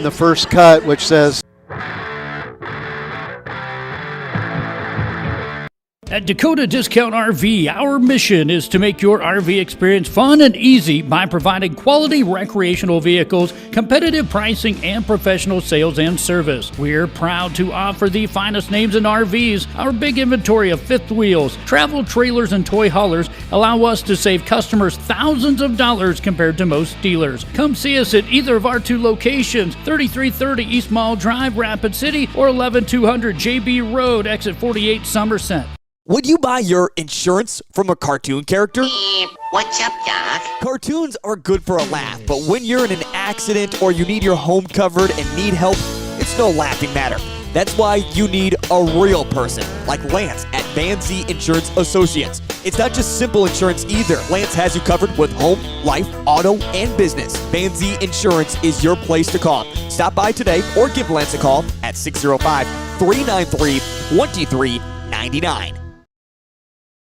the first cut, which says, At Dakota Discount RV, our mission is to make your RV experience fun and easy by providing quality recreational vehicles, competitive pricing, and professional sales and service. We're proud to offer the finest names in RVs. Our big inventory of fifth wheels, travel trailers, and toy haulers allow us to save customers thousands of dollars compared to most dealers. Come see us at either of our two locations, 3330 East Mall Drive, Rapid City, or 11200 JB Road, exit 48, Somerset. Would you buy your insurance from a cartoon character? What's up, Doc? Cartoons are good for a laugh, but when you're in an accident or you need your home covered and need help, it's no laughing matter. That's why you need a real person, like Lance at Van Z Insurance Associates. It's not just simple insurance either. Lance has you covered with home, life, auto, and business. Van Z Insurance is your place to call. Stop by today or give Lance a call at 605-393-2399.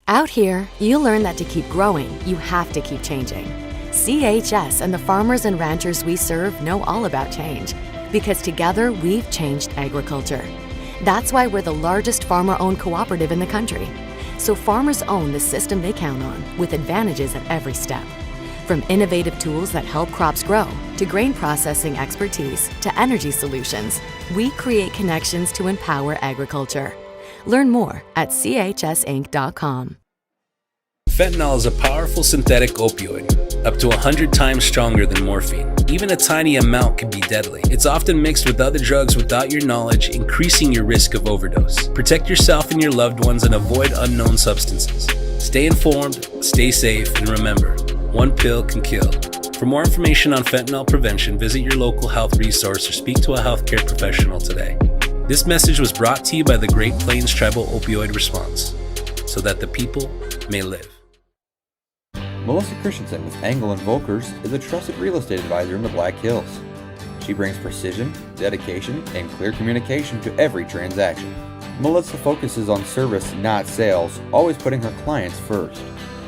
Out here, you learn that to keep growing, you have to keep changing. CHS and the farmers and ranchers we serve know all about change, because together we've changed agriculture. That's why we're the largest farmer-owned cooperative in the country. So farmers own the system they count on, with advantages at every step. From innovative tools that help crops grow, to grain processing expertise, to energy solutions, we create connections to empower agriculture. Learn more at chsinc.com. Fentanyl is a powerful synthetic opioid, up to 100 times stronger than morphine. Even a tiny amount can be deadly. It's often mixed with other drugs without your knowledge, increasing your risk of overdose. Protect yourself and your loved ones and avoid unknown substances. Stay informed, stay safe, and remember, one pill can kill. For more information on fentanyl prevention, visit your local health resource or speak to a healthcare professional today. This message was brought to you by the Great Plains Tribal Opioid Response, so that the people may live. Melissa Christensen with Engel & Volkers is a trusted real estate advisor in the Black Hills. She brings precision, dedication, and clear communication to every transaction. Melissa focuses on service, not sales, always putting her clients first.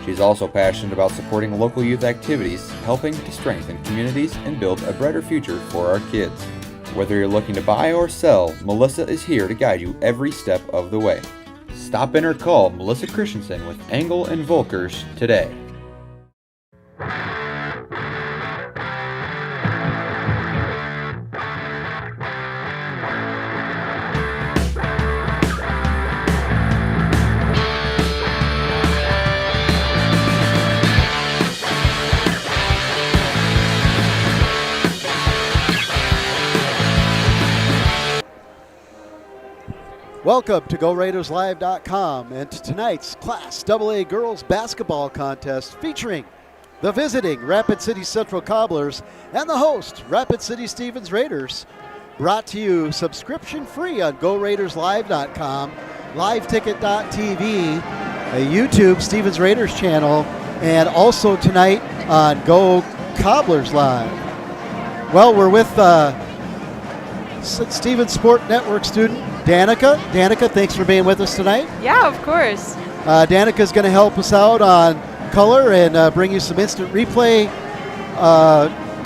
She's also passionate about supporting local youth activities, helping to strengthen communities and build a brighter future for our kids. Whether you're looking to buy or sell, Melissa is here to guide you every step of the way. Stop in or call Melissa Christensen with Engel & Volkers today. welcome to GoRaidersLive.com and to tonight's Class AA Girls Basketball Contest featuring the visiting Rapid City Central Cobblers and the host, Rapid City Stevens Raiders. Brought to you subscription free on GoRaidersLive.com, LiveTicket.tv, a YouTube Stevens Raiders channel, and also tonight on Go Cobblers Live. Well, we're with Stevens Sport Network student Danica. Danica, thanks for being with us tonight. Yeah, of course. Danica's going to help us out on color and bring you some instant replay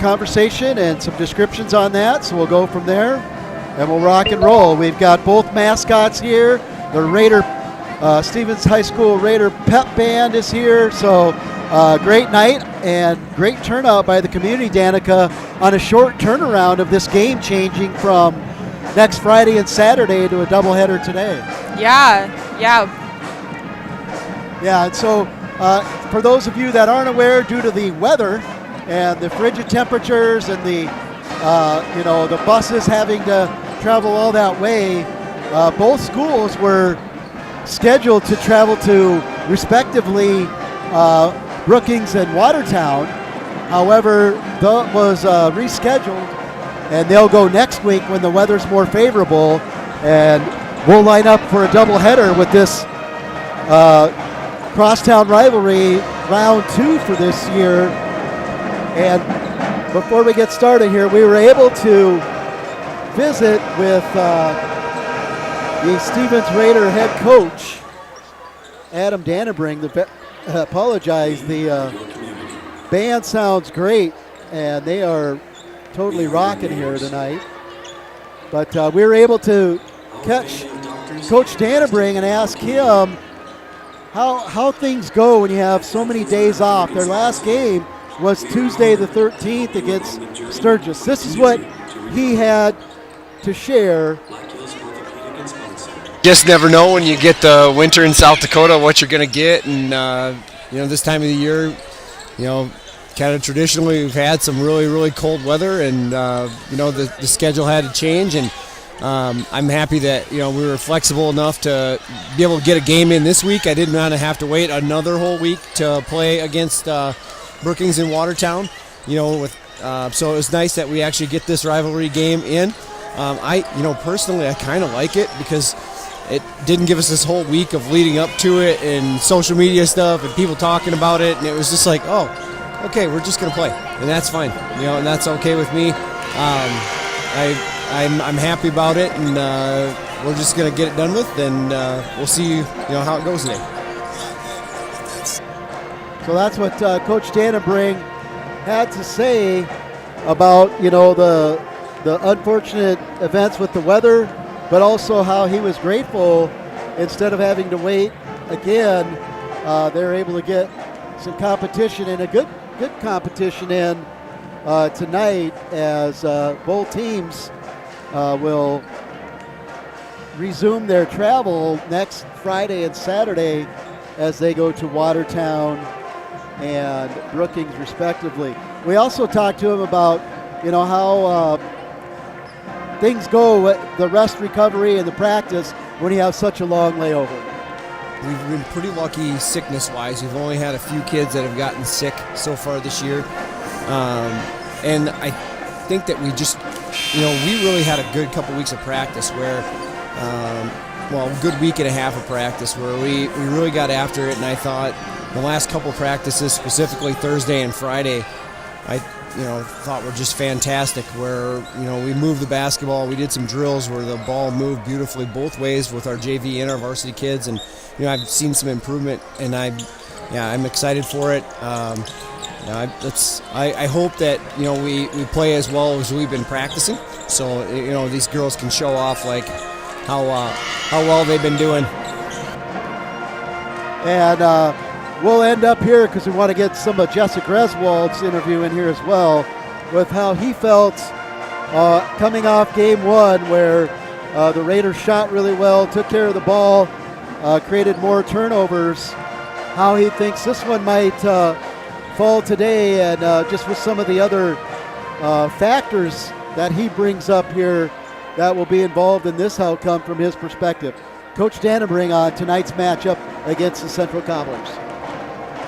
conversation and some descriptions on that. So we'll go from there and we'll rock and roll. We've got both mascots here. The Raider, Stevens High School Raider Pep Band is here. So great night and great turnout by the community, Danica, on a short turnaround of this game changing from next Friday and Saturday to a doubleheader today. Yeah. And so for those of you that aren't aware, due to the weather and the frigid temperatures and the the buses having to travel all that way, both schools were scheduled to travel to respectively Brookings and Watertown. However, that was rescheduled, and they'll go next week when the weather's more favorable, and we'll line up for a doubleheader with this crosstown rivalry round 2 for this year. And before we get started here, we were able to visit with the Stevens Raider head coach, Adam Dannebring. The band sounds great, and they are totally rocking here tonight. But we were able to catch Coach Dannebring and ask him how things go when you have so many days off. Their last game was Tuesday the 13th against Sturgis. This is what he had to share. Just never know when you get the winter in South Dakota what you're going to get, and this time of the year, kind of traditionally we've had some really cold weather, and the schedule had to change, and I'm happy that we were flexible enough to be able to get a game in this week. I didn't want to have to wait another whole week to play against Brookings in Watertown. So it was nice that we actually get this rivalry game in. Personally, I kind of like it because it didn't give us this whole week of leading up to it and social media stuff and people talking about it, and it was just like, oh, okay, we're just going to play, and that's fine, and that's okay with me. I'm happy about it, and we're just going to get it done with, and we'll see how it goes today. So that's what Coach Dannebring had to say about the unfortunate events with the weather, but also how he was grateful instead of having to wait again. They're able to get some competition, and a good competition in tonight, as both teams will resume their travel next Friday and Saturday as they go to Watertown and Brookings respectively. We also talked to him about how things go with the rest recovery and the practice when you have such a long layover. We've been pretty lucky sickness-wise. We've only had a few kids that have gotten sick so far this year. And I think that we just, we really had a good couple weeks of practice where, a good week and a half of practice where we really got after it. And I thought the last couple practices, specifically Thursday and Friday, I thought were just fantastic, where, we moved the basketball. We did some drills where the ball moved beautifully both ways with our JV and our varsity kids. And, I've seen some improvement, and I'm excited for it. I hope that, we play as well as we've been practicing. So, these girls can show off like how well they've been doing. And we'll end up here because we want to get some of Jesse Greswold's interview in here as well, with how he felt coming off game one, where the Raiders shot really well, took care of the ball, created more turnovers, how he thinks this one might fall today, and just with some of the other factors that he brings up here that will be involved in this outcome from his perspective. Coach Dannebring on tonight's matchup against the Central Cobblers.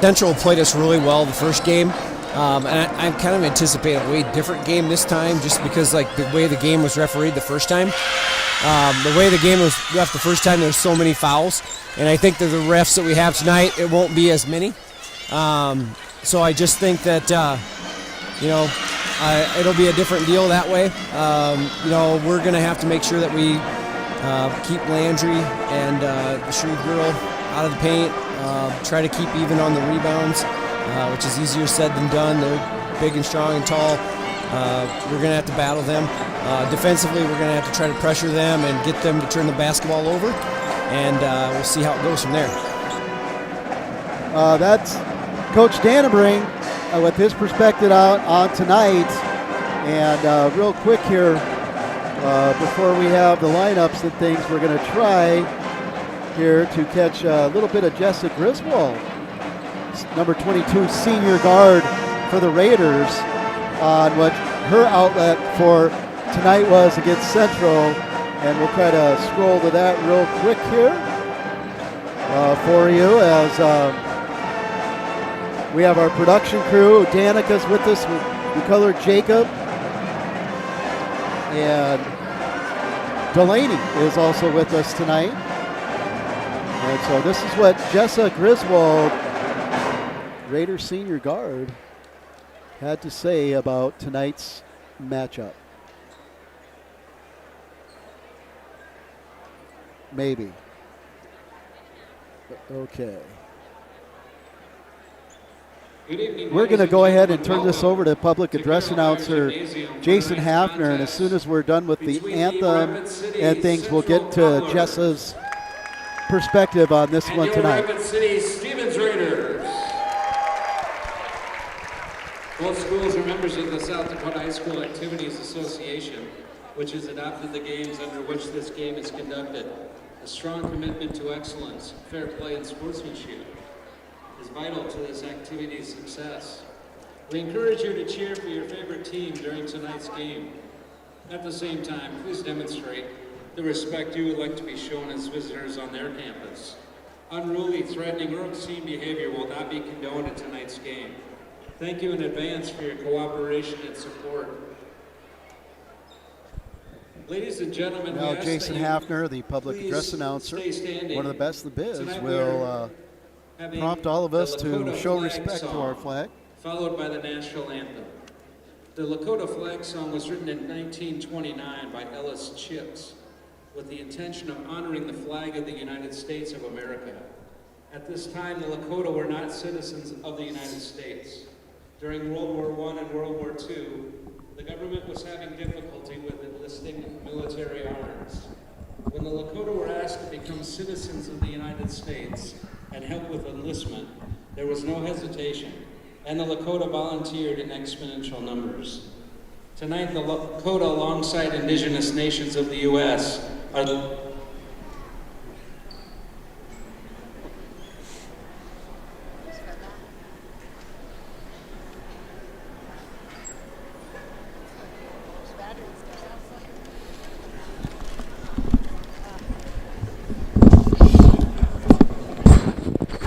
Central played us really well the first game, and I kind of anticipate a way different game this time, just because the way the game was refereed the first time. The way the game was ref the first time, there's so many fouls, and I think that the refs that we have tonight, it won't be as many. So I just think that it'll be a different deal that way. We're going to have to make sure that we keep Landry and the Shreve girl out of the paint. Try to keep even on the rebounds, which is easier said than done. They're big and strong and tall. We're going to have to battle them. Defensively, we're going to have to try to pressure them and get them to turn the basketball over, and we'll see how it goes from there. That's Coach Dannebring with his perspective on tonight. And real quick here, before we have the lineups and things, we're going to try here to catch a little bit of Jessica Griswold, number 22 senior guard for the Raiders, on what her outlet for tonight was against Central. And we'll try to scroll to that real quick here for you, as we have our production crew. Danica's with us, we color Jacob, and Delaney is also with us tonight. And so this is what Jessa Griswold, Raiders senior guard, had to say about tonight's matchup. Maybe. Okay. We're going to go ahead and turn this over to public address announcer Jason Hafner, and as soon as we're done with the anthem and things, we'll get to Jessa's perspective on this one tonight. Rapid City Stevens Raiders. Both schools are members of the South Dakota High School Activities Association, which has adopted the games under which this game is conducted. A strong commitment to excellence, fair play, and sportsmanship is vital to this activity's success. We encourage you to cheer for your favorite team during tonight's game. At the same time, please demonstrate the respect you would like to be shown as visitors on their campus. Unruly, threatening, or obscene behavior will not be condoned at tonight's game. Thank you in advance for your cooperation and support. Ladies and gentlemen, now Jason Hafner, the public address announcer, one of the best in the biz, will prompt all of us to show respect to our flag. Followed by the national anthem. The Lakota flag song was written in 1929 by Ellis Chips with the intention of honoring the flag of the United States of America. At this time, the Lakota were not citizens of the United States. During World War I and World War II, the government was having difficulty with enlisting military honors. When the Lakota were asked to become citizens of the United States and help with enlistment, there was no hesitation, and the Lakota volunteered in exponential numbers. Tonight, the Lakota, alongside indigenous nations of the U.S., are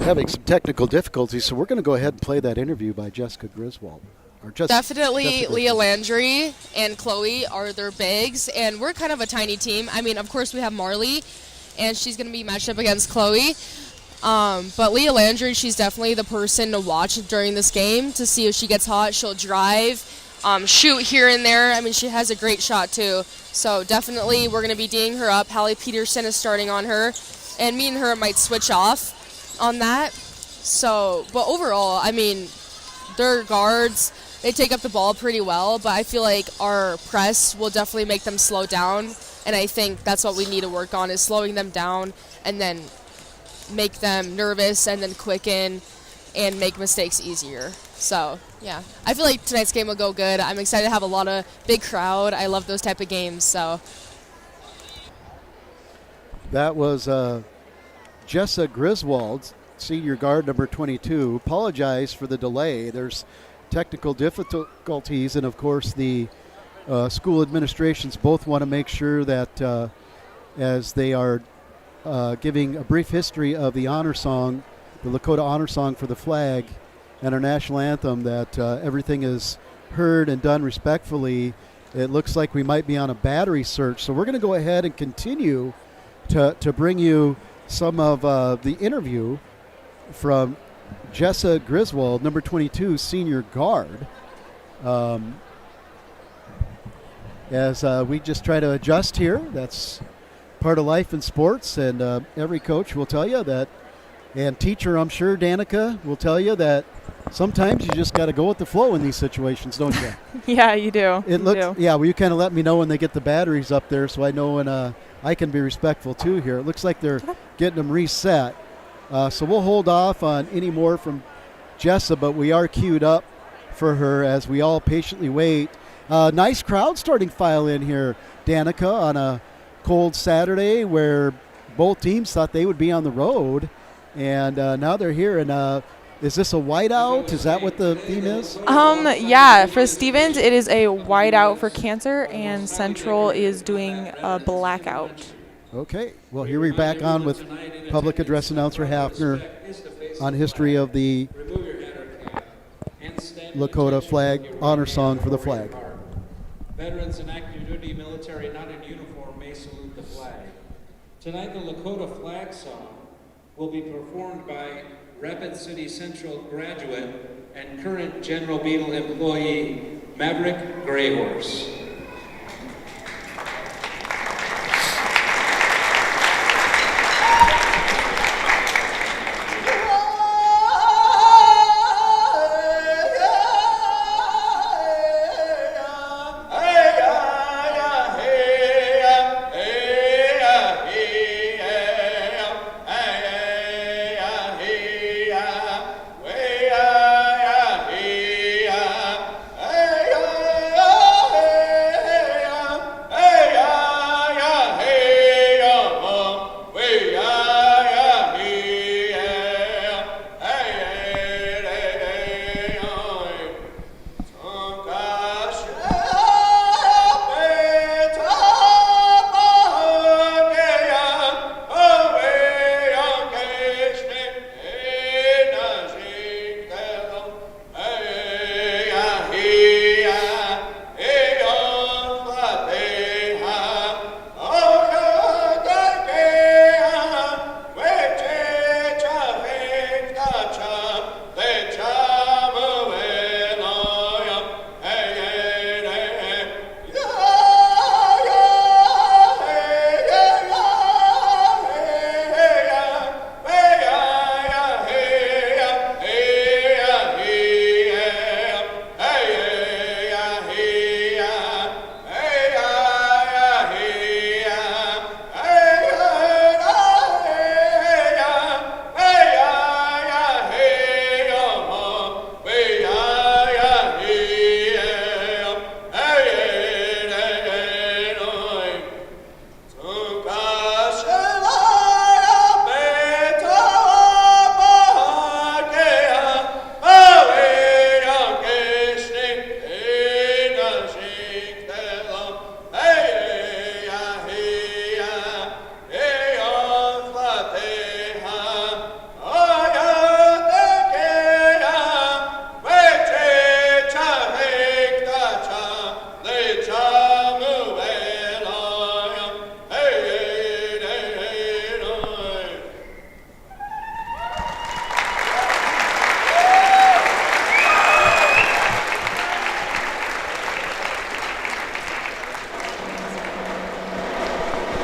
having some technical difficulties, so we're going to go ahead and play that interview by Jessica Griswold. Definitely Leah Landry and Chloe are their bigs, and we're kind of a tiny team. I mean, of course, we have Marley, and she's going to be matched up against Chloe. But Leah Landry, she's definitely the person to watch during this game to see if she gets hot. She'll drive, shoot here and there. I mean, she has a great shot, too. So definitely we're going to be D'ing her up. Hallie Peterson is starting on her, and me and her might switch off on that. So, but overall, I mean, their guards, they take up the ball pretty well, but I feel like our press will definitely make them slow down, and I think that's what we need to work on, is slowing them down and then make them nervous and then quicken and make mistakes easier. So, yeah. I feel like tonight's game will go good. I'm excited to have a lot of big crowd. I love those type of games, so. That was Jessa Griswold, senior guard number 22. Apologize for the delay. There's technical difficulties, and of course the school administrations both want to make sure that as they are giving a brief history of the honor song, the Lakota honor song for the flag and our national anthem, that everything is heard and done respectfully. It looks like we might be on a battery search, so we're going to go ahead and continue to bring you some of the interview from Jessa Griswold, number 22, senior guard. As we just try to adjust here, that's part of life in sports, and every coach will tell you that, and teacher, I'm sure, Danica, will tell you that sometimes you just got to go with the flow in these situations, don't you? Yeah, you do. Yeah, well, you kind of let me know when they get the batteries up there, so I know when I can be respectful too here. It looks like they're getting them reset. So we'll hold off on any more from Jessa, but we are queued up for her as we all patiently wait. Nice crowd starting file in here, Danica, on a cold Saturday where both teams thought they would be on the road, and now they're here. And is this a whiteout? Is that what the theme is? Yeah, for Stevens, it is a whiteout for cancer, and Central is doing a blackout. Okay, well, here we're back on with public address announcer Hafner on history of the Lakota flag honor song for the flag. Veterans in active duty military not in uniform may salute the flag. Tonight, the Lakota flag song will be performed by Rapid City Central graduate and current General Beetle employee, Maverick Greyhorse.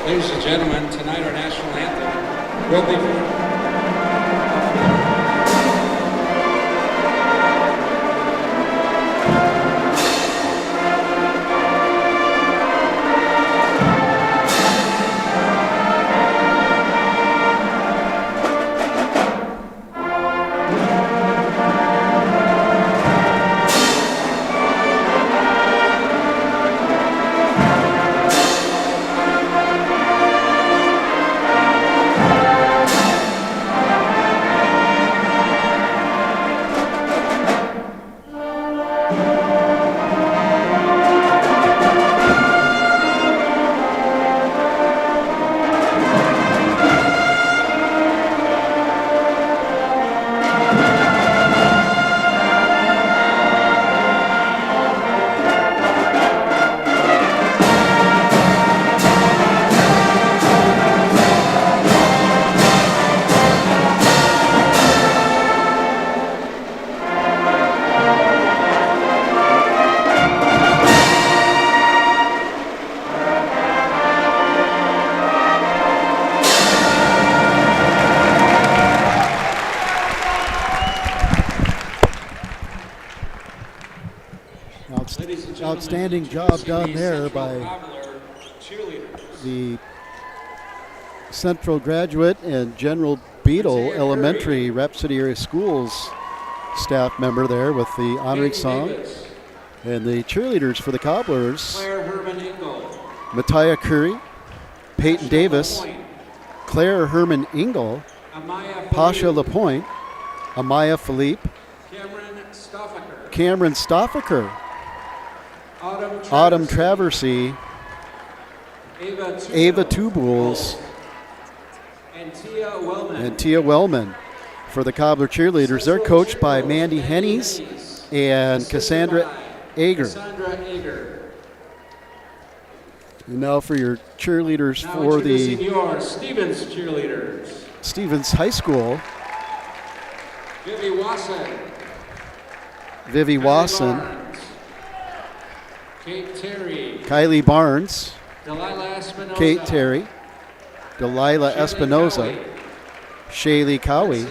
Ladies and gentlemen, tonight our national anthem will be Outstanding job done there by the Central Graduate and General Beadle Elementary Rapid City Area Schools staff member there with the honoring song. And the cheerleaders for the Cobblers, Mattia Curry, Peyton Davis, Claire Herman Ingle, Pasha LaPointe, Amaya Philippe, Cameron Stoffaker, Autumn Traversey, Ava Tubules, and Tia Wellman for the Cobbler cheerleaders. They're coached by Mandy Hennies and Cassandra Ager. And now for your cheerleaders for the Stevens cheerleaders. Stevens High School. Vivi Wasson. Kate Terry, Kylie Barnes, Delilah Espinoza, Kate Terry, Delilah Espinoza, Shaylee Cowie,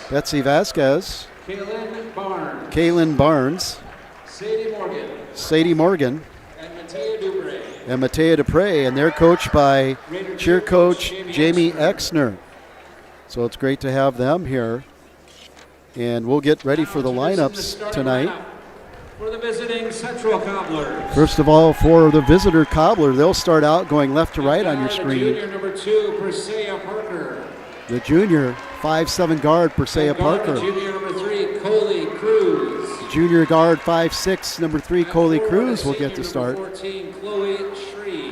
Betsy Vasquez, Kaylin Barnes, Sadie Morgan, and Matea Dupre, and they're coached by cheer coach Jamie Exner. So it's great to have them here, and we'll get ready for the lineups tonight. For the visiting Central Cobblers. First of all, for the visitor Cobbler, they'll start out going left to right on your screen. Junior number 2, Persea Parker. The junior 5'7" guard, Persea Parker. Junior number 3, Coley Cruz. Junior guard 5'6", number 3, Coley Cruz will get to start. 14, Chloe Shree.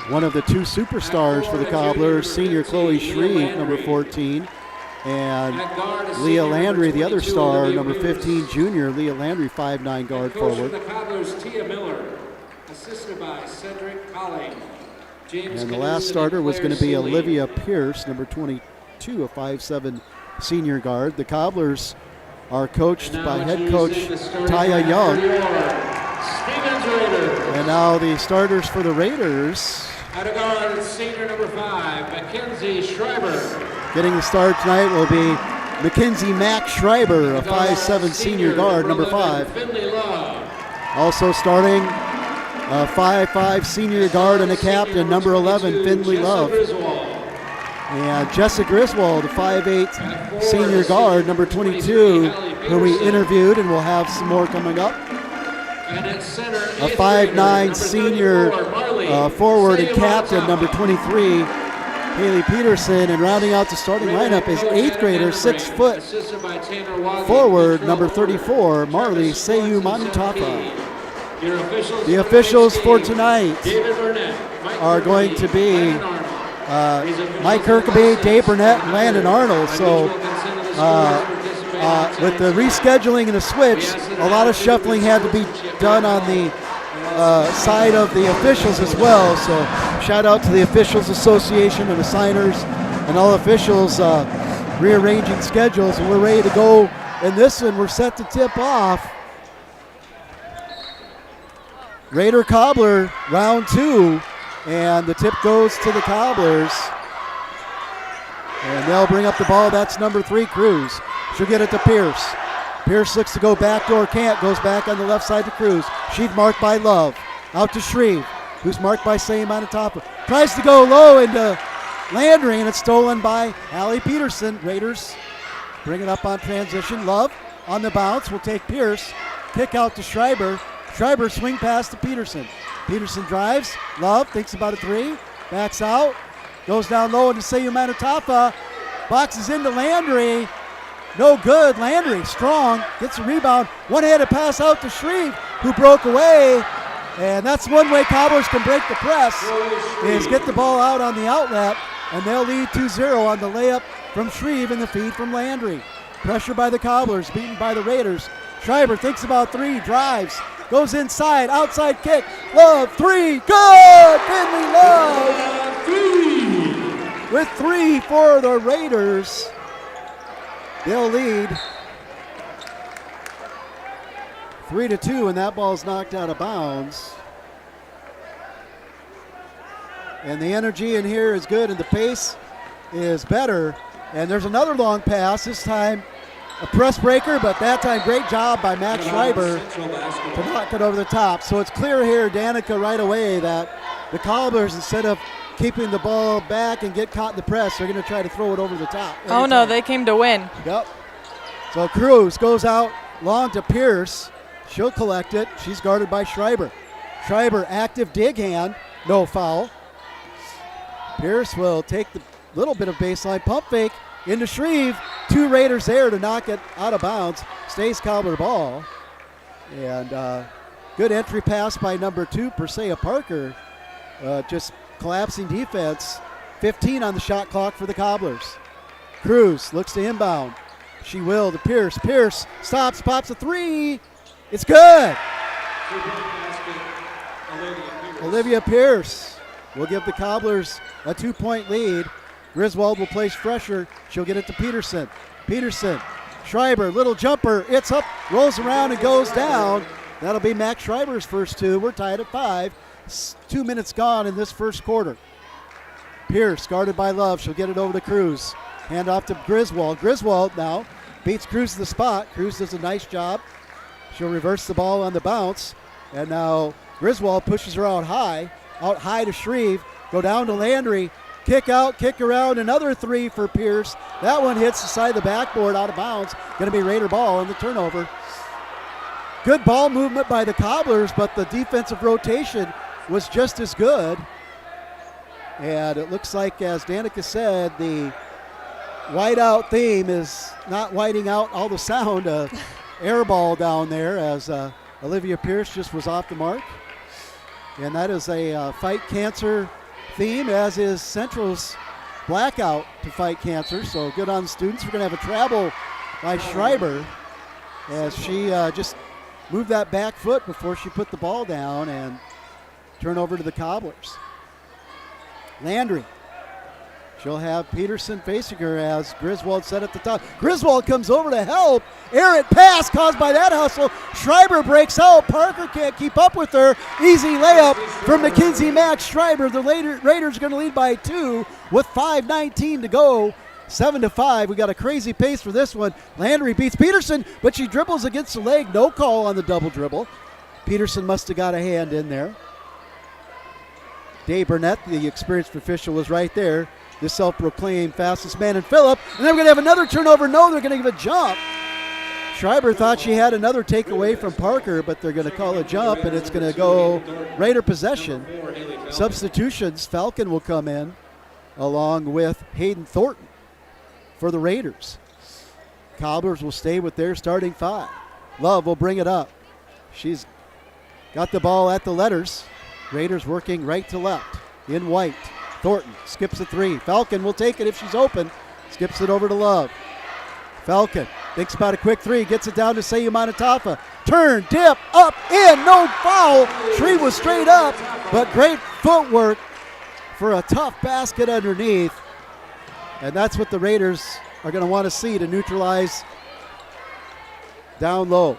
One of the two superstars for the Cobblers, senior Chloe Shree, number 14. And Leah Landry, the other star, number 15, junior Leah Landry, 5'9" guard forward. The Cobblers, Tia Miller, assisted by Cedric Colling. And the last starter was going to be Olivia Pierce, number 22, a 5'7" senior guard. The Cobblers are coached by head coach Taya Young. And now the starters for the Raiders. Out of guard, senior number 5, Mackenzie Schreiber. Getting the start tonight will be Mackenzie Mack Schreiber, a 5'7" senior guard, number 5. Also starting a 5'5" senior guard and a captain, number 11, Finley Love. And Jessica Griswold, a 5'8" senior guard, number 22, who we interviewed, and we'll have some more coming up. A 5'9" senior forward and captain, number 23, Haley Peterson. And rounding out the starting lineup is 8th grader, 6 foot forward, number 34, Marley Seyu Manutafa. The officials for tonight are going to be Mike Kirkby, Dave Burnett, and Landon Arnold. So with the rescheduling and the switch, a lot of shuffling had to be done on the side of the officials as well. So shout out to the Officials Association and the signers and all officials rearranging schedules. And we're ready to go in this one. We're set to tip off. Raider Cobbler, round 2. And the tip goes to the Cobblers. And they'll bring up the ball. That's number 3, Cruz. She'll get it to Pierce. Pierce looks to go backdoor, can't. Goes back on the left side to Cruz. She's marked by Love. Out to Shreve, who's marked by Sam on the top. Tries to go low into Landry, and it's stolen by Allie Peterson. Raiders bring it up on transition. Love on the bounce will take Pierce. Kick out to Schreiber. Schreiber swing pass to Peterson. Peterson drives. Love thinks about a 3. Backs out. Goes down low into Seyu Manutafa. Boxes into Landry. No good. Landry strong. Gets a rebound. One-handed pass out to Shreve, who broke away. And that's one way Cobblers can break the press, is get the ball out on the outlet, and they'll lead 2-0 on the layup from Shreve and the feed from Landry. Pressure by the Cobblers, beaten by the Raiders. Schreiber thinks about 3, drives, goes inside, outside kick. Love, 3, good! Finley Love with 3 for the Raiders. They'll lead 3-2, and that ball's knocked out of bounds. And the energy in here is good, and the pace is better. And there's another long pass, this time a press breaker, but that time great job by Max Schreiber to knock it over the top. So it's clear here, Danica, right away that the Cobblers, instead of keeping the ball back and get caught in the press, they're going to try to throw it over the top. Oh, no, they came to win. Yep. So Cruz goes out long to Pierce. She'll collect it. She's guarded by Schreiber. Schreiber, active dig hand, no foul. Pierce will take the little bit of baseline pump fake into Shreve. 2 Raiders there to knock it out of bounds. Stays Cobbler ball. And good entry pass by number 2, Persea Parker. Just collapsing defense. 15 on the shot clock for the Cobblers. Cruz looks to inbound. She will to Pierce. Pierce stops, pops a 3. It's good. Olivia Pierce will give the Cobblers a 2-point lead. Griswold will place pressure. She'll get it to Peterson. Peterson, Schreiber, little jumper. It's up, rolls around and goes down. That'll be Max Schreiber's first 2. We're tied at 5. 2 minutes gone in this first quarter. Pierce guarded by Love. She'll get it over to Cruz. Hand off to Griswold. Griswold now beats Cruz to the spot. Cruz does a nice job. She'll reverse the ball on the bounce. And now Griswold pushes her out high to Shreve. Go down to Landry. Kick out, kick around, another 3 for Pierce. That one hits the side of the backboard out of bounds. Going to be Raider ball on the turnover. Good ball movement by the Cobblers, but the defensive rotation was just as good. And it looks like, as Danica said, the whiteout theme is not whiting out all the sound. Air ball down there as Olivia Pierce just was off the mark. And that is a fight cancer theme, as is Central's blackout to fight cancer. So good on the students. We're going to have a travel by Schreiber as she just moved that back foot before she put the ball down, and turn over to the Cobblers. Landry. She'll have Peterson facing her as Griswold set at the top. Griswold comes over to help. Errant pass caused by that hustle. Schreiber breaks out. Parker can't keep up with her. Easy layup from Mackenzie Max Schreiber. The Raiders are going to lead by 2 with 5:19 to go. 7-5. We got a crazy pace for this one. Landry beats Peterson, but she dribbles against the leg. No call on the double dribble. Peterson must have got a hand in there. Dave Burnett, the experienced official, was right there. The self-proclaimed fastest man in Phillip. And then we're going to have another turnover. No, they're going to give a jump. Schreiber thought she had another takeaway from Parker, but they're going to call a jump, and it's going to go Raider possession. Substitutions, Falcon will come in along with Hayden Thornton for the Raiders. Cobblers will stay with their starting 5. Love will bring it up. She's got the ball at the letters. Raiders working right to left in white. Thornton skips a 3. Falcon will take it if she's open. Skips it over to Love. Falcon thinks about a quick 3. Gets it down to Seyu Manutafa. Turn, dip, up, in, no foul. Shreve was straight up, but great footwork for a tough basket underneath. And that's what the Raiders are going to want to see to neutralize down low.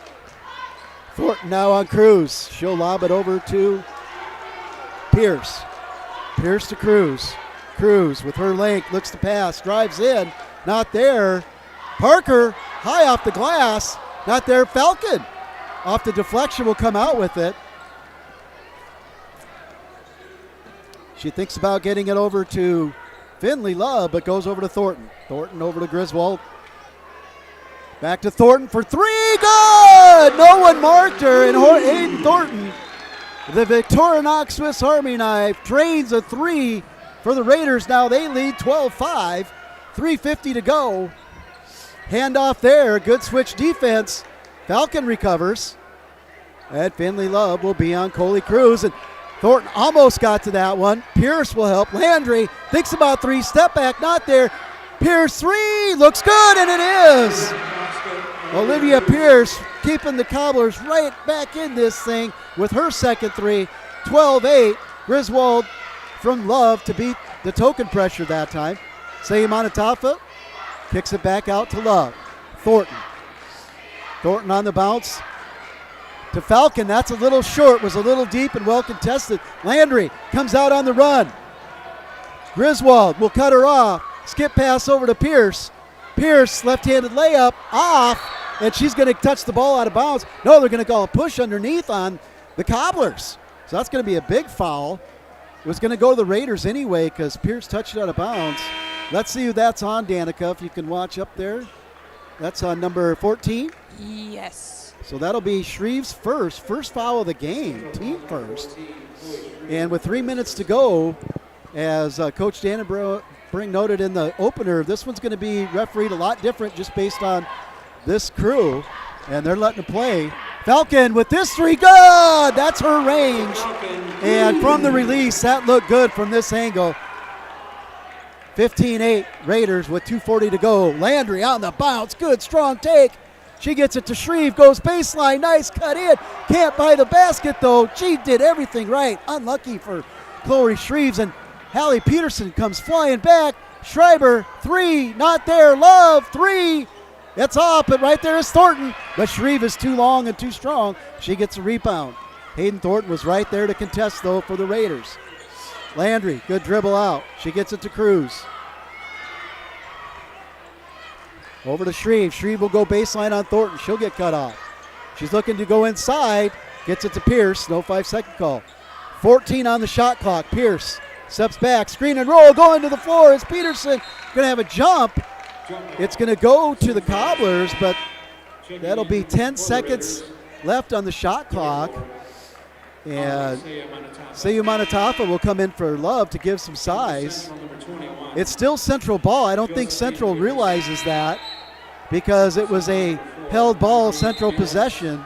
Thornton now on Cruz. She'll lob it over to Pierce. Pierce to Cruz. Cruz with her length looks to pass, drives in, not there. Parker high off the glass, not there. Falcon off the deflection will come out with it. She thinks about getting it over to Finley Love, but goes over to Thornton. Thornton over to Griswold. Back to Thornton for three. Good! No one marked her, and Hayden Thornton, the Victorinox Swiss Army knife, drains a three for the Raiders. Now they lead 12-5. 3:50 to go. Handoff there. Good switch defense. Falcon recovers. And Finley Love will be on Coley Cruz. And Thornton almost got to that one. Pierce will help. Landry thinks about three. Step back, not there. Pierce three. Looks good, and it is. Olivia Pierce keeping the Cobblers right back in this thing with her second three. 12-8. Griswold from Love to beat the token pressure that time. Seyimanatafa kicks it back out to Love. Thornton. Thornton on the bounce to Falcon. That's a little short, was a little deep and well contested. Landry comes out on the run. Griswold will cut her off. Skip pass over to Pierce. Pierce, left-handed layup, off, and she's going to touch the ball out of bounds. No, they're going to call a push underneath on the Cobblers. So that's going to be a big foul. It was going to go to the Raiders anyway because Pierce touched it out of bounds. Let's see who that's on, Danica, if you can watch up there. That's on number 14. Yes. So that'll be Shreve's first foul of the game, team first. And with 3 minutes to go, as Coach Dannenbrink noted in the opener, this one's going to be refereed a lot different just based on this crew, and they're letting it play. Falcon with this three, good! That's her range. And from the release, that looked good from this angle. 15-8 Raiders with 2:40 to go. Landry on the bounce, good strong take. She gets it to Shreve, goes baseline, nice cut in. Can't buy the basket though. She did everything right. Unlucky for Chloe Shreves, and Hallie Peterson comes flying back. Schreiber, three, not there. Love, three. It's off, but right there is Thornton. But Shreve is too long and too strong. She gets a rebound. Hayden Thornton was right there to contest, though, for the Raiders. Landry, good dribble out. She gets it to Cruz. Over to Shreve. Shreve will go baseline on Thornton. She'll get cut off. She's looking to go inside. Gets it to Pierce. No 5-second call. 14 on the shot clock. Pierce steps back. Screen and roll. Going to the floor. It's Peterson. Going to have a jump. It's going to go to the Cobblers, but that'll be 10 seconds left on the shot clock. And Seyimanatafa will come in for Love to give some size. It's still Central ball. I don't think Central realizes that because it was a held ball, Central possession.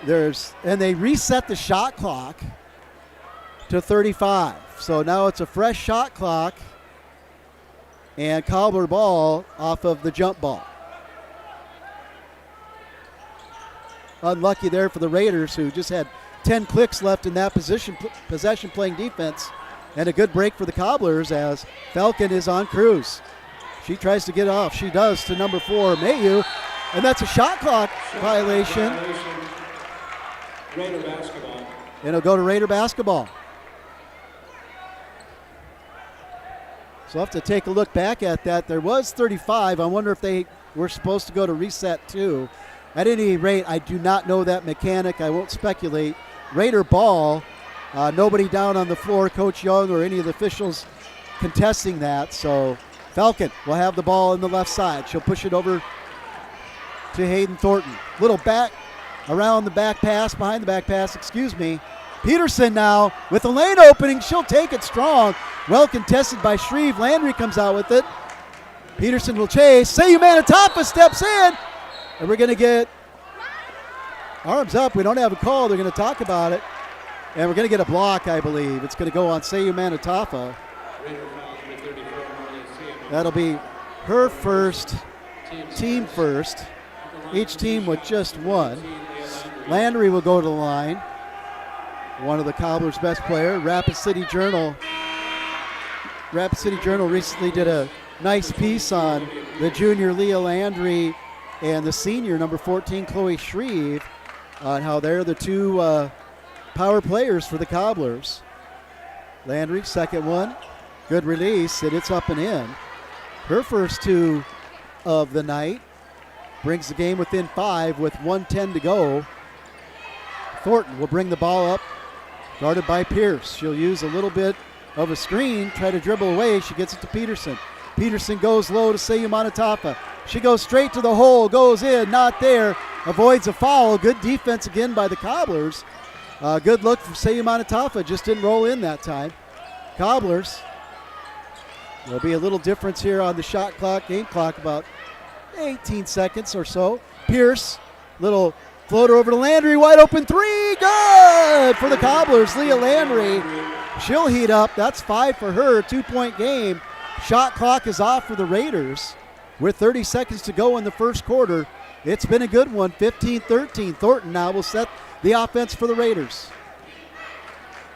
And they reset the shot clock to 35. So now it's a fresh shot clock and Cobbler ball off of the jump ball. Unlucky there for the Raiders, who just had 10 clicks left in that possession playing defense. And a good break for the Cobblers as Falcon is on Cruz. She tries to get off. She does to number 4, Mayu. And that's a shot clock violation. Raider basketball. And it'll go to Raider basketball. So I'll have to take a look back at that. There was 35. I wonder if they were supposed to go to reset too. At any rate, I do not know that mechanic. I won't speculate. Raider ball. Nobody down on the floor, Coach Young or any of the officials contesting that. So Falcon will have the ball on the left side. She'll push it over to Hayden Thornton. Little back around the back pass, behind the back pass, excuse me. Peterson now with the lane opening. She'll take it strong. Well contested by Shreve. Landry comes out with it. Peterson will chase. Seyimanatafa steps in. And we're going to get arms up. We don't have a call. They're going to talk about it. And we're going to get a block, I believe. It's going to go on Seyimanatafa. That'll be her first, team first. Each team with just one. Landry will go to the line. One of the Cobblers' best player. Rapid City Journal recently did a nice piece on the junior Leah Landry and the senior number 14 Chloe Shreve on how they're the two power players for the Cobblers. Landry, second one. Good release, and it's up and in. Her first two of the night. Brings the game within 5 with 1:10 to go. Thornton will bring the ball up, guarded by Pierce. She'll use a little bit of a screen, try to dribble away. She gets it to Peterson. Peterson goes low to Seiyu Manatafa. She goes straight to the hole, goes in, not there. Avoids a foul. Good defense again by the Cobblers. Good look from Seiyu Manatafa, just didn't roll in that time. Cobblers, there'll be a little difference here on the shot clock, game clock, about 18 seconds or so. Pierce, little floater over to Landry, wide open three, good for the Cobblers. Leah Landry, she'll heat up. That's 5 for her, 2-point game. Shot clock is off for the Raiders with 30 seconds to go in the first quarter. It's been a good one, 15-13. Thornton now will set the offense for the Raiders.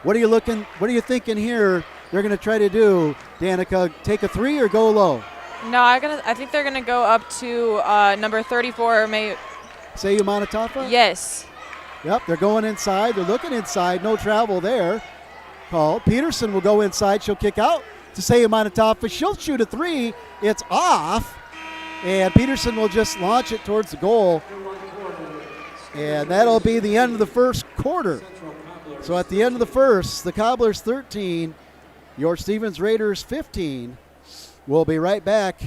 What are you thinking here they're going to try to do, Danica? Take a three or go low? No, I think they're gonna go up to number 34. Seiyu Manatafa? Yes. Yep, they're going inside. They're looking inside. No travel there. Called. Peterson will go inside. She'll kick out to Seiyu Manatafa. She'll shoot a three. It's off. And Peterson will just launch it towards the goal. And that'll be the end of the first quarter. So at the end of the first, the Cobblers 13, your Stevens Raiders 15. We'll be right back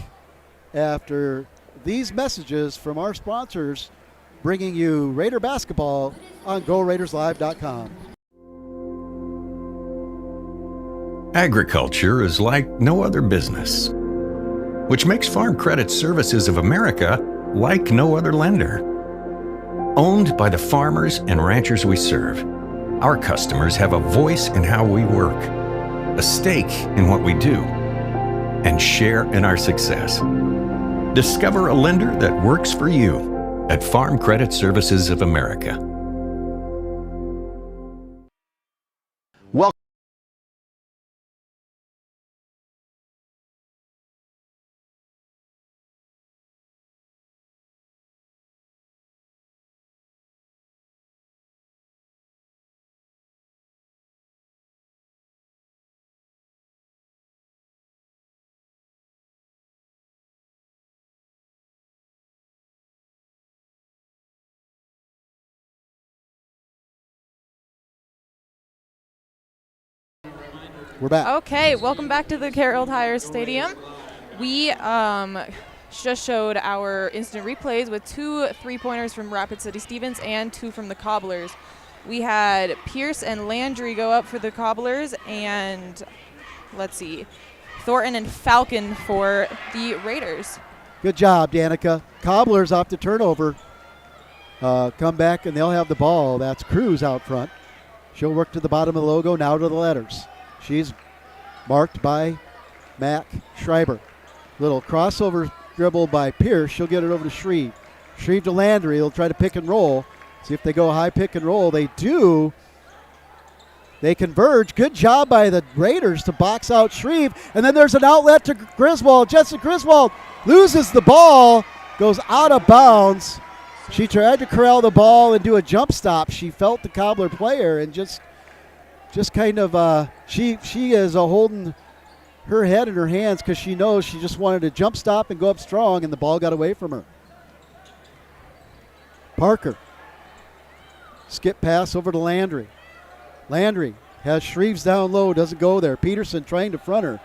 after these messages from our sponsors, bringing you Raider basketball on GoRaidersLive.com. Agriculture is like no other business, which makes Farm Credit Services of America like no other lender. Owned by the farmers and ranchers we serve, our customers have a voice in how we work, a stake in what we do, and share in our success. Discover a lender that works for you at Farm Credit Services of America. Welcome. We're back. Okay, welcome back to the Carroll Tire Stadium. We just showed our instant replays with 2 3-pointers from Rapid City Stevens and 2 from the Cobblers. We had Pierce and Landry go up for the Cobblers, and let's see, Thornton and Falcon for the Raiders. Good job, Danica. Cobblers off the turnover. Come back and they'll have the ball. That's Cruz out front. She'll work to the bottom of the logo, now to the letters. She's marked by Mac Schreiber. Little crossover dribble by Pierce. She'll get it over to Shreve. Shreve to Landry. They'll try to pick and roll. See if they go high pick and roll. They do. They converge. Good job by the Raiders to box out Shreve. And then there's an outlet to Griswold. Jessica Griswold loses the ball. Goes out of bounds. She tried to corral the ball and do a jump stop. She felt the Cobbler player and just kind of, she is holding her head in her hands because she knows she just wanted to jump stop and go up strong, and the ball got away from her. Parker. Skip pass over to Landry. Landry has Shreves down low, doesn't go there. Peterson trying to front her.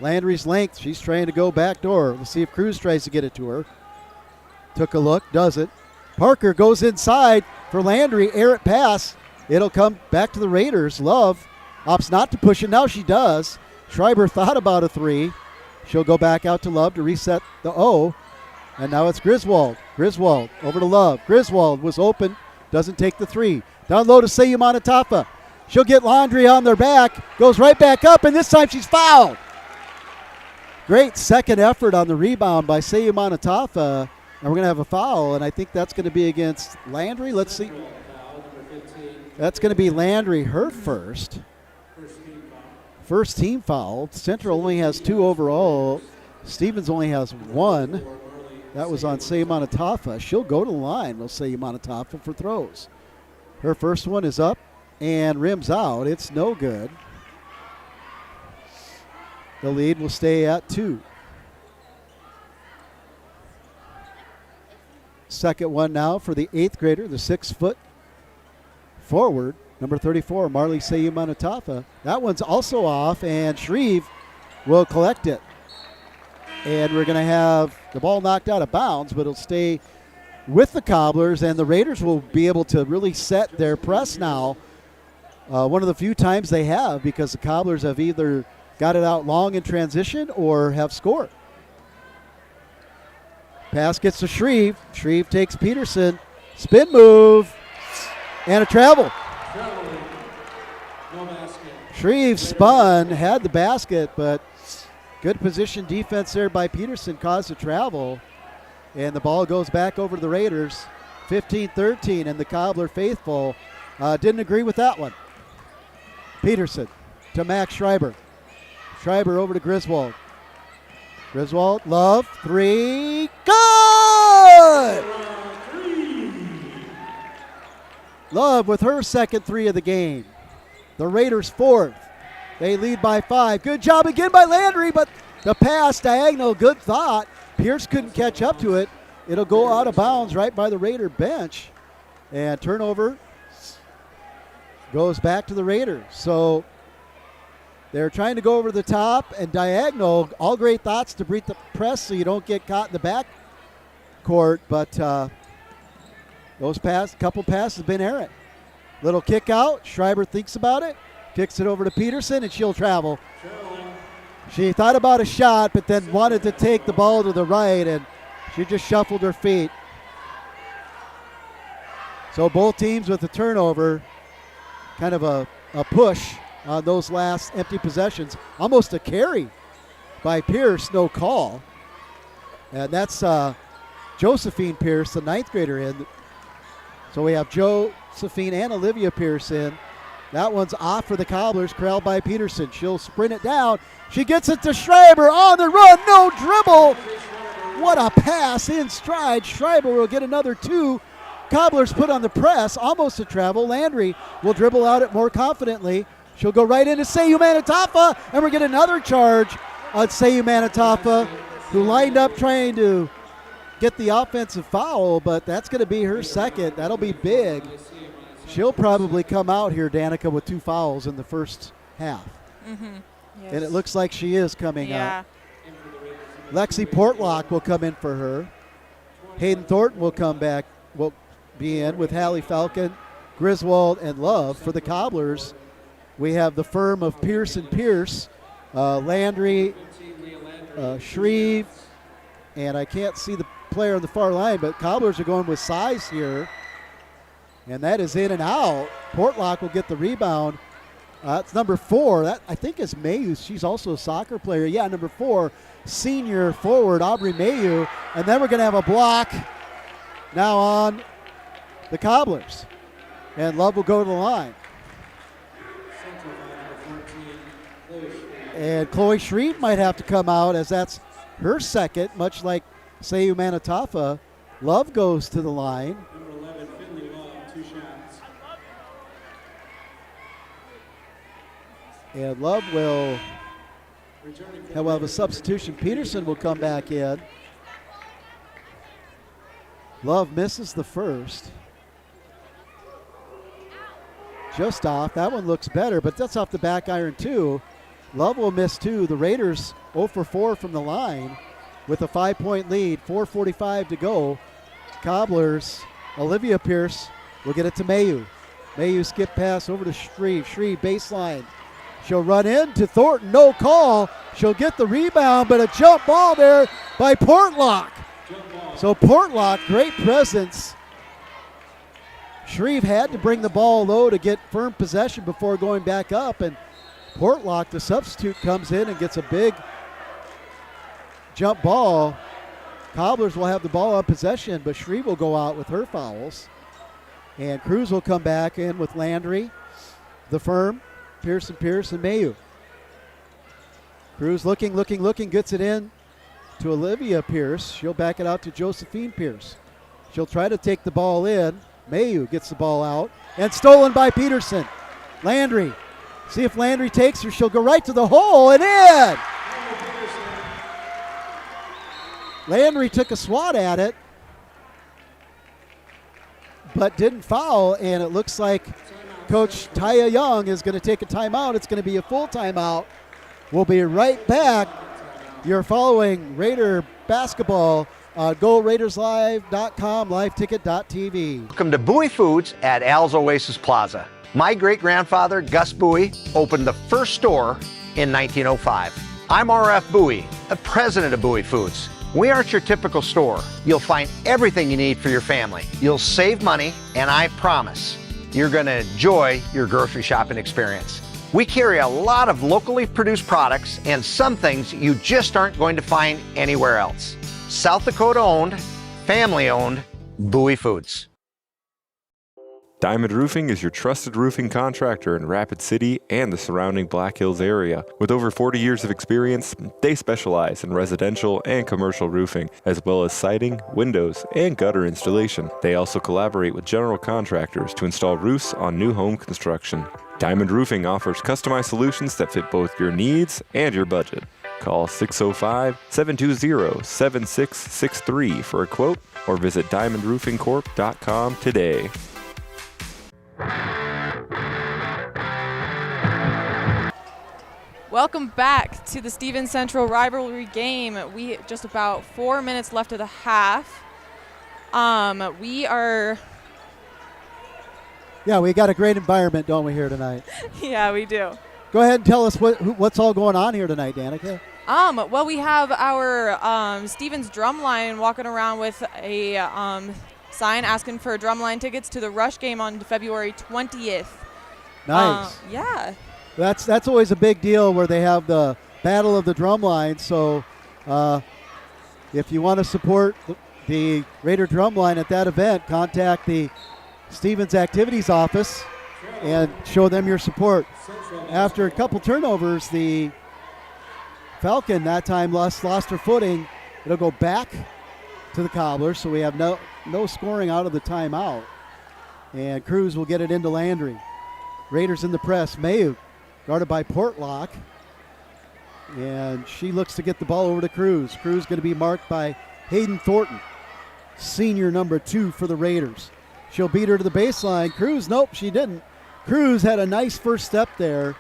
Landry's length, she's trying to go back door. Let's see if Cruz tries to get it to her. Took a look, doesn't. Parker goes inside for Landry, air it pass. It'll come back to the Raiders. Love opts not to push it. Now she does. Schreiber thought about a three. She'll go back out to Love to reset the O. And now it's Griswold. Griswold over to Love. Griswold was open. Doesn't take the three. Down low to Seiyu Manatafa. She'll get Landry on their back. Goes right back up, and this time she's fouled. Great second effort on the rebound by Seiyu Manatafa. And we're going to have a foul, and I think that's going to be against Landry. Let's see. That's going to be Landry, her first. First team foul. Central only has 2 overall. Stevens only has 1. That was on Seiyu Manatafa. She'll go to the line, we'll say Manatafa for throws. Her first one is up and rims out. It's no good. The lead will stay at 2. Second one now for the 8th grader, the 6-foot forward, number 34, Marley Seyumanatafa. That one's also off, and Shreve will collect it. And we're going to have the ball knocked out of bounds, but it'll stay with the Cobblers, and the Raiders will be able to really set their press now. One of the few times they have, because the Cobblers have either got it out long in transition or have scored. Pass gets to Shreve. Shreve takes Peterson. Spin move. And a travel. No basket. Shreve spun, had the basket, but good position defense there by Peterson caused a travel. And the ball goes back over to the Raiders. 15-13, and the Cobbler faithful didn't agree with that one. Peterson to Max Schreiber. Schreiber over to Griswold. Griswold, Love, 3, good! Love with her second 3 of the game. The Raiders 4th. They lead by 5. Good job again by Landry, but the pass diagonal, good thought. Pierce couldn't catch up to it. It'll go out of bounds right by the Raider bench. And turnover goes back to the Raiders. So they're trying to go over the top and diagonal. All great thoughts to beat the press so you don't get caught in the back court, but those couple passes have been errant. Little kick out. Schreiber thinks about it, kicks it over to Peterson, and she'll travel. She thought about a shot, but then wanted to take the ball to the right, and she just shuffled her feet. So both teams with the turnover, kind of a push on those last empty possessions. Almost a carry by Pierce, no call. And that's Josephine Pierce, the 9th grader in. So we have Josephine and Olivia Pierce in. That one's off for the Cobblers, corralled by Peterson. She'll sprint it down. She gets it to Schreiber on the run, no dribble. What a pass in stride. Schreiber will get another 2. Cobblers put on the press, almost a travel. Landry will dribble out it more confidently. She'll go right into Seyumanatafa, and we're getting another charge on Seyumanatafa, who lined up trying to get the offensive foul, but that's going to be her second. That'll be big. She'll probably come out here, Danica, with 2 fouls in the first half. Mm-hmm. Yes. And it looks like she is coming out. Lexi Portlock will come in for her. Hayden Thornton will be in with Hallie Falcon, Griswold, and Love. For the Cobblers, we have the firm of Pierce and Pierce, Landry, Shreve, and I can't see the player on the far line, but Cobblers are going with size here. And that is in and out. Portlock will get the rebound. It's number 4. That I think is Mayu. She's also a soccer player. Yeah, number 4, senior forward Aubrey Mayu. And then we're going to have a block now on the Cobblers. And Love will go to the line. And Chloe Shreve might have to come out, as that's her second, much like Seyumanatafa. Love goes to the line. Number 11, Finley Love, 2 shots. And Love will have a substitution. Peterson will come back in. Love misses the first. Just off. That one looks better, but that's off the back iron too. Love will miss 2. The Raiders 0 for 4 from the line with a 5-point lead. 4:45 to go. Cobblers, Olivia Pierce will get it to Mayu. Mayu skip pass over to Shreve. Shreve baseline. She'll run into Thornton. No call. She'll get the rebound, but a jump ball there by Portlock. So Portlock, great presence. Shreve had to bring the ball low to get firm possession before going back up, and Portlock, the substitute, comes in and gets a big jump ball. Cobblers will have the ball on possession, but Shreve will go out with her fouls. And Cruz will come back in with Landry, the firm, Pierce, and Mayu. Cruz looking, gets it in to Olivia Pierce. She'll back it out to Josephine Pierce. She'll try to take the ball in. Mayu gets the ball out, and stolen by Peterson. Landry. See if Landry takes her. She'll go right to the hole and in. Landry took a swat at it, but didn't foul, and it looks like Coach Taya Young is going to take a timeout. It's going to be a full timeout. We'll be right back. You're following Raider basketball on GoRaidersLive.com, liveticket.tv. Welcome to Bowie Foods at Al's Oasis Plaza. My great-grandfather, Gus Bowie, opened the first store in 1905. I'm R.F. Bowie, the president of Bowie Foods. We aren't your typical store. You'll find everything you need for your family. You'll save money, and I promise you're going to enjoy your grocery shopping experience. We carry a lot of locally produced products and some things you just aren't going to find anywhere else. South Dakota owned, family owned, Bowie Foods. Diamond Roofing is your trusted roofing contractor in Rapid City and the surrounding Black Hills area. With over 40 years of experience, they specialize in residential and commercial roofing, as well as siding, windows, and gutter installation. They also collaborate with general contractors to install roofs on new home construction. Diamond Roofing offers customized solutions that fit both your needs and your budget. Call 605-720-7663 for a quote or visit diamondroofingcorp.com today. Welcome back to the Stevens Central rivalry game. We just about 4 minutes left of the half. We got a great environment, don't we, here tonight? Yeah, we do. Go ahead and tell us what's all going on here tonight, Danica. Well, we have our Stevens Drumline walking around with a sign asking for drumline tickets to the Rush game on February 20th. Nice. Yeah. That's always a big deal where they have the Battle of the Drumline. So if you want to support the Raider Drumline at that event, contact the Stevens Activities Office and show them your support. After a couple turnovers, the Falcon that time lost her footing. It'll go back to the Cobblers, so we have no scoring out of the timeout. And Cruz will get it into Landry. Raiders in the press. Mayu guarded by Portlock. And she looks to get the ball over to Cruz. Cruz going to be marked by Hayden Thornton, senior number 2 for the Raiders. She'll beat her to the baseline. Cruz, nope, she didn't. Cruz had a nice first step there.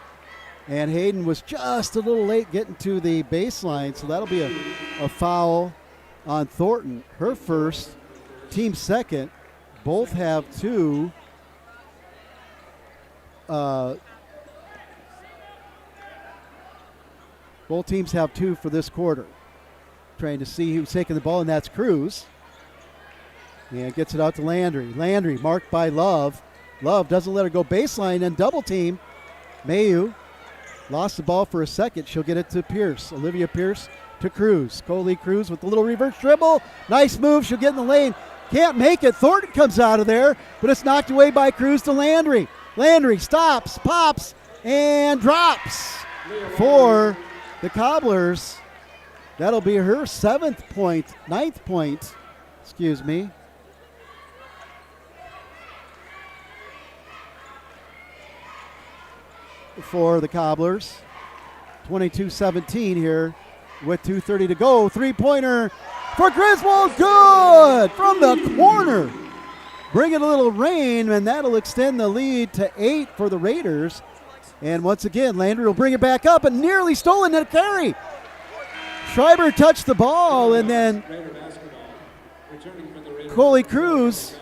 And Hayden was just a little late getting to the baseline, so that'll be a foul on Thornton. Her first, team second. Both have 2. Both teams have 2 for this quarter. Trying to see who's taking the ball, and that's Cruz. And gets it out to Landry. Landry marked by Love. Love doesn't let her go baseline and double team. Mayu lost the ball for a second. She'll get it to Pierce. Olivia Pierce to Cruz. Coley Cruz with the little reverse dribble. Nice move. She'll get in the lane. Can't make it. Thornton comes out of there, but it's knocked away by Cruz to Landry. Landry stops, pops, and drops for the Cobblers. That'll be her 9th point, for the Cobblers. 22-17 here with 2:30 to go. Three-pointer for Griswold. Good from the corner. Bringing a little rain, and that'll extend the lead to 8 for the Raiders. And once again, Landry will bring it back up and nearly stolen to carry. Schreiber touched the ball, and then Coley Cruz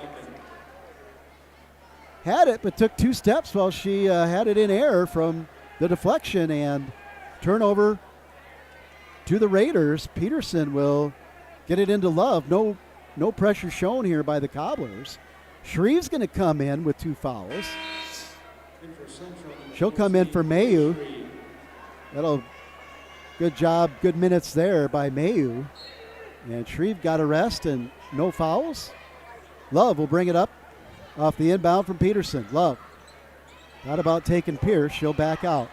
had it, but took 2 steps while she had it in air from the deflection, and turnover to the Raiders. Peterson will get it into Love. No pressure shown here by the Cobblers. Shreve's going to come in with 2 fouls. She'll come in for Mayu. Good job, good minutes there by Mayu. And Shreve got a rest and no fouls. Love will bring it up off the inbound from Peterson. Love thought about taking Pierce. She'll back out.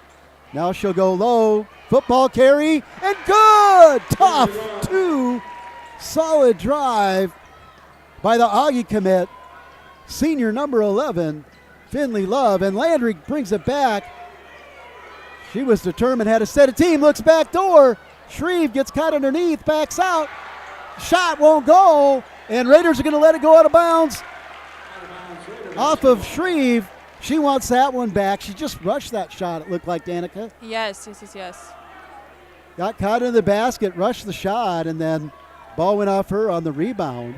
Now she'll go low. Football carry and good. Tough 2. Solid drive by the Augie commit. Senior number 11, Finley Love. And Landry brings it back. She was determined, had a set of team. Looks back door. Shreve gets caught underneath, backs out. Shot won't go, and Raiders are going to let it go out of bounds. Off of Shreve. She wants that one back. She just rushed that shot, it looked like, Danica. Yes. Got caught in the basket, rushed the shot, and then ball went off her on the rebound.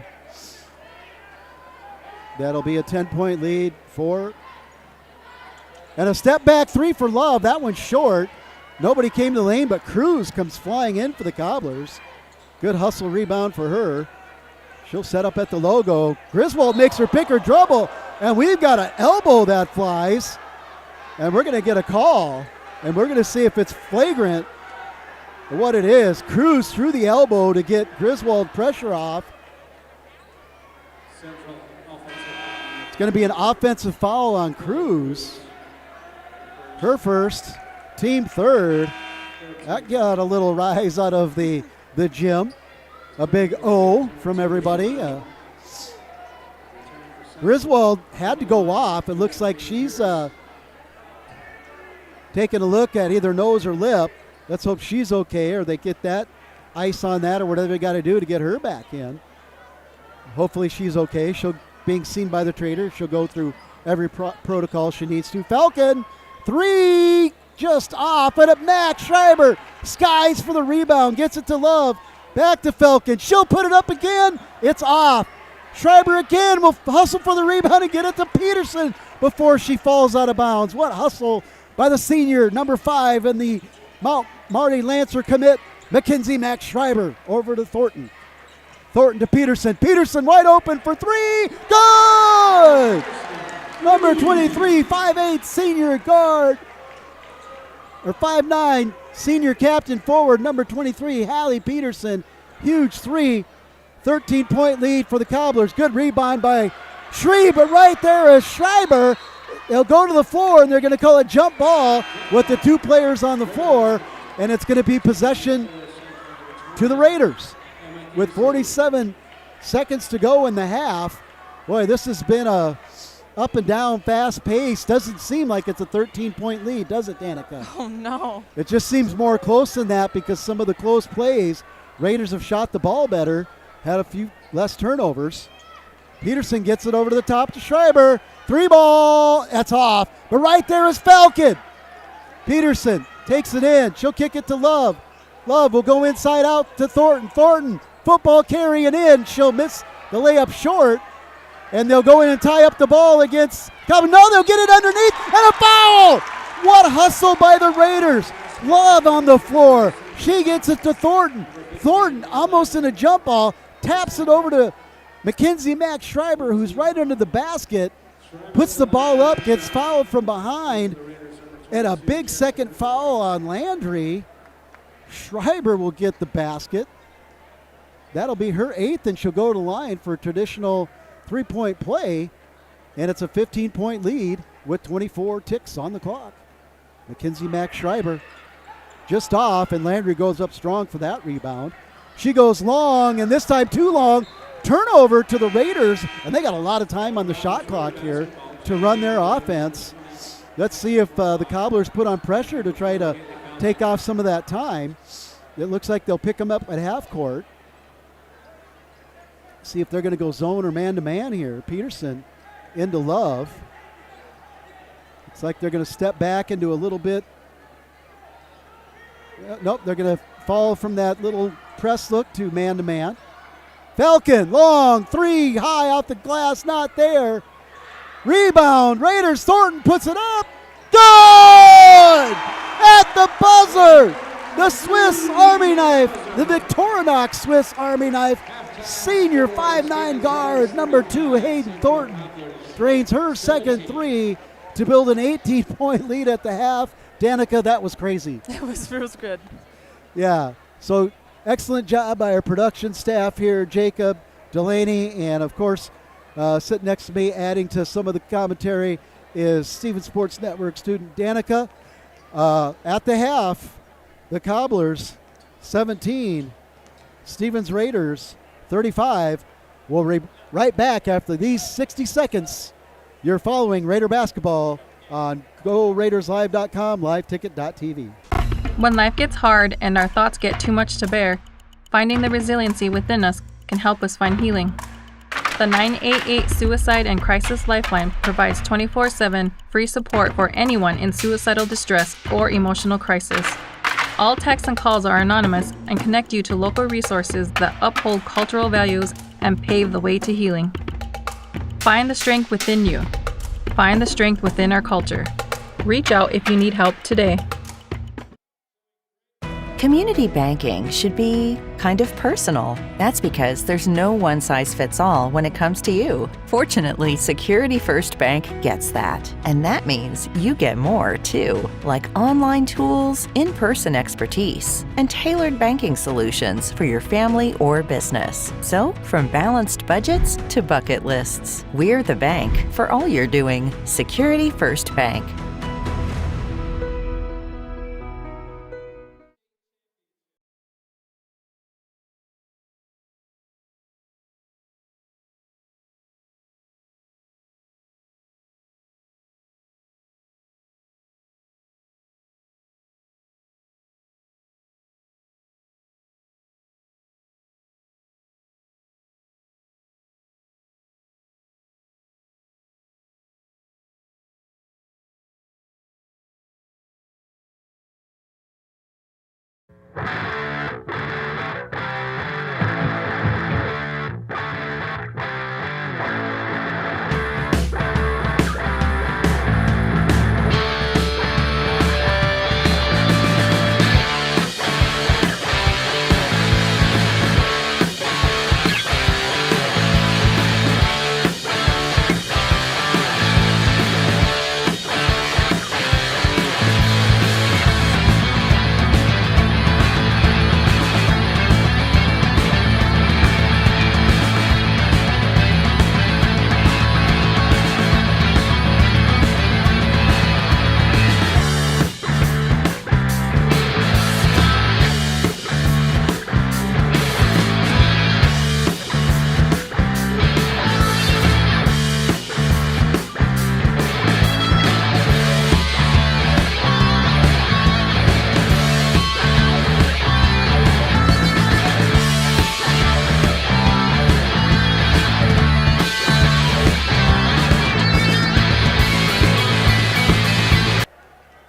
That'll be a 10-point lead for. And a step back three for Love. That one's short. Nobody came to the lane, but Cruz comes flying in for the Cobblers. Good hustle rebound for her. She'll set up at the logo. Griswold makes her pick her dribble, and we've got an elbow that flies. And we're going to get a call, and we're going to see if it's flagrant or what it is. Cruz threw the elbow to get Griswold pressure off. It's going to be an offensive foul on Cruz. Her first, team third. That got a little rise out of the gym. A big O from everybody. Griswold had to go off. It looks like she's taking a look at either nose or lip. Let's hope she's okay, or they get that ice on that, or whatever they got to do to get her back in. Hopefully she's okay. She'll being seen by the trader. She'll go through every protocol she needs to. Falcon, three, just off, and Max Schreiber skies for the rebound, gets it to Love. Back to Falcon. She'll put it up again. It's off. Schreiber again will hustle for the rebound and get it to Peterson before she falls out of bounds. What hustle by the senior, number 5, and the Mount Marty Lancer commit, Mackenzie Max Schreiber over to Thornton. Thornton to Peterson. Peterson wide open for three. Good! Number 23, 5'8", senior guard, or 5'9", senior captain forward, number 23, Hallie Peterson. Huge three. 13-point lead for the Cobblers. Good rebound by Shreve, but right there is Schreiber. They'll go to the floor, and they're going to call a jump ball with the two players on the floor, and it's going to be possession to the Raiders. With 47 seconds to go in the half, boy, this has been a up and down, fast pace. Doesn't seem like it's a 13-point lead, does it, Danica? Oh, no. It just seems more close than that because some of the close plays, Raiders have shot the ball better, had a few less turnovers. Peterson gets it over to the top to Schreiber. Three ball, that's off. But right there is Falcon. Peterson takes it in. She'll kick it to Love. Love will go inside out to Thornton. Thornton, football carry and in. She'll miss the layup short. And they'll go in and tie up the ball against Calvin. No, they'll get it underneath, and a foul! What hustle by the Raiders. Love on the floor. She gets it to Thornton. Thornton, almost in a jump ball, taps it over to Mackenzie Max Schreiber, who's right under the basket, puts the ball up, gets fouled from behind, and a big second foul on Landry. Schreiber will get the basket. That'll be her 8th, and she'll go to the line for a traditional three-point play, and it's a 15-point lead with 24 ticks on the clock. Mackenzie Max Schreiber just off, and Landry goes up strong for that rebound. She goes long, and this time too long. Turnover to the Raiders, and they got a lot of time on the shot clock here to run their offense. Let's see if the Cobblers put on pressure to try to take off some of that time. It looks like they'll pick them up at half court. See if they're going to go zone or man-to-man here. Peterson into Love. Looks like they're going to step back into a little bit. Nope, they're going to fall from that little press look to man-to-man. Falcon, long, three, high off the glass, not there. Rebound, Raiders, Thornton puts it up. Good! At the buzzer! The Swiss Army knife, the Victorinox Swiss Army knife. Senior 5'9" guard, number 2, Hayden Thornton, drains her second three to build an 18-point lead at the half. Danica, that was crazy. It was good. Yeah, so excellent job by our production staff here, Jacob, Delaney, and of course, sitting next to me, adding to some of the commentary, is Stevens Sports Network student Danica. At the half, the Cobblers 17, Stevens Raiders 35. We'll be right back after these 60 seconds. You're following Raider basketball on GoRaidersLive.com, liveticket.tv. When life gets hard and our thoughts get too much to bear, Finding the resiliency within us can help us find healing. The 988 Suicide and Crisis Lifeline provides 24/7 free support for anyone in suicidal distress or emotional crisis. All texts and calls are anonymous and connect you to local resources that uphold cultural values and pave the way to healing. Find the strength within you. Find the strength within our culture. Reach out if you need help today. Community banking should be kind of personal. That's because there's no one-size-fits-all when it comes to you. Fortunately, Security First Bank gets that. And that means you get more, too, like online tools, in-person expertise, and tailored banking solutions for your family or business. So, from balanced budgets to bucket lists, we're the bank for all you're doing. Security First Bank.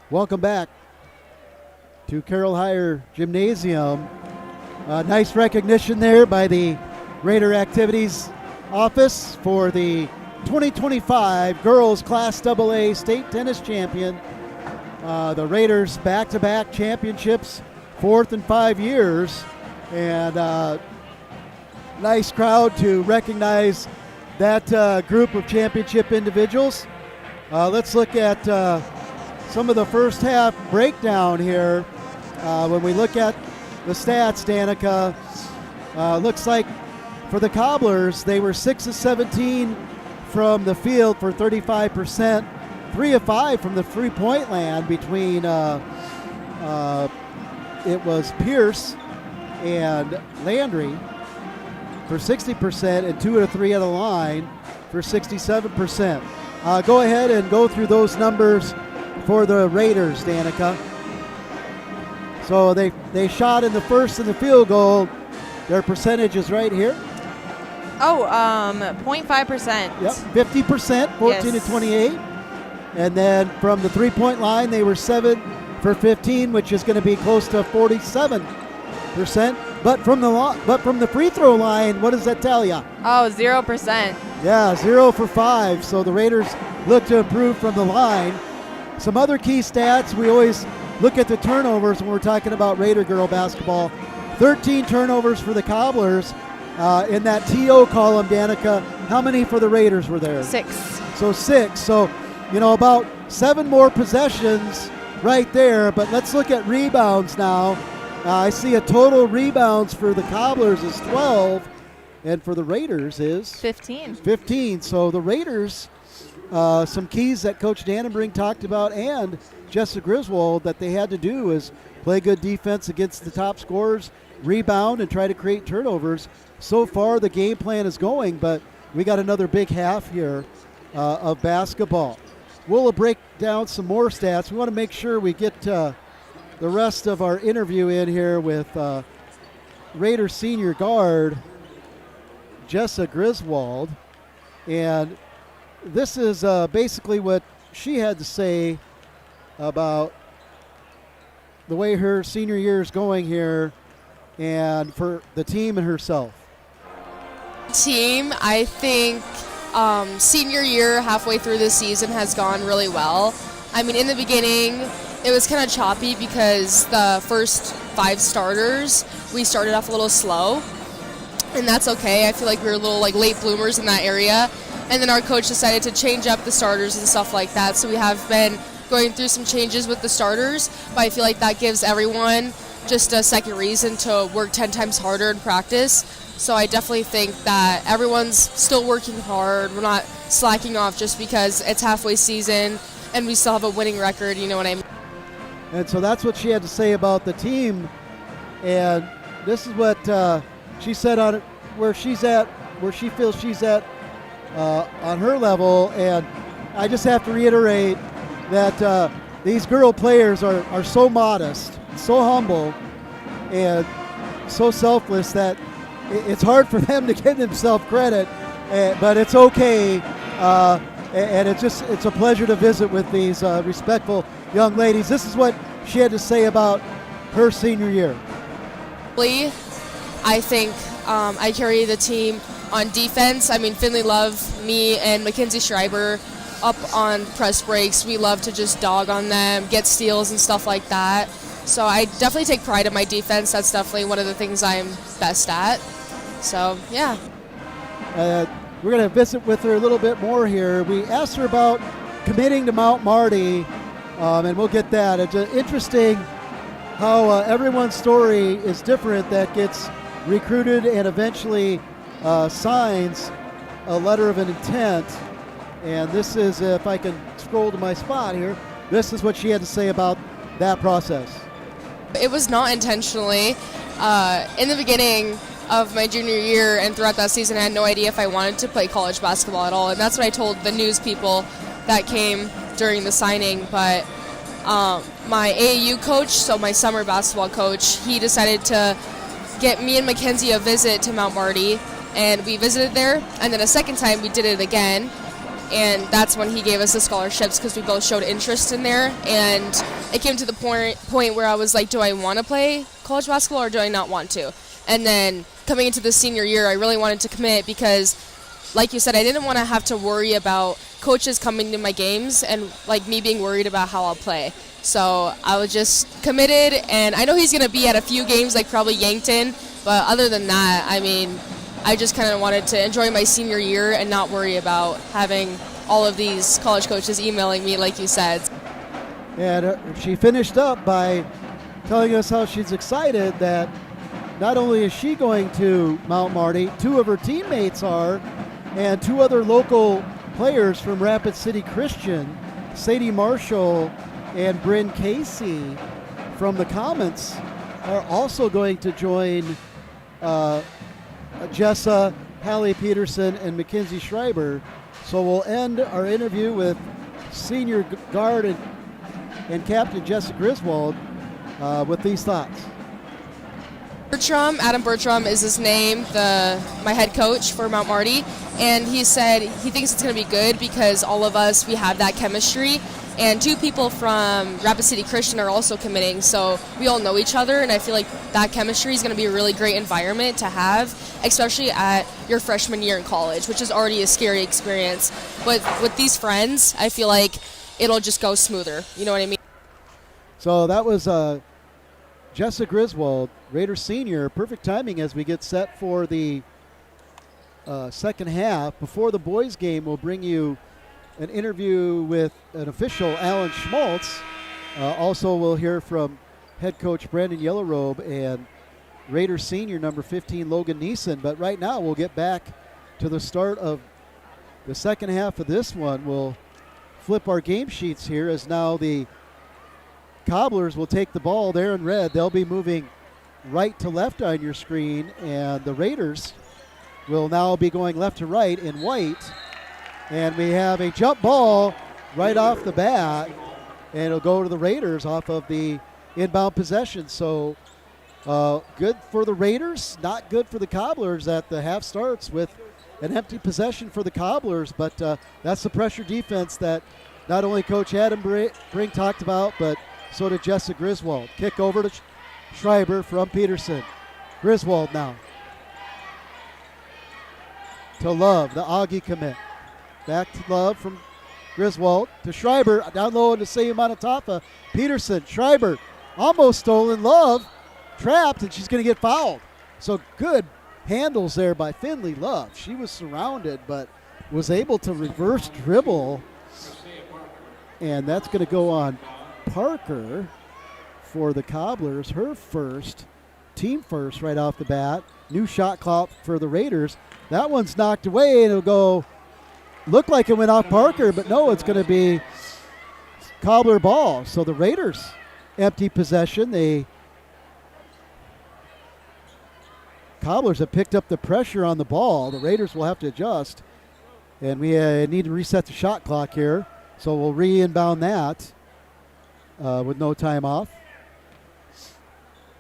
Welcome back to Carroll Higher Gymnasium. Nice recognition there by the Raider Activities Office for the 2025 Girls Class AA State Tennis Champion. The Raiders back-to-back championships, 4th in 5 years. And nice crowd to recognize that group of championship individuals. Let's look at some of the first half breakdown here. When we look at the stats, Danica, looks like for the Cobblers, they were 6 of 17 from the field for 35%, 3 of 5 from the three-point land between it was Pierce and Landry for 60% and 2 of 3 of the line for 67%. Go ahead and go through those numbers for the Raiders, Danica. So they shot in the first in the field goal. Their percentage is right here. 0.5%. Yep, 50%, 14 to 28. And then from the three-point line, they were 7 for 15, which is going to be close to 47%. But from the free throw line, what does that tell you? 0%. Yeah, 0 for 5. So the Raiders look to improve from the line. Some other key stats, we always look at the turnovers when we're talking about Raider girl basketball. 13 turnovers for the Cobblers. In that TO column, Danica, how many for the Raiders were there? 6. So 6. So, about 7 more possessions right there. But let's look at rebounds now. I see a total rebounds for the Cobblers is 12, and for the Raiders is 15. So the Raiders, some keys that Coach Dannenbrink talked about and Jessica Griswold that they had to do is play good defense against the top scorers, rebound, and try to create turnovers. So far, the game plan is going, but we got another big half here of basketball. We'll break down some more stats. We want to make sure we get the rest of our interview in here with Raider senior guard, Jessa Griswold, and this is basically what she had to say about the way her senior year is going here and for the team and herself. Team, I think senior year, halfway through the season, has gone really well. I mean, in the beginning, it was kind of choppy because the first 5 starters, we started off a little slow, and that's okay. I feel like we were a little late bloomers in that area, and then our coach decided to change up the starters and stuff like that, so we have been going through some changes with the starters, but I feel like that gives everyone just a second reason to work 10 times harder in practice. So I definitely think that everyone's still working hard. We're not slacking off just because it's halfway season and we still have a winning record, you know what I mean? And so that's what she had to say about the team. And this is what she said on where she's at, where she feels she's at on her level. And I just have to reiterate that these girl players are so modest, so humble, and so selfless that it's hard for them to give themselves credit, but it's okay. And it's a pleasure to visit with these respectful young ladies. This is what she had to say about her senior year. I think I carry the team on defense. I mean, Finley Love, me, and Mackenzie Schreiber up on press breaks. We love to just dog on them, get steals and stuff like that. So I definitely take pride in my defense. That's definitely one of the things I'm best at. So, yeah. We're going to visit with her a little bit more here. We asked her about committing to Mount Marty, and we'll get that. It's interesting how everyone's story is different that gets recruited and eventually signs a letter of an intent. And this is, if I can scroll to my spot here, this is what she had to say about that process. It was not intentionally. In the beginning of my junior year and throughout that season, I had no idea if I wanted to play college basketball at all. And that's what I told the news people that came during the signing. But my AAU coach, so my summer basketball coach, he decided to get me and Mackenzie a visit to Mount Marty. And we visited there. And then a second time we did it again. And that's when he gave us the scholarships because we both showed interest in there. And it came to the point where I was like, do I want to play college basketball or do I not want to? And then coming into the senior year, I really wanted to commit because, like you said, I didn't want to have to worry about coaches coming to my games and me being worried about how I'll play. So I was just committed, and I know he's going to be at a few games, probably Yankton, but other than that, I mean, I just kind of wanted to enjoy my senior year and not worry about having all of these college coaches emailing me, like you said. And she finished up by telling us how she's excited that not only is she going to Mount Marty, 2 of her teammates are, and 2 other local players from Rapid City Christian, Sadie Marshall and Bryn Casey from the Comets, are also going to join Jessa, Hallie Peterson, and Mackenzie Schreiber. So we'll end our interview with senior guard and captain Jessa Griswold with these thoughts. Adam Bertram is his name, my head coach for Mount Marty, and he said he thinks it's going to be good because all of us, we have that chemistry, and 2 people from Rapid City Christian are also committing, so we all know each other, and I feel like that chemistry is going to be a really great environment to have, especially at your freshman year in college, which is already a scary experience. But with these friends, I feel like it'll just go smoother, you know what I mean? So that was Jessa Griswold, Raider senior. Perfect timing as we get set for the second half. Before the boys game, we'll bring you an interview with an official, Alan Schmaltz. Also, we'll hear from head coach Brandon Yellowrobe and Raider senior number 15, Logan Neeson. But right now, we'll get back to the start of the second half of this one. We'll flip our game sheets here as now the Cobblers will take the ball there in red. They'll be moving right to left on your screen, and the Raiders will now be going left to right in white. And we have a jump ball right off the bat, and it'll go to the Raiders off of the inbound possession. So Good for the Raiders, not good for the Cobblers that the half starts with an empty possession for the Cobblers, but that's the pressure defense that not only Coach Adam Brink talked about, but so did Jessica Griswold. Kick over to Schreiber from Peterson. Griswold now to Love, the Augie commit. Back to Love from Griswold to Schreiber, down low into Sayumanatafa. Peterson, Schreiber, almost stolen. Love trapped, and she's going to get fouled. So good handles there by Finley Love. She was surrounded, but was able to reverse dribble, and that's going to go on Parker for the Cobblers. Her first, team first right off the bat. New shot clock for the Raiders. That one's knocked away, and it'll go, look like it went off Parker, but no, it's going to be Cobbler ball. So the Raiders empty possession. The Cobblers have picked up the pressure on the ball. The Raiders will have to adjust, and we need to reset the shot clock here. So we'll re-inbound that with no time off.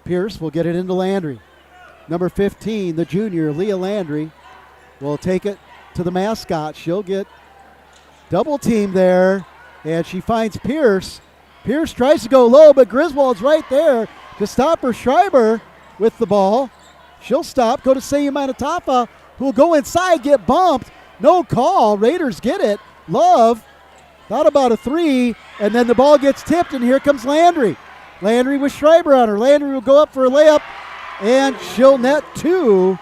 Pierce will get it into Landry. Number 15, the junior, Leah Landry, will take it to the mascot. She'll get double teamed there, and she finds Pierce. Pierce tries to go low, but Griswold's right there to stop her. Schreiber with the ball. She'll stop, go to Sayumanatafa, who will go inside, get bumped. No call. Raiders get it. Love thought about a three, and then the ball gets tipped, and here comes Landry. Landry with Schreiber on her. Landry will go up for a layup, and she'll net two.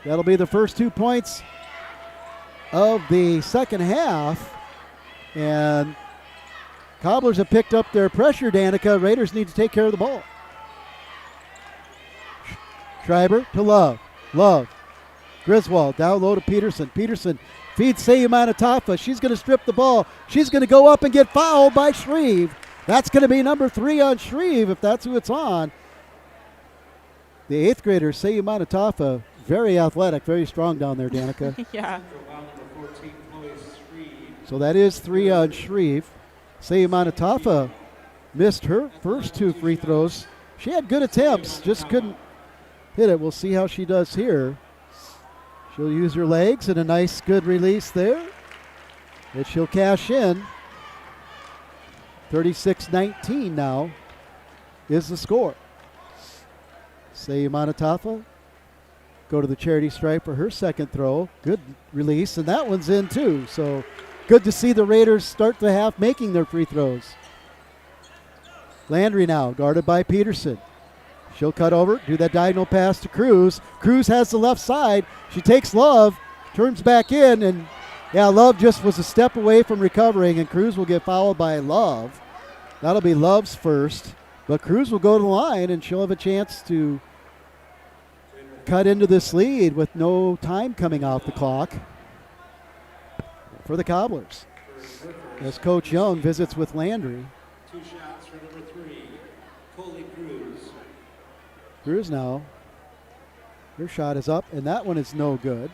That'll be the first 2 points of the second half. And Cobblers have picked up their pressure, Danica. Raiders need to take care of the ball. Schreiber to Love. Love. Griswold down low to Peterson. Peterson feeds Sayumanatafa. She's going to strip the ball. She's going to go up and get fouled by Shreve. That's going to be number 3 on Shreve, if that's who it's on. The 8th grader, Sayumanatafa, very athletic, very strong down there, Danica. Yeah. So that is 3 on Shreve. Sayumanatafa missed her first 2 free throws. She had good attempts, just couldn't hit it. We'll see how she does here. She'll use her legs and a nice good release there that she'll cash in. 36-19 now is the score. Sayumanatafa go to the charity stripe for her second throw. Good release, and that one's in too. So good to see the Raiders start the half making their free throws. Landry now guarded by Peterson. She'll cut over, do that diagonal pass to Cruz. Cruz has the left side. She takes Love, turns back in, and yeah, Love just was a step away from recovering, and Cruz will get fouled by Love. That'll be Love's first, but Cruz will go to the line, and she'll have a chance to cut into this lead with no time coming off the clock for the Cobblers. As Coach Young visits with Landry. 2 shots for number 3, Coley Cruz. Cruz now. Her shot is up, and that one is no good.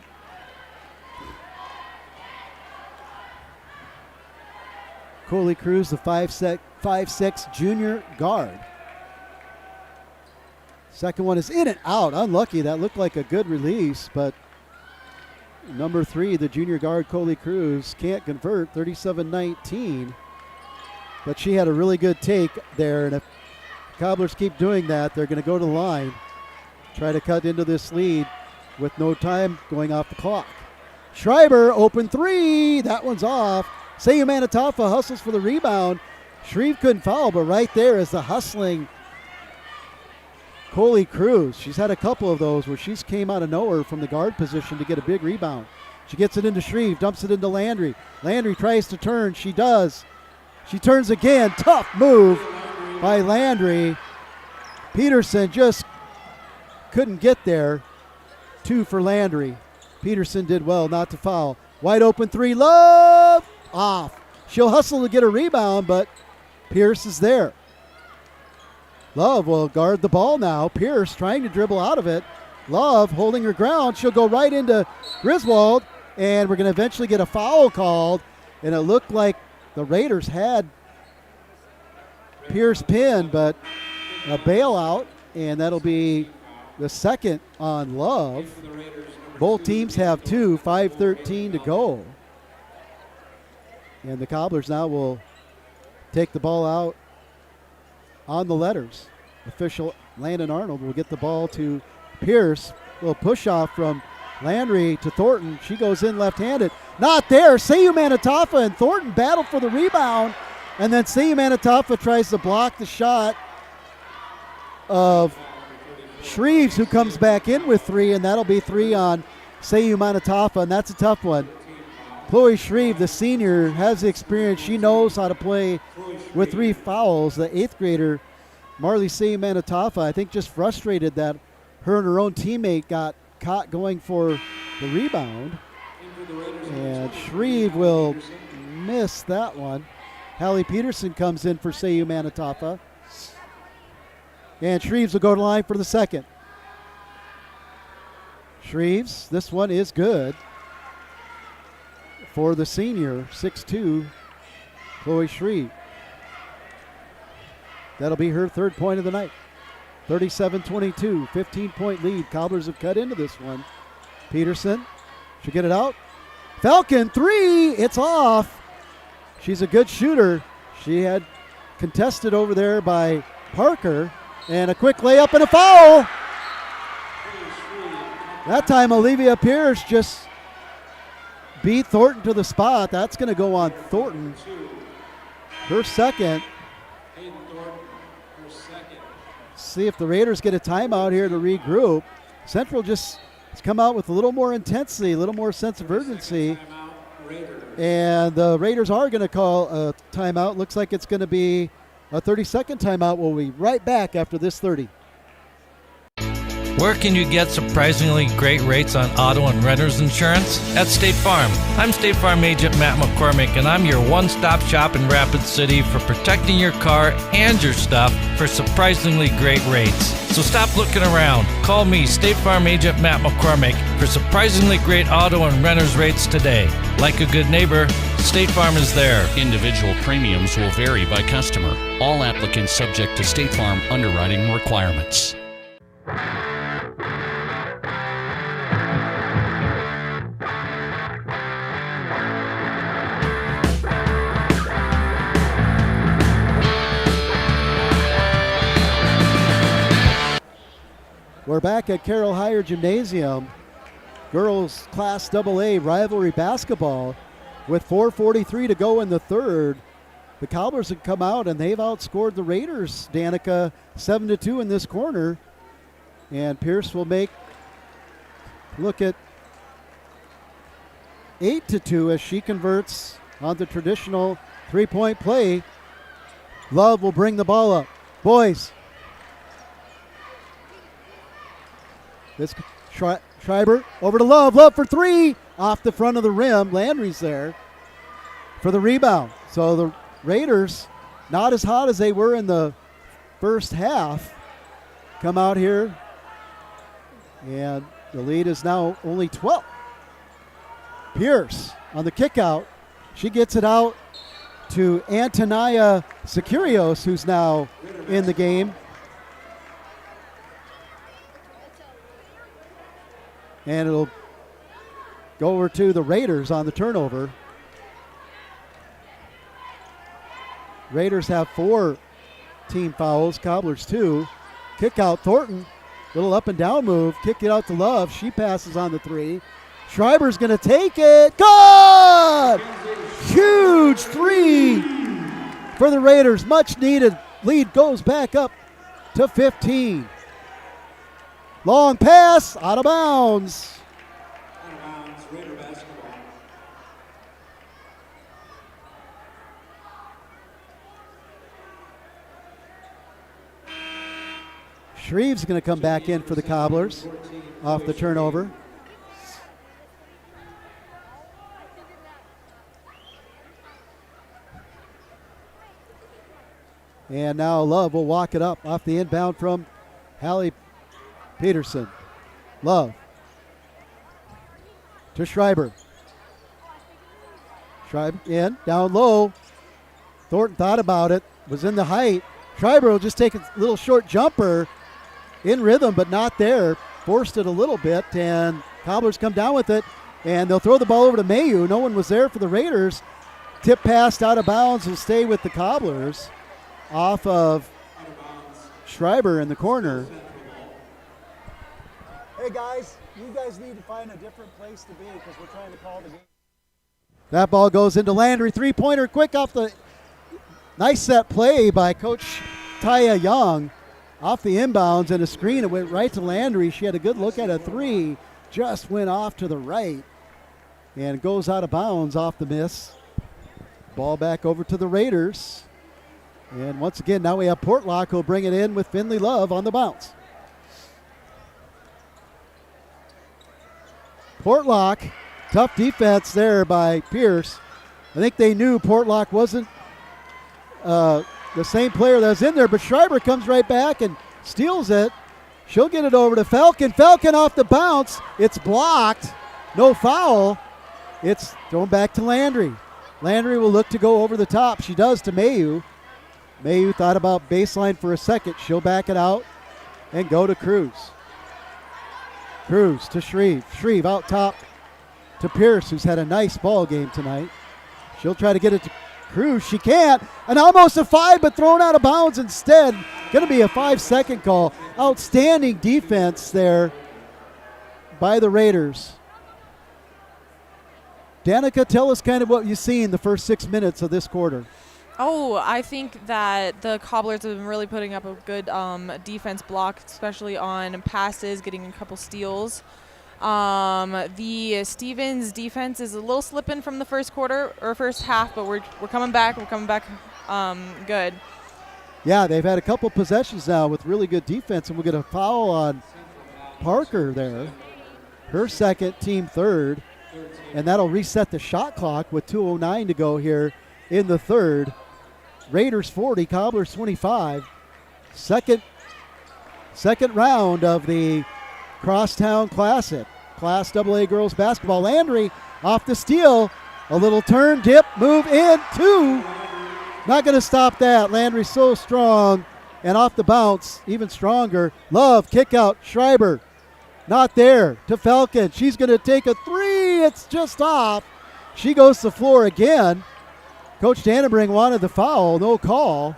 Coley Cruz, the 5'6" junior guard. Second one is in and out. Unlucky. That looked like a good release, but number 3, the junior guard, Coley Cruz, can't convert. 37-19. But she had a really good take there, and if Cobblers keep doing that, they're going to go to the line, try to cut into this lead with no time going off the clock. Schreiber, open 3. That one's off. Sayumanatafa hustles for the rebound. Shreve couldn't foul, but right there is the hustling Coley Cruz. She's had a couple of those where she's came out of nowhere from the guard position to get a big rebound. She gets it into Shreve, dumps it into Landry. Landry tries to turn. She does. She turns again. Tough move by Landry. Peterson just couldn't get there. 2 for Landry. Peterson did well not to foul. Wide open 3. Love off. She'll hustle to get a rebound, but Pierce is there. Love will guard the ball now. Pierce trying to dribble out of it. Love holding her ground. She'll go right into Griswold, and we're going to eventually get a foul called, and it looked like the Raiders had Pierce pinned, but a bailout, and that'll be the second on Love. Both teams have 2, 5:13 to go. And the Cobblers now will take the ball out on the letters. Official Landon Arnold will get the ball to Pierce. Little push off from Landry to Thornton. She goes in left-handed. Not there. Sayu Manitofa and Thornton battle for the rebound. And then Sayu Manitofa tries to block the shot of Shreves, who comes back in with 3, and that'll be 3 on Sayu Manitofa, and that's a tough one. Chloe Shreve, the senior, has the experience. She knows how to play with 3 fouls. The 8th grader, Marley Sayu Manitofa, I think just frustrated that her and her own teammate got caught going for the rebound. And Shreve will miss that one. Hallie Peterson comes in for Sayu Manitofa. And Shreves will go to line for the second. Shreves, this one is good for the senior, 6'2", Chloe Shreve. That'll be her 3rd point of the night. 37-22, 15-point lead. Cobblers have cut into this one. Peterson, she'll get it out. Falcon, 3, it's off. She's a good shooter. She had contested over there by Parker. And a quick layup and a foul. That time Olivia Pierce just beat Thornton to the spot. That's going to go on Thornton. Her second. See if the Raiders get a timeout here to regroup. Central just has come out with a little more intensity, a little more sense of urgency. And the Raiders are going to call a timeout. Looks like it's going to be a 30-second timeout. We'll be right back after this 30. Where can you get surprisingly great rates on auto and renter's insurance? At State Farm. I'm State Farm Agent Matt McCormick, and I'm your one-stop shop in Rapid City for protecting your car and your stuff for surprisingly great rates. So stop looking around. Call me, State Farm Agent Matt McCormick, for surprisingly great auto and renter's rates today. Like a good neighbor, State Farm is there. Individual premiums will vary by customer. All applicants subject to State Farm underwriting requirements. We're back at Carroll Higher Gymnasium. Girls Class AA rivalry basketball with 4:43 to go in the third. The Cobblers have come out and they've outscored the Raiders, Danica, 7-2 in this corner. And Pierce will look at 8-2 as she converts on the traditional 3-point play. Love will bring the ball up. Boys. This Schreiber over to Love. Love for 3 off the front of the rim. Landry's there for the rebound. So the Raiders, not as hot as they were in the first half, come out here. And the lead is now only 12. Pierce on the kick out. She gets it out to Antonia Securios, who's now in the game. And it'll go over to the Raiders on the turnover. Raiders have 4 team fouls, Cobblers 2. Kick out Thornton, little up and down move, kick it out to Love. She passes on the 3. Schreiber's going to take it. Good! Huge 3 for the Raiders. Much needed. Lead goes back up to 15. Long pass, out of bounds. Raider basketball. Shreve's going to come back in for the Cobblers off the turnover. And now Love will walk it up off the inbound from Hallie Peterson. Love to Schreiber. Schreiber in, down low. Thornton thought about it, was in the height, Schreiber will just take a little short jumper in rhythm, but not there. Forced it a little bit, and Cobblers come down with it, and they'll throw the ball over to Mayu. No one was there for the Raiders. Tip passed out of bounds will stay with the Cobblers off of Schreiber in the corner. Hey guys, you guys need to find a different place to be because we're trying to call the game. That ball goes into Landry. Three-pointer quick off the nice set play by Coach Taya Young. Off the inbounds and a screen, it went right to Landry. She had a good look at a three, just went off to the right and goes out of bounds off the miss. Ball back over to the Raiders. And once again, now we have Portlock who'll bring it in with Finley Love on the bounce. Portlock, tough defense there by Pierce. I think they knew Portlock wasn't the same player that was in there, but Schreiber comes right back and steals it. She'll get it over to Falcon. Falcon off the bounce. It's blocked. No foul. It's thrown back to Landry. Landry will look to go over the top. She does to Mayu. Mayu thought about baseline for a second. She'll back it out and go to Cruz. Cruz to Shreve. Shreve out top to Pierce, who's had a nice ball game tonight. She'll try to get it to Cruz. She can't. And almost a 5, but thrown out of bounds instead. Going to be a 5-second call. Outstanding defense there by the Raiders. Danica, tell us kind of what you see in the first 6 minutes of this quarter. Oh, I think that the Cobblers have been really putting up a good defense block, especially on passes, getting a couple steals. The Stevens defense is a little slipping from the first quarter or first half, but we're coming back. We're coming back good. Yeah, they've had a couple possessions now with really good defense, and we'll get a foul on Parker there. Her second, team third, and that'll reset the shot clock with 2:09 to go here in the third. Raiders 40, Cobblers 25. Second round of the Crosstown Classic. Class AA girls basketball. Landry off the steal. A little turn, dip, move in, 2. Not going to stop that. Landry's so strong. And off the bounce, even stronger. Love, kick out, Schreiber. Not there to Falcon. She's going to take a 3. It's just off. She goes to the floor again. Coach Dannenbring wanted the foul, no call.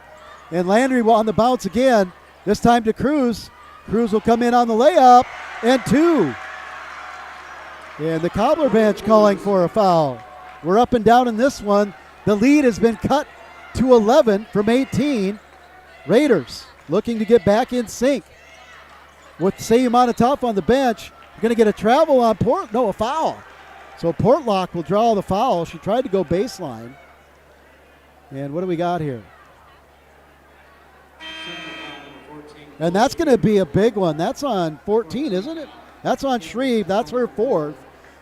And Landry on the bounce again. This time to Cruz. Cruz will come in on the layup, and 2. And the Cobbler bench calling for a foul. We're up and down in this one. The lead has been cut to 11 from 18. Raiders looking to get back in sync. With Sayumanataf on the bench, we're going to get a travel on a foul. So Portlock will draw the foul. She tried to go baseline. And what do we got here? And that's going to be a big one. That's on 14, isn't it? That's on Shreve. That's her 4th.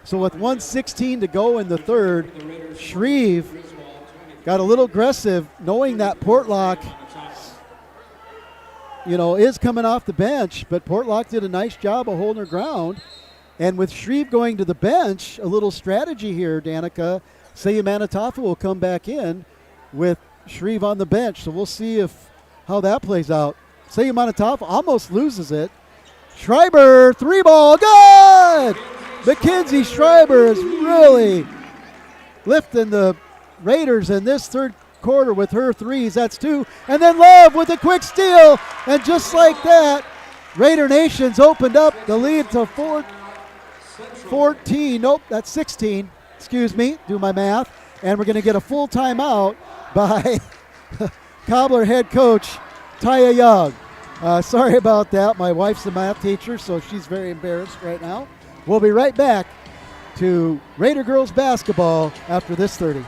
So with 1:16 to go in the third, Shreve got a little aggressive knowing that Portlock, is coming off the bench. But Portlock did a nice job of holding her ground. And with Shreve going to the bench, a little strategy here, Danica. Sayumanataf will come back in with Shreve on the bench. So we'll see how that plays out. Sayumanataf almost loses it. Schreiber, 3-ball, good! Mackenzie Schreiber is really lifting the Raiders in this third quarter with her 3s. That's 2. And then Love with a quick steal. And just like that, Raider Nation's opened up the lead to 14. Nope, that's 16. Excuse me, do my math. And we're going to get a full timeout by Cobbler head coach Taya Young. Sorry about that. My wife's a math teacher, so she's very embarrassed right now. We'll be right back to Raider girls basketball after this 30.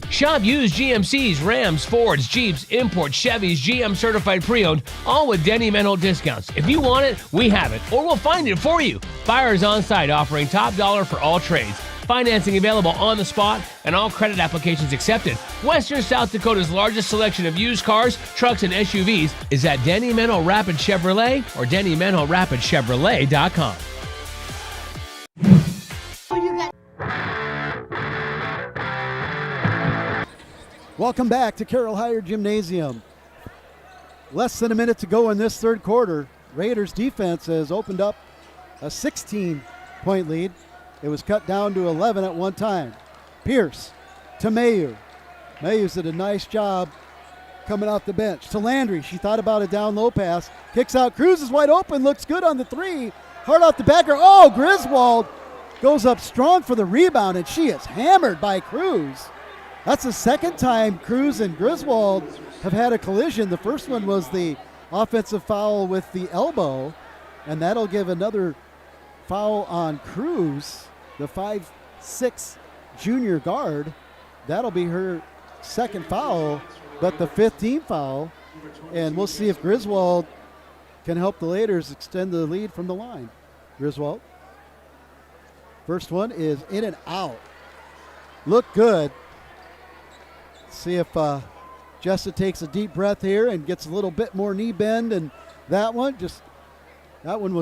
Shop used GMCs, Rams, Fords, Jeeps, imports, Chevys, GM certified pre-owned, all with Denny Mental discounts. If you want it, we have it, or we'll find it for you. Buyers on site offering top dollar for all trades. Financing available on the spot and all credit applications accepted. Western South Dakota's largest selection of used cars, trucks, and SUVs is at Denny Menno Rapid Chevrolet or DennyMennoRapidChevrolet.com. Welcome back to Carroll Higher Gymnasium. Less than a minute to go in this third quarter. Raiders defense has opened up a 16-point lead. It was cut down to 11 at one time. Pierce to Mayu. Mayu's did a nice job coming off the bench. To Landry. She thought about a down low pass. Kicks out. Cruz is wide open. Looks good on the three. Hard off the backer. Oh, Griswold goes up strong for the rebound, and she is hammered by Cruz. That's the second time Cruz and Griswold have had a collision. The first one was the offensive foul with the elbow, and that'll give another foul on Cruz, the 5'6" junior guard. That'll be her second foul, but the fifth team foul, and we'll see if Griswold can help the Raiders extend the lead from the line. Griswold. First one is in and out. Look good. See if Jessa takes a deep breath here and gets a little bit more knee bend, and that one was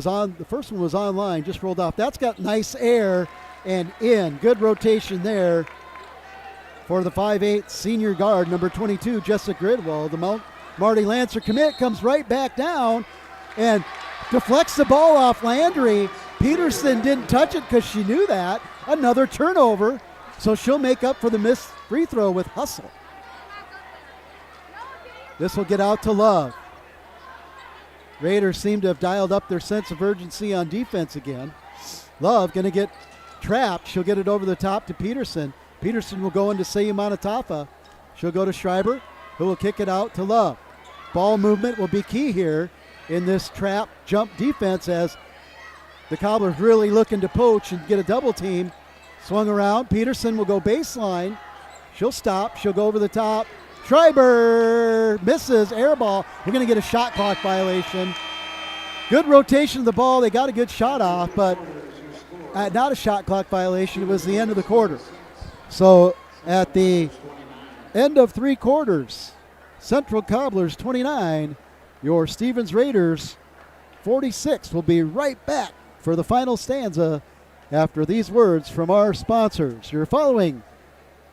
on. The first one was online, just rolled off. That's got nice air and in. Good rotation there for the 5'8" senior guard, number 22, Jessica Griswold. The Marty Lancer commit comes right back down and deflects the ball off Landry. Peterson didn't touch it because she knew that. Another turnover, so she'll make up for the missed free throw with hustle. This will get out to Love. Raiders seem to have dialed up their sense of urgency on defense again. Love going to get trapped. She'll get it over the top to Peterson. Peterson will go into Seyumanatafa. She'll go to Schreiber, who will kick it out to Love. Ball movement will be key here in this trap jump defense as the Cobblers really looking to poach and get a double team. Swung around. Peterson will go baseline. She'll stop. She'll go over the top. Schreiber misses, air ball. We're going to get a shot clock violation. Good rotation of the ball. They got a good shot off, but not a shot clock violation. It was the end of the quarter. So at the end of three quarters, Central Cobblers 29, your Stevens Raiders 46. We'll be right back for the final stanza after these words from our sponsors. You're following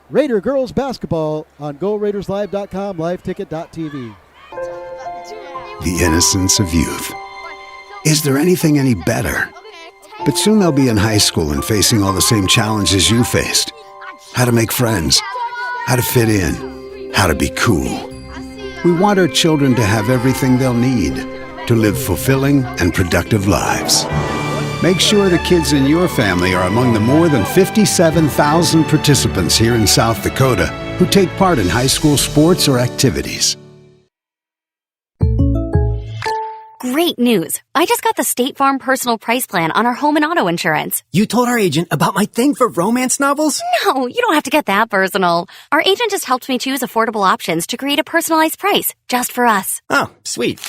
Raider girls basketball on GoRaidersLive.com, liveticket.tv. The innocence of youth. Is there anything any better? But soon they'll be in high school and facing all the same challenges you faced. How to make friends, how to fit in, how to be cool. We want our children to have everything they'll need to live fulfilling and productive lives. Make sure the kids in your family are among the more than 57,000 participants here in South Dakota who take part in high school sports or activities. Great news. I just got the State Farm personal price plan on our home and auto insurance. You told our agent about my thing for romance novels? No, you don't have to get that personal. Our agent just helped me choose affordable options to create a personalized price just for us. Oh, sweet.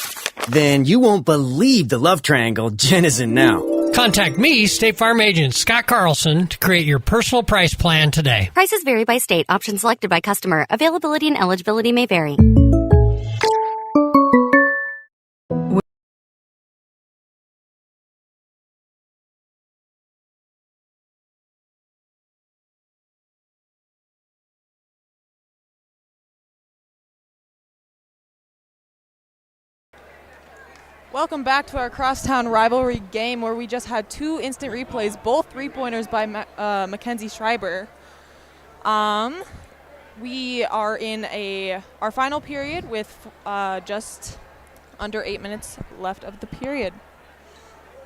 Then you won't believe the love triangle Jen is in now. Contact me, State Farm agent Scott Carlson, to create your personal price plan today. Prices vary by state. Options selected by customer. Availability and eligibility may vary. Welcome back to our crosstown rivalry game where we just had two instant replays, both three-pointers by Mackenzie Schreiber. We are in our final period with just under 8 minutes left of the period.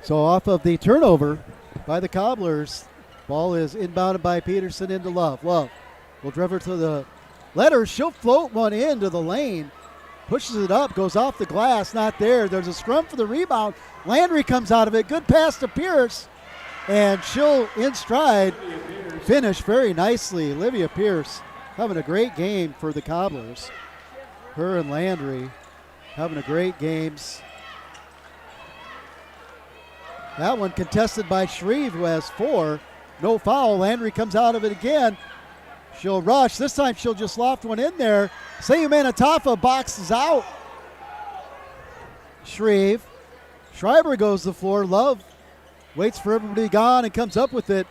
So off of the turnover by the Cobblers, ball is inbounded by Peterson into Love. Love will drive her to the letter. She'll float one into the lane. Pushes it up, goes off the glass, not there. There's a scrum for the rebound. Landry comes out of it. Good pass to Pierce. And she'll, in stride, finish very nicely. Olivia Pierce having a great game for the Cobblers. Her and Landry having a great games. That one contested by Shreve, who has 4. no foul. Landry comes out of it again. She'll rush. This time she'll just loft one in there. Sayumanatafa boxes out. Shreve. Schreiber goes to the floor. Love waits for everybody gone and comes up with it.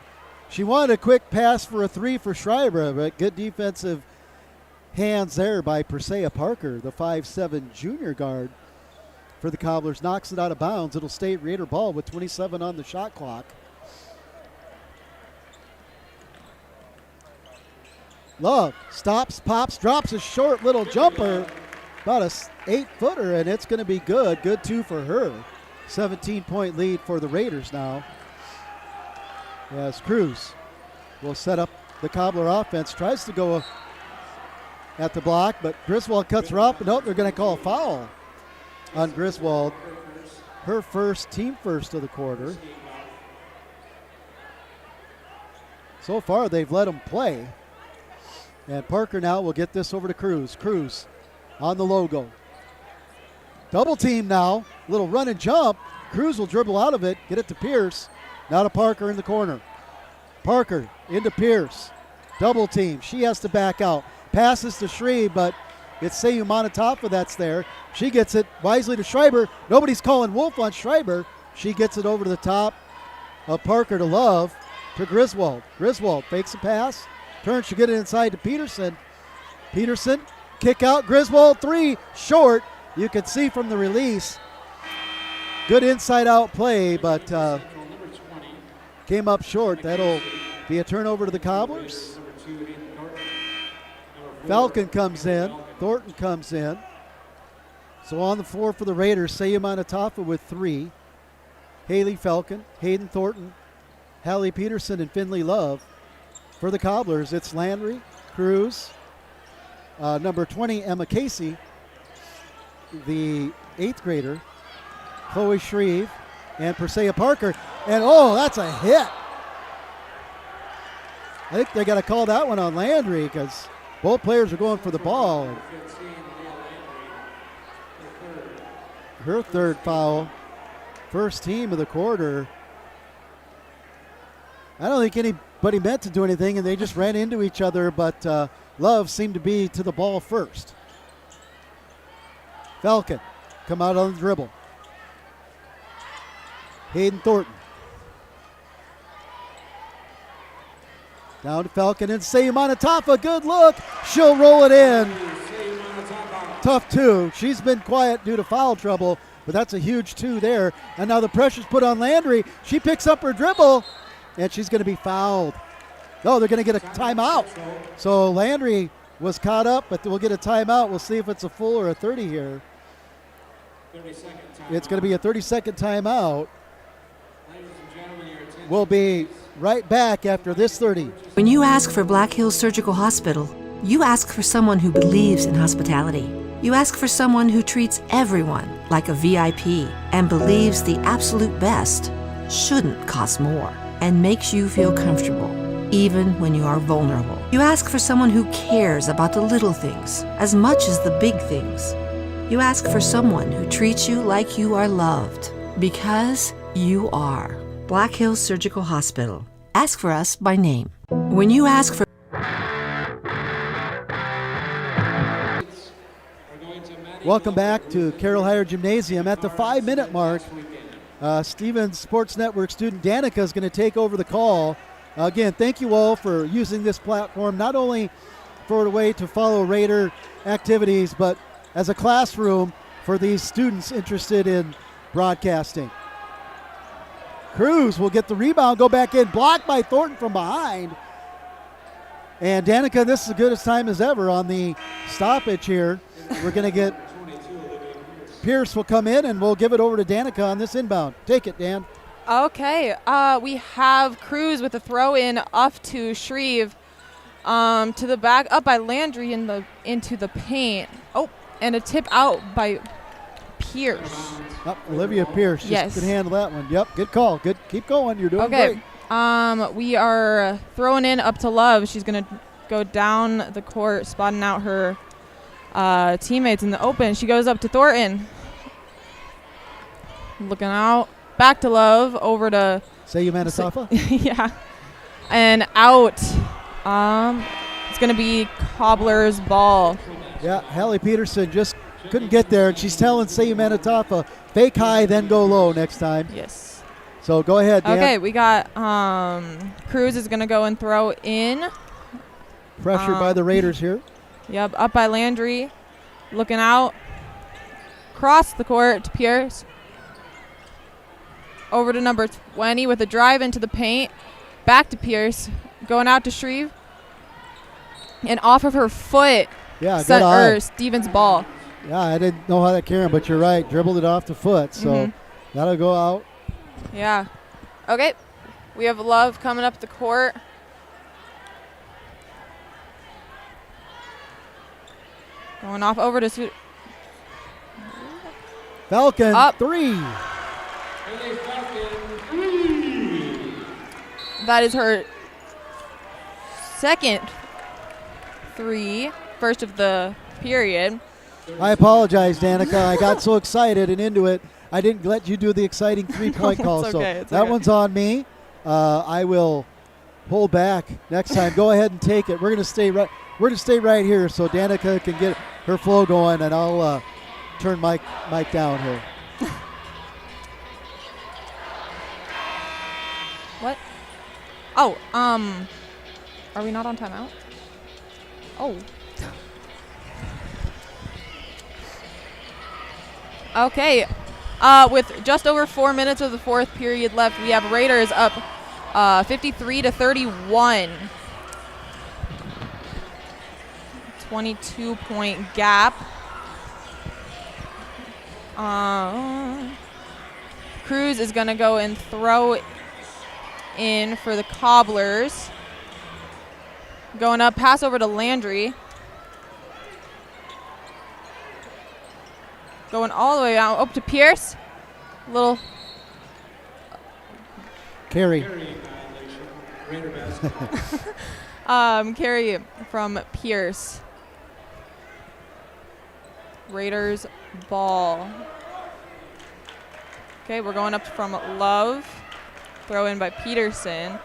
She wanted a quick pass for a three for Schreiber, but good defensive hands there by Persea Parker, the 5'7" junior guard for the Cobblers. Knocks it out of bounds. It'll stay Raider ball with 27 on the shot clock. Love stops, pops, drops a short little jumper, about a 8-footer, and it's going to be good. Good two for her. 17-point lead for the Raiders now. As Cruz will set up the Cobbler offense. Tries to go at the block, but Griswold cuts her up, and they're going to call a foul on Griswold. Her first, team first of the quarter. So far, they've let them play. And Parker now will get this over to Cruz. Cruz on the logo. Double team now. Little run and jump. Cruz will dribble out of it, get it to Pierce. Now to Parker in the corner. Parker into Pierce. Double team. She has to back out. Passes to Shreve, but it's Sayumanatafa that's there. She gets it wisely to Schreiber. Nobody's calling wolf on Schreiber. She gets it over to the top of Parker to Love to Griswold. Griswold fakes a pass. Turns to get it inside to Peterson. Peterson, kick out. Griswold, three, short. You can see from the release. Good inside-out play, but came up short. That'll be a turnover to the Cobblers. Falcon comes in. Thornton comes in. So on the floor for the Raiders, Sayumanatafa with three. Haley Falcon, Hayden Thornton, Hallie Peterson, and Finley Love. For the Cobblers, it's Landry, Cruz, number 20, Emma Casey, the 8th grader, Chloe Shreve, and Persea Parker. And, that's a hit. I think they got to call that one on Landry because both players are going for the ball. Her third foul, first team of the quarter. I don't think anybody meant to do anything, and they just ran into each other, but Love seemed to be to the ball first. Falcon come out on the dribble. Hayden Thornton. Down to Falcon and Sayumanatafa. Good look. She'll roll it in. Tough two. She's been quiet due to foul trouble, but that's a huge two there. And now the pressure's put on Landry. She picks up her dribble. And she's going to be fouled. No, they're going to get a timeout. So Landry was caught up, but we'll get a timeout. We'll see if it's a full or a 30 here. It's going to be a 30-second timeout. We'll be right back after this 30. When you ask for Black Hills Surgical Hospital, you ask for someone who believes in hospitality. You ask for someone who treats everyone like a VIP and believes the absolute best shouldn't cost more and makes you feel comfortable, even when you are vulnerable. You ask for someone who cares about the little things as much as the big things. You ask for someone who treats you like you are loved, because you are. Black Hills Surgical Hospital. Ask for us by name. When you ask for Welcome back to Carroll Higher Gymnasium. At the 5-minute mark, Stevens Sports Network student Danica is going to take over the call. Again, thank you all for using this platform, not only for a way to follow Raider activities, but as a classroom for these students interested in broadcasting. Cruz will get the rebound, go back in, blocked by Thornton from behind. And Danica, this is as good a time as ever on the stoppage here. We're going to get Pierce will come in, and we'll give it over to Danica on this inbound. Take it, Dan. Okay, we have Cruz with a throw-in off to Shreve, to the back, up by Landry into the paint. Oh, and a tip out by Pierce. Olivia Pierce just can handle that one. Yep, good call. Good, keep going. You're doing great. We are throwing in up to Love. She's going to go down the court, spotting out her teammates in the open. She goes up to Thornton. Looking out. Back to Love. Over to Sayumanatafa? Yeah. And out. It's going to be Cobblers ball. Yeah, Hallie Peterson just couldn't get there, and she's telling Sayou Manitoba, fake high, then go low next time. Yes. So go ahead, Dan. Okay, we got Cruz is going to go and throw in. Pressured by the Raiders here. Yep, up by Landry. Looking out. Cross the court to Pierce. Over to number 20 with a drive into the paint. Back to Pierce. Going out to Shreve. And off of her foot. Yeah, good eye. Stevens' ball. Yeah, I didn't know how that carried, but you're right. Dribbled it off the foot, so that'll go out. Yeah. Okay. We have Love coming up the court. Going off over to Falcon, up. 3. That is her second 3, first of the period. I apologize, Danica. I got so excited and into it, I didn't let you do the exciting three-point call. So that one's on me. I will pull back next time. Go ahead and take it. We're going to stay right. We're going to stay right here so Danica can get her flow going, and I'll turn Mike down here. What? Oh, are we not on timeout? Oh. Okay. With just over 4 minutes of the fourth period left, we have Raiders up 53-31. 22-point gap. Cruz is going to go and throw in for the Cobblers. Going up, pass over to Landry. Going all the way out, up to Pierce. Little carry. Carry from Pierce. Raiders ball. Okay, we're going up from Love. Throw in by Peterson.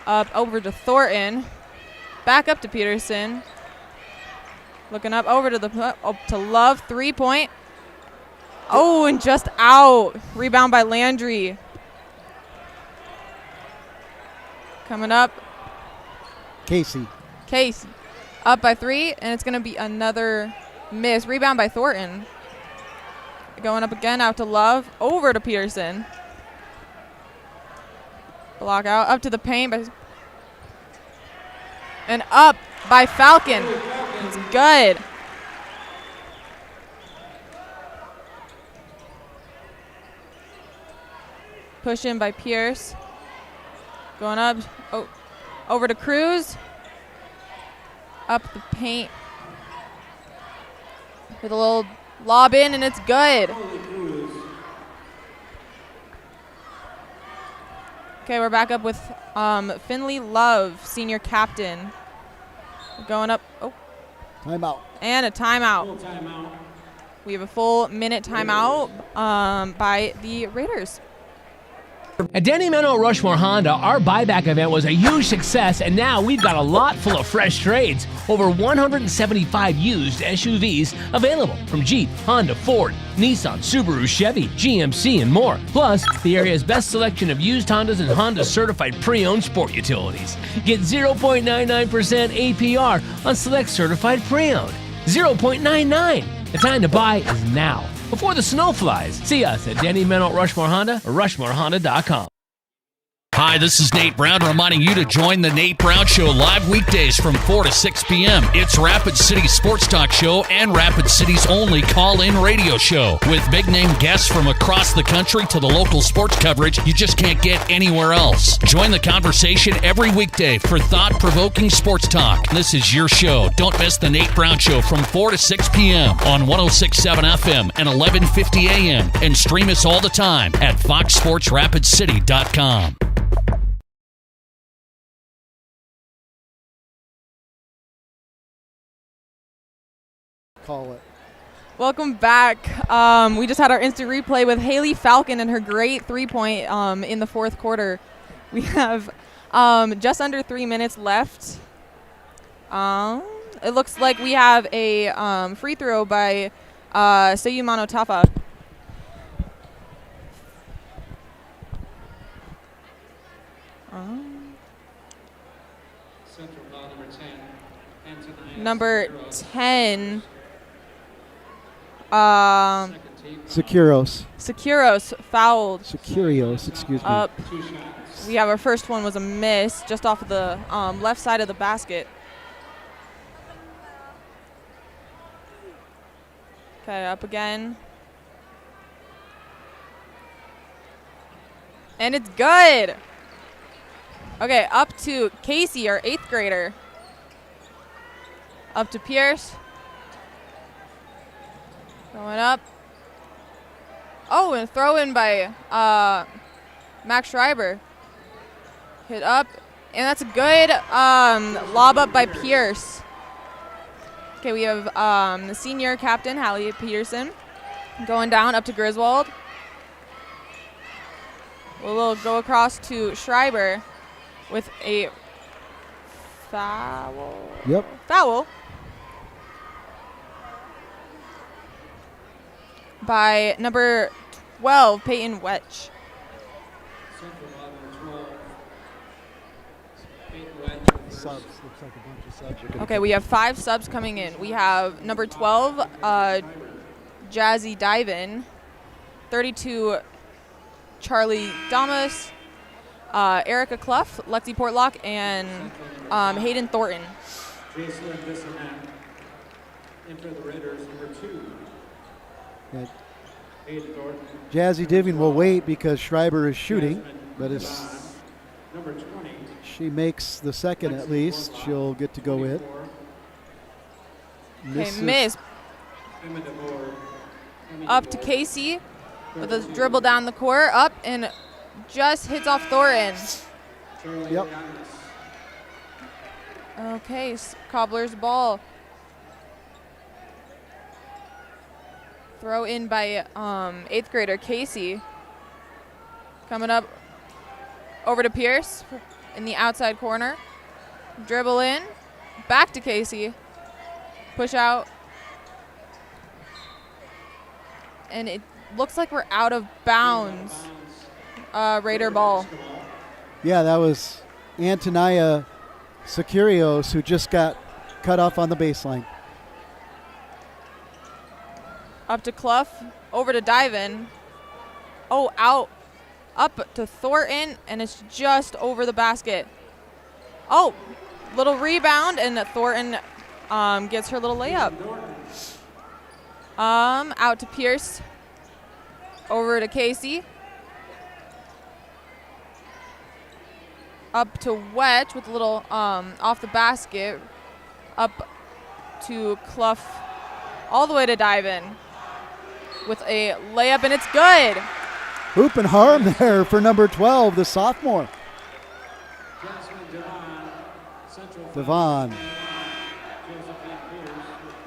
Up over to Thornton. Back up to Peterson. Looking up over to to Love. 3-point. Oh, and just out. Rebound by Landry. Coming up. Casey. Up by 3, and it's going to be another miss. Rebound by Thornton. Going up again out to Love. Over to Peterson. Block out. Up to the paint. And up by Falcon. It's good. Push in by Pierce. Going up. Oh, over to Cruz. Up the paint. With a little lob in, and it's good. Okay, we're back up with Finley Love, senior captain. Going up. Oh. Timeout. And a timeout. We have a full minute timeout by the Raiders. At Danny Meno Rushmore Honda, our buyback event was a huge success, and now we've got a lot full of fresh trades. Over 175 used SUVs available from Jeep, Honda, Ford, Nissan, Subaru, Chevy, GMC, and more. Plus, the area's best selection of used Hondas and Honda certified pre-owned sport utilities. Get 0.99% APR on select certified pre-owned. 0.99. The time to buy is now, before the snow flies. See us at Danny Meno Rushmore Honda or RushmoreHonda.com. Hi, this is Nate Brown reminding you to join the Nate Brown Show live weekdays from 4 to 6 p.m. It's Rapid City's sports talk show and Rapid City's only call-in radio show with big-name guests from across the country to the local sports coverage you just can't get anywhere else. Join the conversation every weekday for thought-provoking sports talk. This is your show. Don't miss the Nate Brown Show from 4 to 6 p.m. on 106.7 FM and 1150 a.m. and stream us all the time at foxsportsrapidcity.com. Call it. Welcome back. We just had our instant replay with Haley Falcon and her great 3-point in the fourth quarter. We have Just under 3 minutes left. It looks like we have a free throw by Seyumano Tafa. Central foul number 10. Number 10. Securos fouled. Securios, excuse me. Up. We have our first one was a miss just off of the left side of the basket. Okay, up again. And it's good. Okay, up to Casey, our 8th grader. Up to Pierce. Going up. Oh, and throw in by Max Schreiber. Hit up. And that's a good lob up by Pierce. Okay, we have the senior captain, Hallie Peterson, going down up to Griswold. We'll go across to Schreiber with a foul. Yep. Foul. By number 12, Peyton Wetch. Subs. Looks like a bunch of subs. Okay, we have 5 subs coming in. We have number 12, Jazzy Diven. 32, Charlie Damas. Erica Clough, Lexi Portlock, and Hayden Thornton. Jason Bissonette. Enter the Raiders, number 2. Yeah. Hayden Thornton. Jazzy Divian will wait because Schreiber is shooting, but it's number 20. she makes the second at least, she'll get to go in. Okay, miss. Up to Casey with a dribble down the court, up and just hits off Thornton. Yep. Okay, Cobbler's ball. Throw in by 8th grader Casey. Coming up over to Pierce in the outside corner. Dribble in, back to Casey. Push out. And it looks like we're out of bounds. Raider ball. Yeah, that was Antonia Securios who just got cut off on the baseline. Up to Clough, over to Diven. Oh, out. Up to Thornton, and it's just over the basket. Oh, little rebound, and Thornton gets her little layup. Out to Pierce. Over to Casey. Up to Wedge with a little off the basket. Up to Clough. All the way to Diven with a layup, and it's good. Hoop and harm there for number 12, the sophomore. Devon.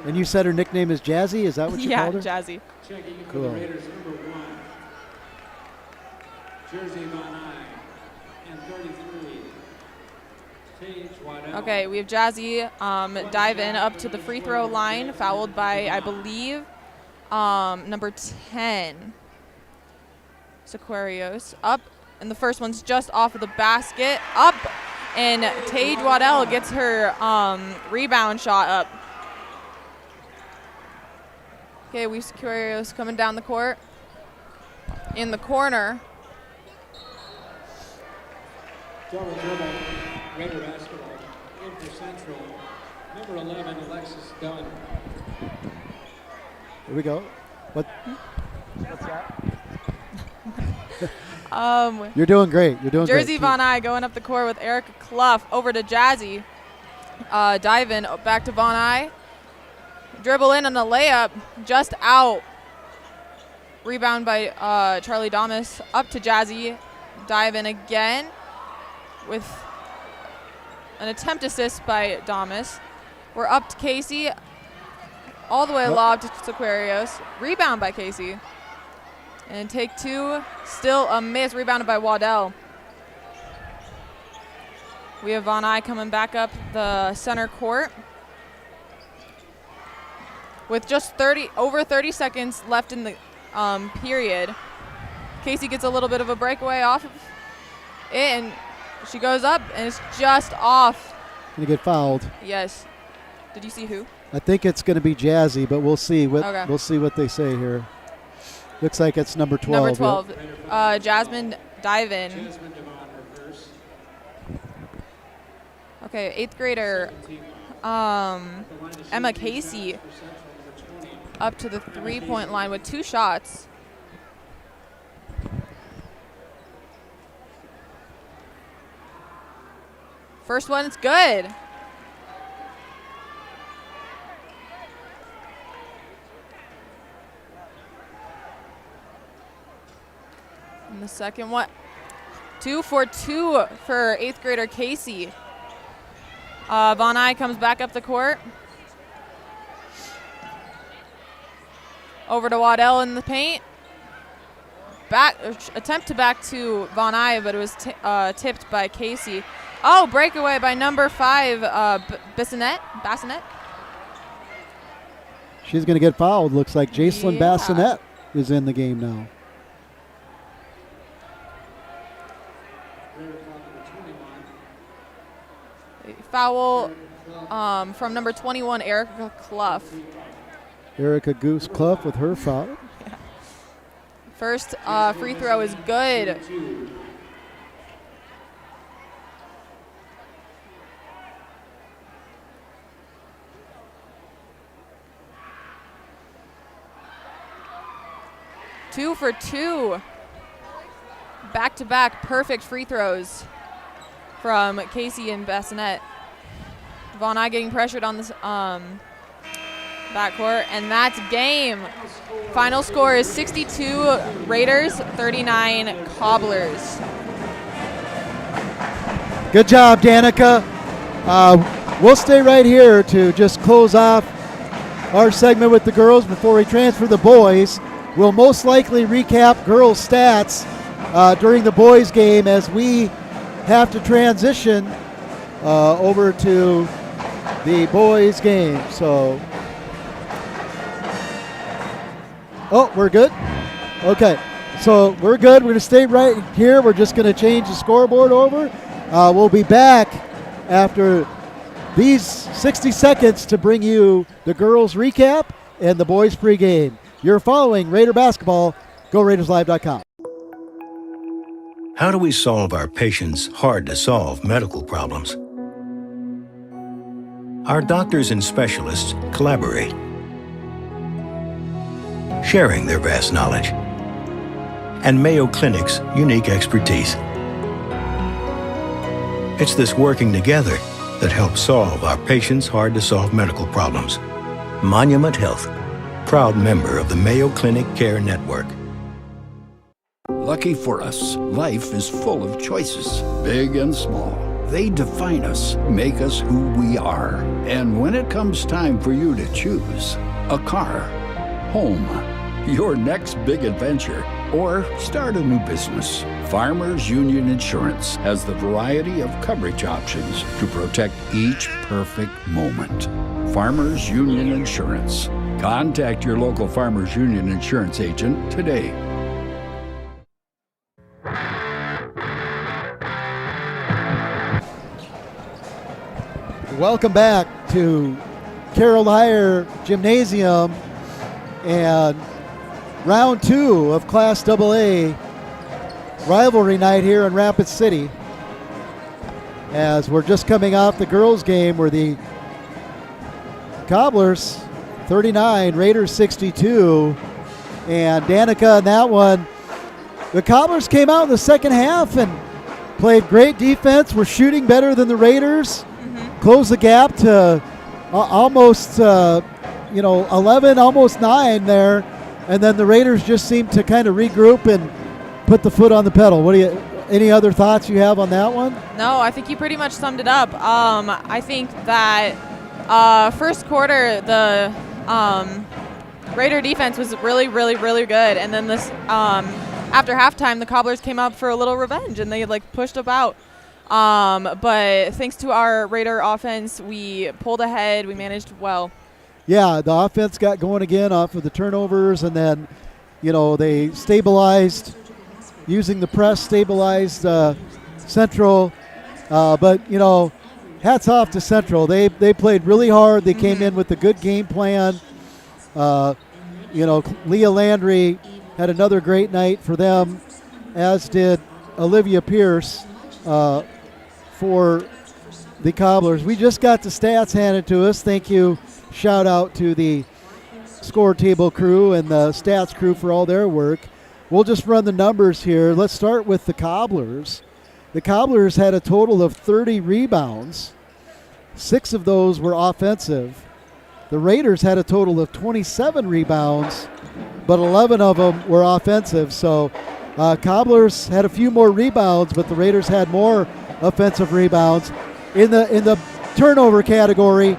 And you said her nickname is Jazzy? Is that what you called her? Yeah, Jazzy. Cool. Jersey Von and 33. Okay, we have Jazzy dive in up to the free throw line, fouled by, I believe, number 10, Sequarios. Up, and the first one's just off of the basket. Up, and Tage Waddell gets her rebound shot up. Okay, we have Sequarios coming down the court. In the corner. Double dribble, Raider basketball. In for Central, number 11, Alexis Dunn. Here we go. What's that? You're doing great. You're doing great. Jersey Von Eye going up the court with Erica Clough over to Jazzy. Dive in, back to Von Eye. Dribble in on a layup, just out. Rebound by Charlie Damas. Up to Jazzy. Dive in again with an attempt assist by Damas. We're up to Casey. All the way lobbed to Sequarios. Rebound by Casey. And take 2. Still a miss. Rebounded by Waddell. We have Von Eye coming back up the center court. With just over 30 seconds left in the period, Casey gets a little bit of a breakaway off of it, and she goes up, and it's just off. Gonna get fouled. Yes. Did you see who? I think it's going to be Jazzy, but we'll see. Okay. We'll see what they say here. Looks like it's number 12. Number 12. Yep. Jasmine Diven. Okay, 8th grader Emma Casey up to the 3-point line with 2 shots. First one, it's good. And the second one, 2 for 2 for 8th grader Casey. Von Eye comes back up the court. Over to Waddell in the paint. Attempt to back to Von Eye, but it was tipped by Casey. Oh, breakaway by number 5, Bassinet. She's going to get fouled. Looks like Jacelyn Bassinet is in the game now. Foul from number 21, Erica Clough. Erica Goose Clough with her foul. Yeah. First free throw is good. Two for 2. Back-to-back perfect free throws from Casey and Bassinet. Von Eye getting pressured on this backcourt, and that's game. Final score is 62 Raiders, 39 Cobblers. Good job, Danica. We'll stay right here to just close off our segment with the girls before we transfer the boys. We'll most likely recap girls' stats during the boys' game as we have to transition over to the boys' game. So, we're good? Okay, so we're good. We're going to stay right here. We're just going to change the scoreboard over. We'll be back after these 60 seconds to bring you the girls' recap and the boys' pregame. You're following Raider Basketball. GoRaidersLive.com. How do we solve our patients' hard-to-solve medical problems? Our doctors and specialists collaborate, sharing their vast knowledge and Mayo Clinic's unique expertise. It's this working together that helps solve our patients' hard-to-solve medical problems. Monument Health, proud member of the Mayo Clinic Care Network. Lucky for us, life is full of choices, big and small. They define us, make us who we are. And when it comes time for you to choose, a car, home, your next big adventure, or start a new business, Farmers Union Insurance has the variety of coverage options to protect each perfect moment. Farmers Union Insurance. Contact your local Farmers Union Insurance agent today. Welcome back to Carroll Higher Gymnasium and round 2 of Class AA rivalry night here in Rapid City. As we're just coming off the girls' game where the Cobblers 39, Raiders 62, and Danica in that one. The Cobblers came out in the second half and played great defense. Were shooting better than the Raiders. Closed the gap to almost 11, almost 9 there, and then the Raiders just seemed to kind of regroup and put the foot on the pedal. Any other thoughts you have on that one? No, I think you pretty much summed it up. I think that first quarter the Raider defense was really, really, really good, and then this after halftime the Cobblers came up for a little revenge and they pushed up out. But thanks to our Raider offense, we pulled ahead. We managed well. Yeah, the offense got going again off of the turnovers, and then, they stabilized using the press, stabilized Central. But, hats off to Central. They played really hard. They came in with a good game plan. Leah Landry had another great night for them, as did Olivia Pierce for the Cobblers. We just got the stats handed to us. Thank you. Shout out to the score table crew and the stats crew for all their work. We'll just run the numbers here. Let's start with the Cobblers. The Cobblers had a total of 30 rebounds. 6 of those were offensive. The Raiders had a total of 27 rebounds, but 11 of them were offensive. So Cobblers had a few more rebounds, but the Raiders had more offensive rebounds. In the turnover category,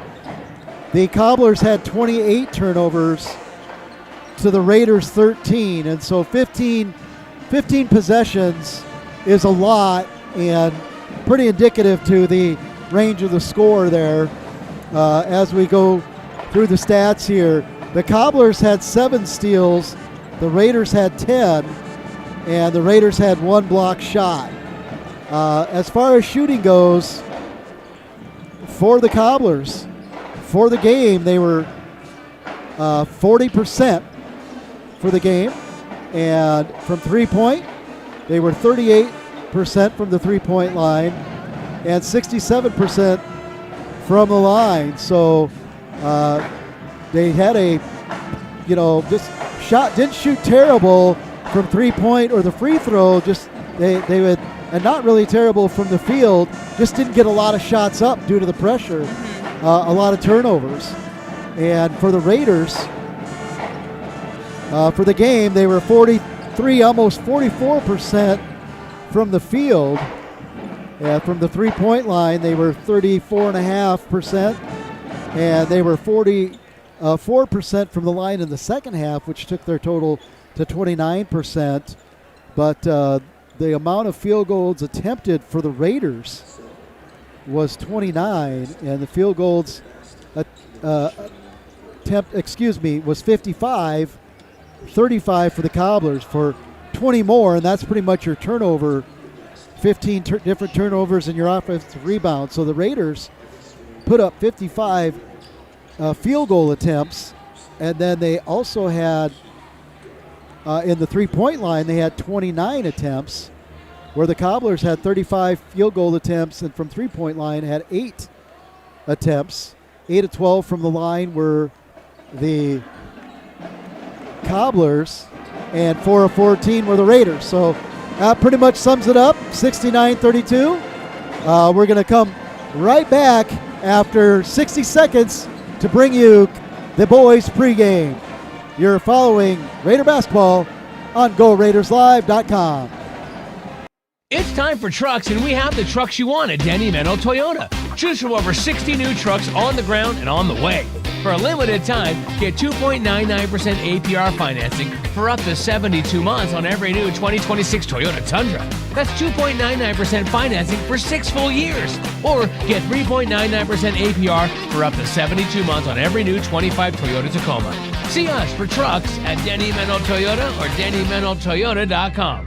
the Cobblers had 28 turnovers to the Raiders 13. And so 15 possessions is a lot and pretty indicative to the range of the score there. As we go through the stats here, the Cobblers had 7 steals, the Raiders had 10, and the Raiders had 1 block shot. As far as shooting goes, for the Cobblers, for the game, they were 40% for the game. And from three-point, they were 38% from the three-point line and 67% from the line. So they had didn't shoot terrible from three-point or the free throw. Just they would, and not really terrible from the field. Just didn't get a lot of shots up due to the pressure. A lot of turnovers. And for the Raiders, for the game, they were 43, almost 44% from the field. From the three-point line, they were 34.5%, and they were 44% from the line in the second half, which took their total to 29%. But the amount of field goals attempted for the Raiders was 29, and the field goals was 55, 35 for the Cobblers for 20 more, and that's pretty much your turnover, 15 different turnovers in your offensive rebound. So the Raiders put up 55 field goal attempts, and then they also had, in the three-point line, they had 29 attempts, where the Cobblers had 35 field goal attempts, and from three-point line had 8 attempts. 8 of 12 from the line were the Cobblers, and 4 of 14 were the Raiders. So that pretty much sums it up, 69-32. We're going to come right back after 60 seconds to bring you the boys pregame. You're following Raider basketball on GoRaidersLive.com. It's time for trucks, and we have the trucks you want at Denny Meno Toyota. Choose from over 60 new trucks on the ground and on the way. For a limited time, get 2.99% APR financing for up to 72 months on every new 2026 Toyota Tundra. That's 2.99% financing for 6 full years. Or get 3.99% APR for up to 72 months on every new 25 Toyota Tacoma. See us for trucks at Denny Meno Toyota or DennyMenoToyota.com.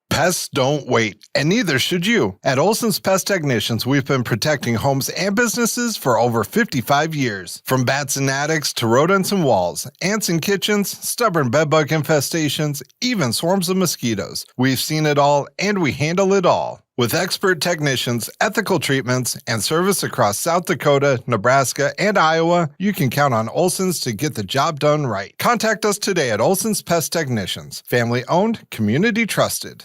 Pests don't wait, and neither should you. At Olson's Pest Technicians, we've been protecting homes and businesses for over 55 years. From bats and attics to rodents and walls, ants in kitchens, stubborn bedbug infestations, even swarms of mosquitoes. We've seen it all, and we handle it all. With expert technicians, ethical treatments, and service across South Dakota, Nebraska, and Iowa, you can count on Olson's to get the job done right. Contact us today at Olson's Pest Technicians. Family owned, community trusted.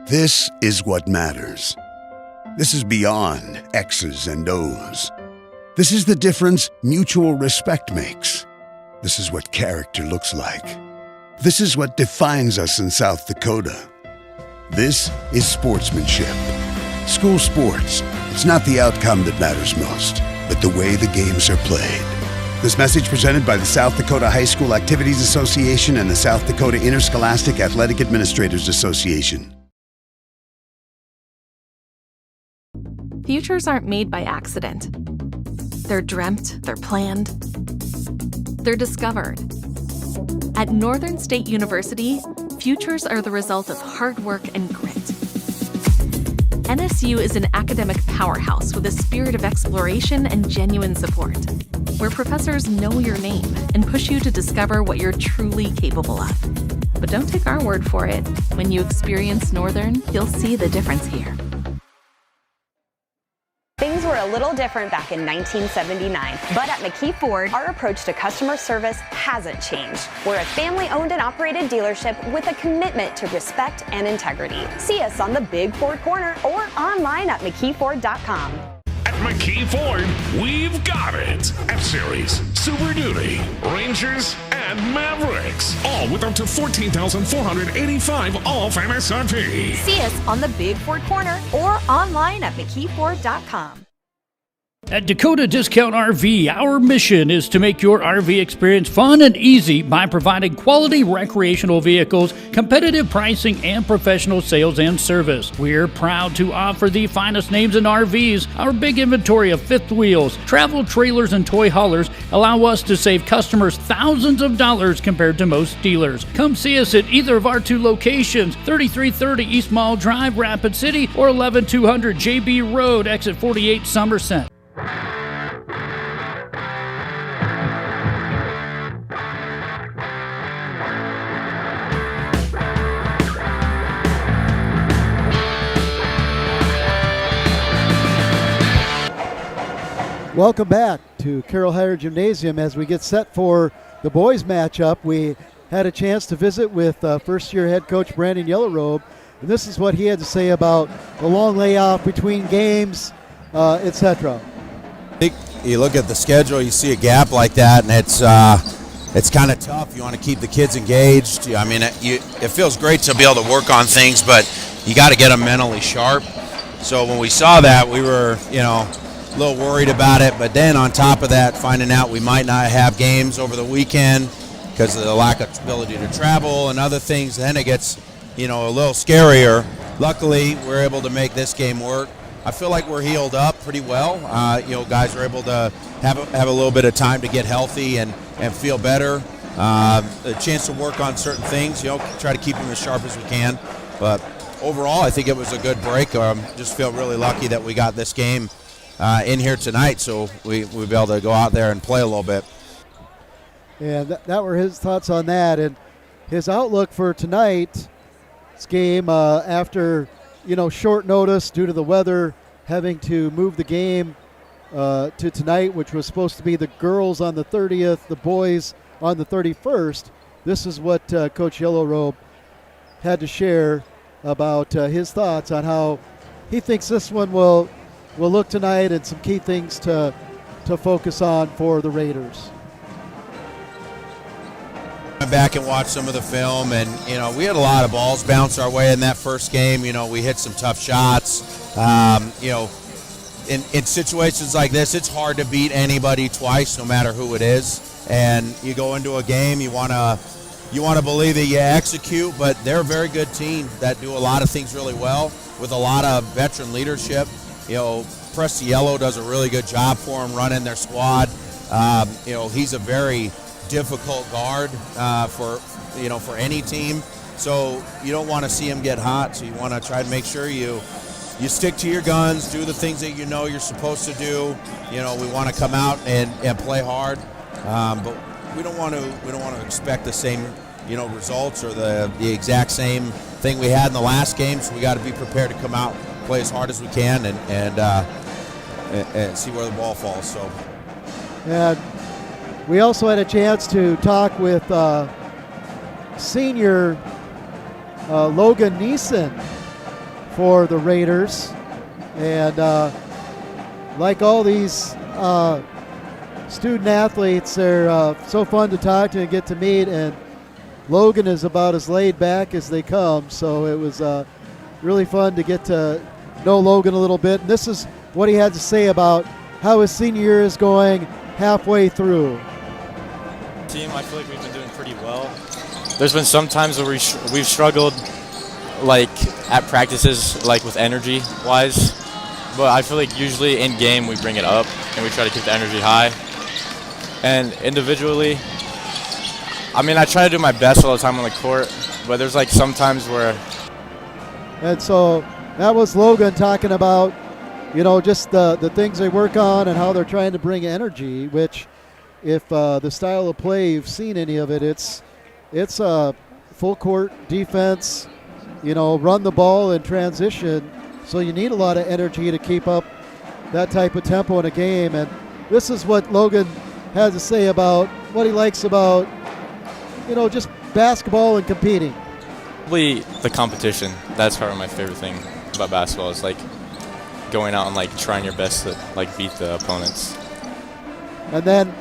This is what matters. This is beyond X's and O's. This is the difference mutual respect makes. This is what character looks like. This is what defines us in South Dakota. This is sportsmanship. School sports. It's not the outcome that matters most, but the way the games are played. This message presented by the South Dakota High School Activities Association and the South Dakota Interscholastic Athletic Administrators Association. Futures aren't made by accident. They're dreamt, they're planned, they're discovered. At Northern State University, futures are the result of hard work and grit. NSU is an academic powerhouse with a spirit of exploration and genuine support, where professors know your name and push you to discover what you're truly capable of. But don't take our word for it. When you experience Northern, you'll see the difference here. Things were a little different back in 1979, but at McKee Ford, our approach to customer service hasn't changed. We're a family-owned and operated dealership with a commitment to respect and integrity. See us on the Big Ford Corner or online at McKeeFord.com. At McKee Ford, we've got it. F-Series, Super Duty, Rangers, and Mavericks. All with up to $14,485 off MSRP. See us on the Big Ford Corner or online at McKeeFord.com. At Dakota Discount RV, our mission is to make your RV experience fun and easy by providing quality recreational vehicles, competitive pricing, and professional sales and service. We're proud to offer the finest names in RVs. Our big inventory of fifth wheels, travel trailers, and toy haulers allow us to save customers thousands of dollars compared to most dealers. Come see us at either of our 2 locations, 3330 East Mall Drive, Rapid City, or 11200 JB Road, exit 48, Somerset. Welcome back to Carroll Higher Gymnasium. As we get set for the boys matchup, we had a chance to visit with first-year head coach Brandon Yellowrobe, and this is what he had to say about the long layoff between games, etc. I think you look at the schedule, you see a gap like that, and it's kind of tough. You want to keep the kids engaged. I mean, it feels great to be able to work on things, but you got to get them mentally sharp. So when we saw that, we were, a little worried about it, but then on top of that, finding out we might not have games over the weekend because of the lack of ability to travel and other things, then it gets, a little scarier. Luckily, we're able to make this game work. I feel like we're healed up pretty well. Guys are able to have a little bit of time to get healthy and feel better. A chance to work on certain things, try to keep them as sharp as we can. But overall, I think it was a good break. Just feel really lucky that we got this game in here tonight, so we'll be able to go out there and play a little bit. And that were his thoughts on that, and his outlook for tonight's game after short notice due to the weather, having to move the game to tonight, which was supposed to be the girls on the 30th, the boys on the 31st. This is what Coach Yellowrobe had to share about his thoughts on how he thinks this one will look tonight and some key things to focus on for the Raiders. I went back and watched some of the film, and we had a lot of balls bounce our way in that first game. We hit some tough shots. In situations like this, it's hard to beat anybody twice, no matter who it is. And you go into a game, you want to believe that you execute, but they're a very good team that do a lot of things really well with a lot of veteran leadership. Presti Yellow does a really good job for them running their squad. He's a very difficult guard for any team. So you don't want to see him get hot. So you want to try to make sure you stick to your guns, do the things that you're supposed to do. We want to come out and play hard, but we don't want to expect the same results or the exact same thing we had in the last game. So we got to be prepared to come out, play as hard as we can, and see where the ball falls. So, and we also had a chance to talk with senior Logan Neeson for the Raiders, and like all these student athletes, they're so fun to talk to and get to meet, and Logan is about as laid back as they come, so it was really fun to get to know Logan a little bit. And this is what he had to say about how his senior year is going halfway through. Team, I feel like we've been doing pretty well. There's been some times where we've struggled, like at practices, like with energy wise, but I feel like usually in game we bring it up and we try to keep the energy high. And individually, I mean, I try to do my best all the time on the court, but there's like some times where. And so that was Logan talking about, you know, just the things they work on and how they're trying to bring energy, which if the style of play, you've seen any of it, it's a full court defense, you know, run the ball in transition. So you need a lot of energy to keep up that type of tempo in a game. And this is what Logan has to say about what he likes about, you know, just basketball and competing. Probably the competition. That's probably my favorite thing about basketball is like going out and like trying your best to like beat the opponents. And then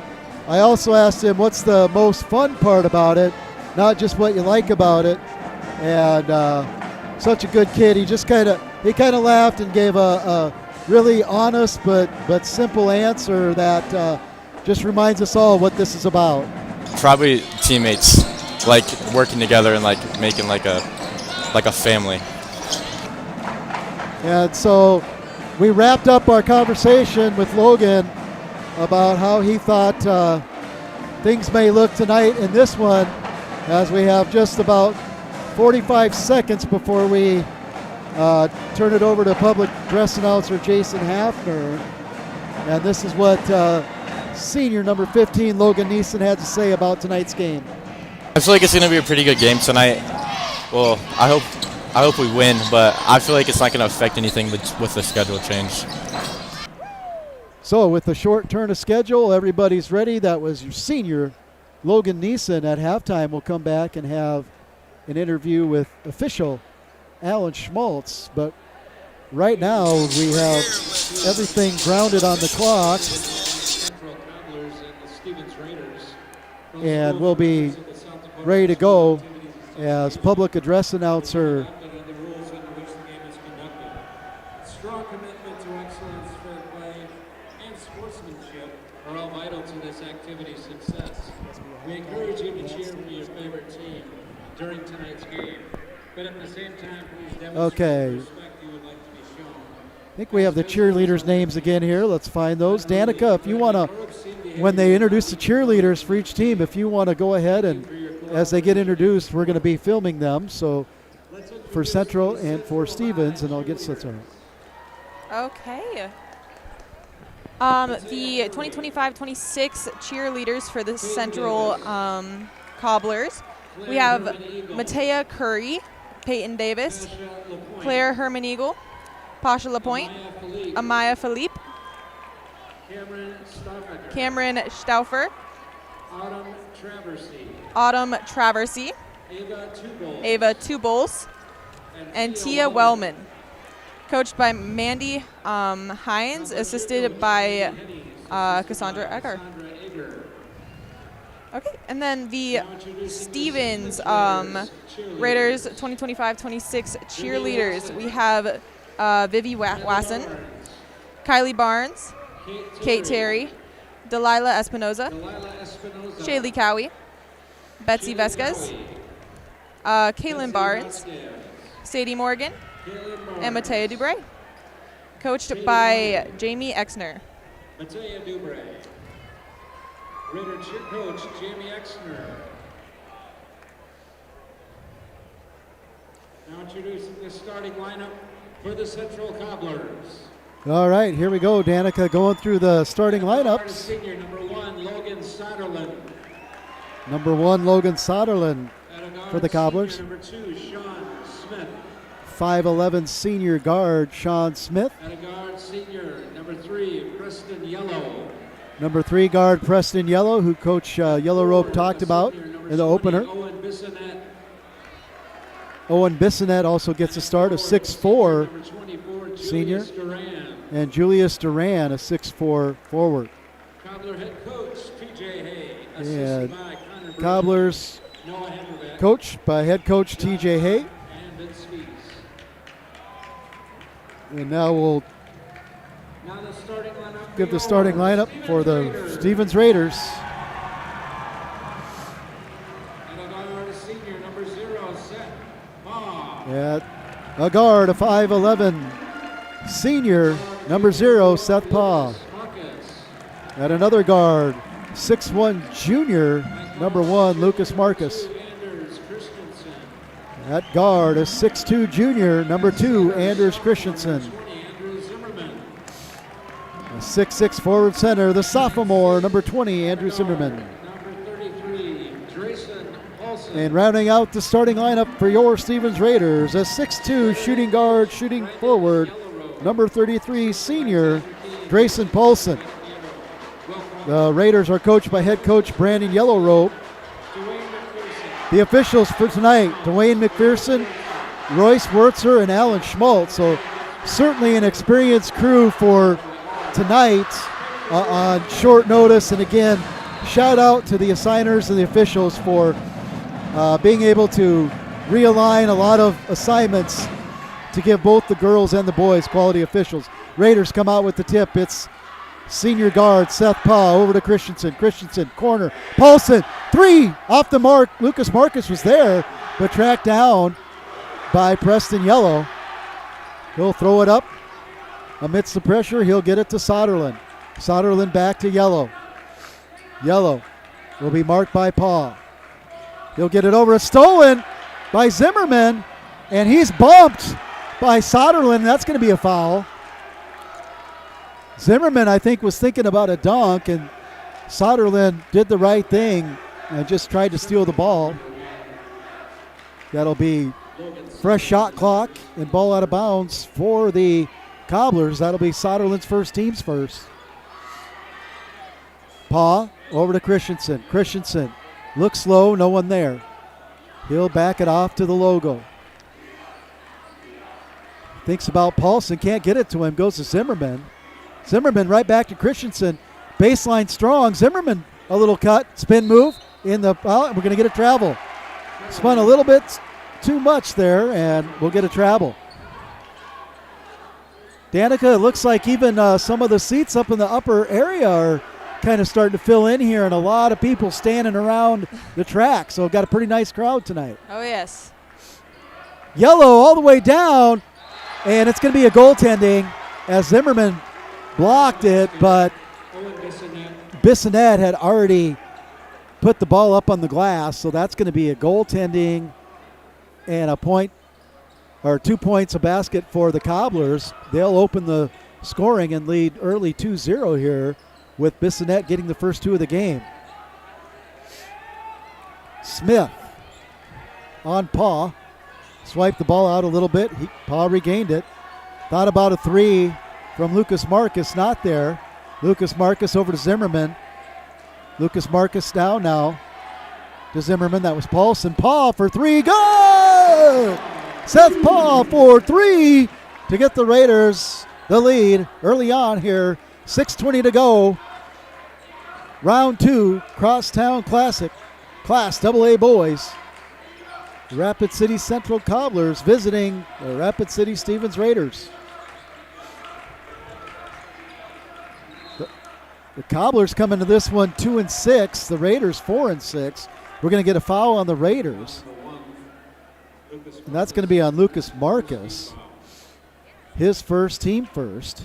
I also asked him what's the most fun part about it, not just what you like about it. And such a good kid. He just kind of laughed and gave a really honest but simple answer that just reminds us all what this is about. Probably teammates, like working together and like making like a family. And so we wrapped up our conversation with Logan about how he thought things may look tonight in this one, as we have just about 45 seconds before we turn it over to public address announcer Jason Hafner. And this is what senior number 15 Logan Neeson had to say about tonight's game. I feel like it's going to be a pretty good game tonight. Well, I hope we win, but I feel like it's not going to affect anything with the schedule change. So with the short turn of schedule, everybody's ready. That was your senior Logan Neeson. At halftime, we'll come back and have an interview with official Alan Schmaltz. But right now, we have everything grounded on the clock. And we'll be ready to go as public address announcer. Strong commitment to excellence, fair play, and sportsmanship are all vital to this activity's success. We encourage you to cheer for your favorite team during tonight's game, but at the same time, please demonstrate the respect you would like to be shown. I think we have the cheerleaders' names again here. Let's find those. Danica, if you want to, when they introduce the cheerleaders for each team, if you want to go ahead and as they get introduced, we're going to be filming them. So for Central and for Stevens, and I'll get Central. Okay. The 2025-26 cheerleaders for the Central Cobblers. We have Matea Curry, Peyton Davis, Claire Herman-Eagle, Pasha LaPointe, Amaya Philippe, Cameron Stauffer, Autumn Traversy, Ava Tubols, and Tia Wellman. Coached by Mandy Hines, assisted by Cassandra Egger. Okay, and then the Stevens Raiders 2025-26 cheerleaders. We have Vivi Wasson, Kylie Barnes, Kate Terry, Delilah Espinoza, Shaylee Cowie, Betsy Vesquez, Kaylin Barnes, Sadie Morgan, and Matea Dubray, coached by Jamie Exner. Matea Dubray. Raider cheer coach Jamie Exner. Now introducing the starting lineup for the Central Cobblers. All right, here we go. Danica going through the starting lineups. Senior number 1, Logan Soderlund. Number 1, Logan Soderlund for the Cobblers. Number 2, Sean Smith. 5'11" senior guard Sean Smith. At a guard senior, number 3, Preston Yellow. Number 3 guard Preston Yellow, who Coach Yellow Rope talked about in the opener. Owen Bissonette. Owen Bissonette also gets a start, a 6'4" senior. And Julius Duran, a 6'4" forward. Cobbler head coach T.J. Hay. And by Connor Cobblers coached by head coach T.J. Hay. And now we'll give the starting lineup for the Stevens Raiders. At a guard, a 5'11" senior number 0, Seth Paw. At another guard, 6'1" junior, number 1, Lucas Marcus. At guard, a 6'2" junior, number 2, Anders Christensen. A 6'6" forward center, the sophomore, number 20, Andrew Zimmerman. And rounding out the starting lineup for your Stevens Raiders, a 6'2" shooting guard, shooting forward, number 33, senior, Grayson Paulson. The Raiders are coached by head coach Brandon Yellowrope. The officials for tonight, Dwayne McPherson, Royce Wurtzer, and Alan Schmaltz. So certainly an experienced crew for tonight on short notice. And again, shout out to the assigners and the officials for being able to realign a lot of assignments to give both the girls and the boys quality officials. Raiders come out with the tip. It's senior guard Seth Paw over to Christensen. Christensen, corner. Paulson, 3 off the mark. Lucas Marcus was there, but tracked down by Preston Yellow. He'll throw it up. Amidst the pressure, he'll get it to Soderlund. Soderlund back to Yellow. Yellow will be marked by Paw. He'll get it over. It's stolen by Zimmerman, and he's bumped by Soderlund. That's going to be a foul. Zimmerman, I think, was thinking about a dunk, and Soderlund did the right thing and just tried to steal the ball. That'll be fresh shot clock and ball out of bounds for the Cobblers. That'll be Soderlund's first, team's first. Paw over to Christensen. Christensen looks low, no one there. He'll back it off to the logo. Thinks about Paulson, can't get it to him, goes to Zimmerman. Zimmerman right back to Christensen. Baseline strong. Zimmerman, a little cut, spin move in the, we're going to get a travel. Spun a little bit too much there, and we'll get a travel. Danica, it looks like even some of the seats up in the upper area are kind of starting to fill in here, and a lot of people standing around the track. So got a pretty nice crowd tonight. Oh, yes. Yellow all the way down, and it's going to be a goaltending as Zimmerman blocked it, but Bissonette had already put the ball up on the glass, so that's going to be a goaltending and a point, or 2 points a basket for the Cobblers. They'll open the scoring and lead early 2-0 here, with Bissonette getting the first 2 of the game. Smith on Paw. Swiped the ball out a little bit. Paw regained it. Thought about a 3 from Lucas Marcus. Not there. Lucas Marcus over to Zimmerman. Lucas Marcus down now to Zimmerman. That was Paulson. Paw for 3. Go! Seth Paw for 3 to get the Raiders the lead early on here. 6:20 to go. Round 2, Crosstown Classic, Class AA boys. Rapid City Central Cobblers visiting the Rapid City Stevens Raiders. The Cobblers come into this one 2-6. The Raiders 4-6. We're going to get a foul on the Raiders, and that's going to be on Lucas Marcus. His first, team first.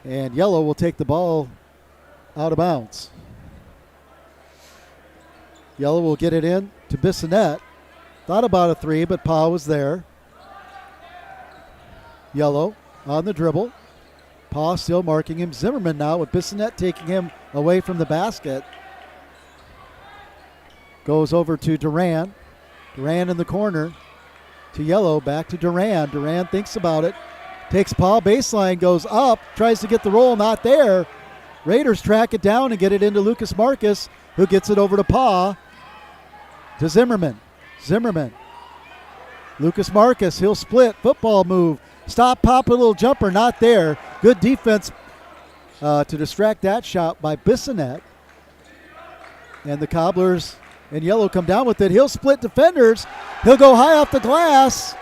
And Yellow will take the ball out of bounds. Yellow will get it in to Bissonette. Thought about a 3, but Paw was there. Yellow on the dribble. Paw still marking him. Zimmerman now with Bissonette taking him away from the basket. Goes over to Duran. Duran in the corner to Yellow. Back to Duran. Duran thinks about it. Takes Paw baseline, goes up, tries to get the roll, not there. Raiders track it down and get it into Lucas Marcus, who gets it over to Paw. To Zimmerman. Zimmerman. Lucas Marcus, he'll split. Football move. Stop, pop, a little jumper, not there. Good defense to distract that shot by Bissonette. And the Cobblers and Yellow come down with it. He'll split defenders. He'll go high off the glass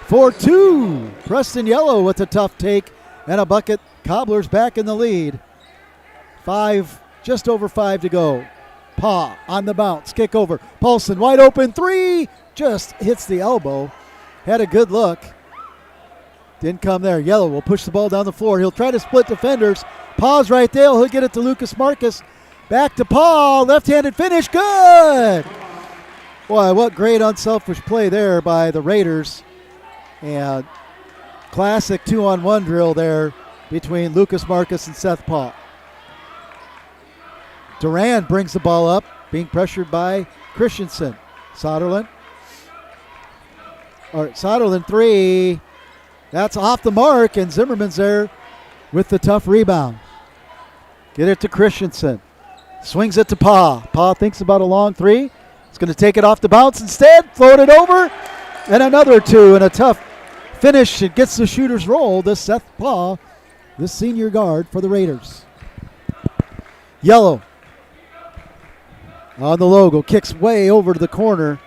for 2. Preston Yellow with a tough take and a bucket. Cobblers back in the lead. 5, just over 5 to go. Paw on the bounce, kick over. Paulson wide open 3, just hits the elbow. Had a good look. Didn't come there. Yellow will push the ball down the floor. He'll try to split defenders. Pause right there. He'll get it to Lucas Marcus. Back to Paul. Left-handed finish. Good. Boy, what great unselfish play there by the Raiders. And classic 2-on-1 drill there between Lucas Marcus and Seth Paul. Duran brings the ball up, being pressured by Christensen. Soderlund. Soderlund 3. That's off the mark, and Zimmerman's there with the tough rebound. Get it to Christensen. Swings it to Pa. Pa thinks about a long 3. He's going to take it off the bounce instead, float it over, and another 2, and a tough finish. It gets the shooter's roll. This Seth Pa, this senior guard for the Raiders. Yellow on the logo, kicks way over to the corner.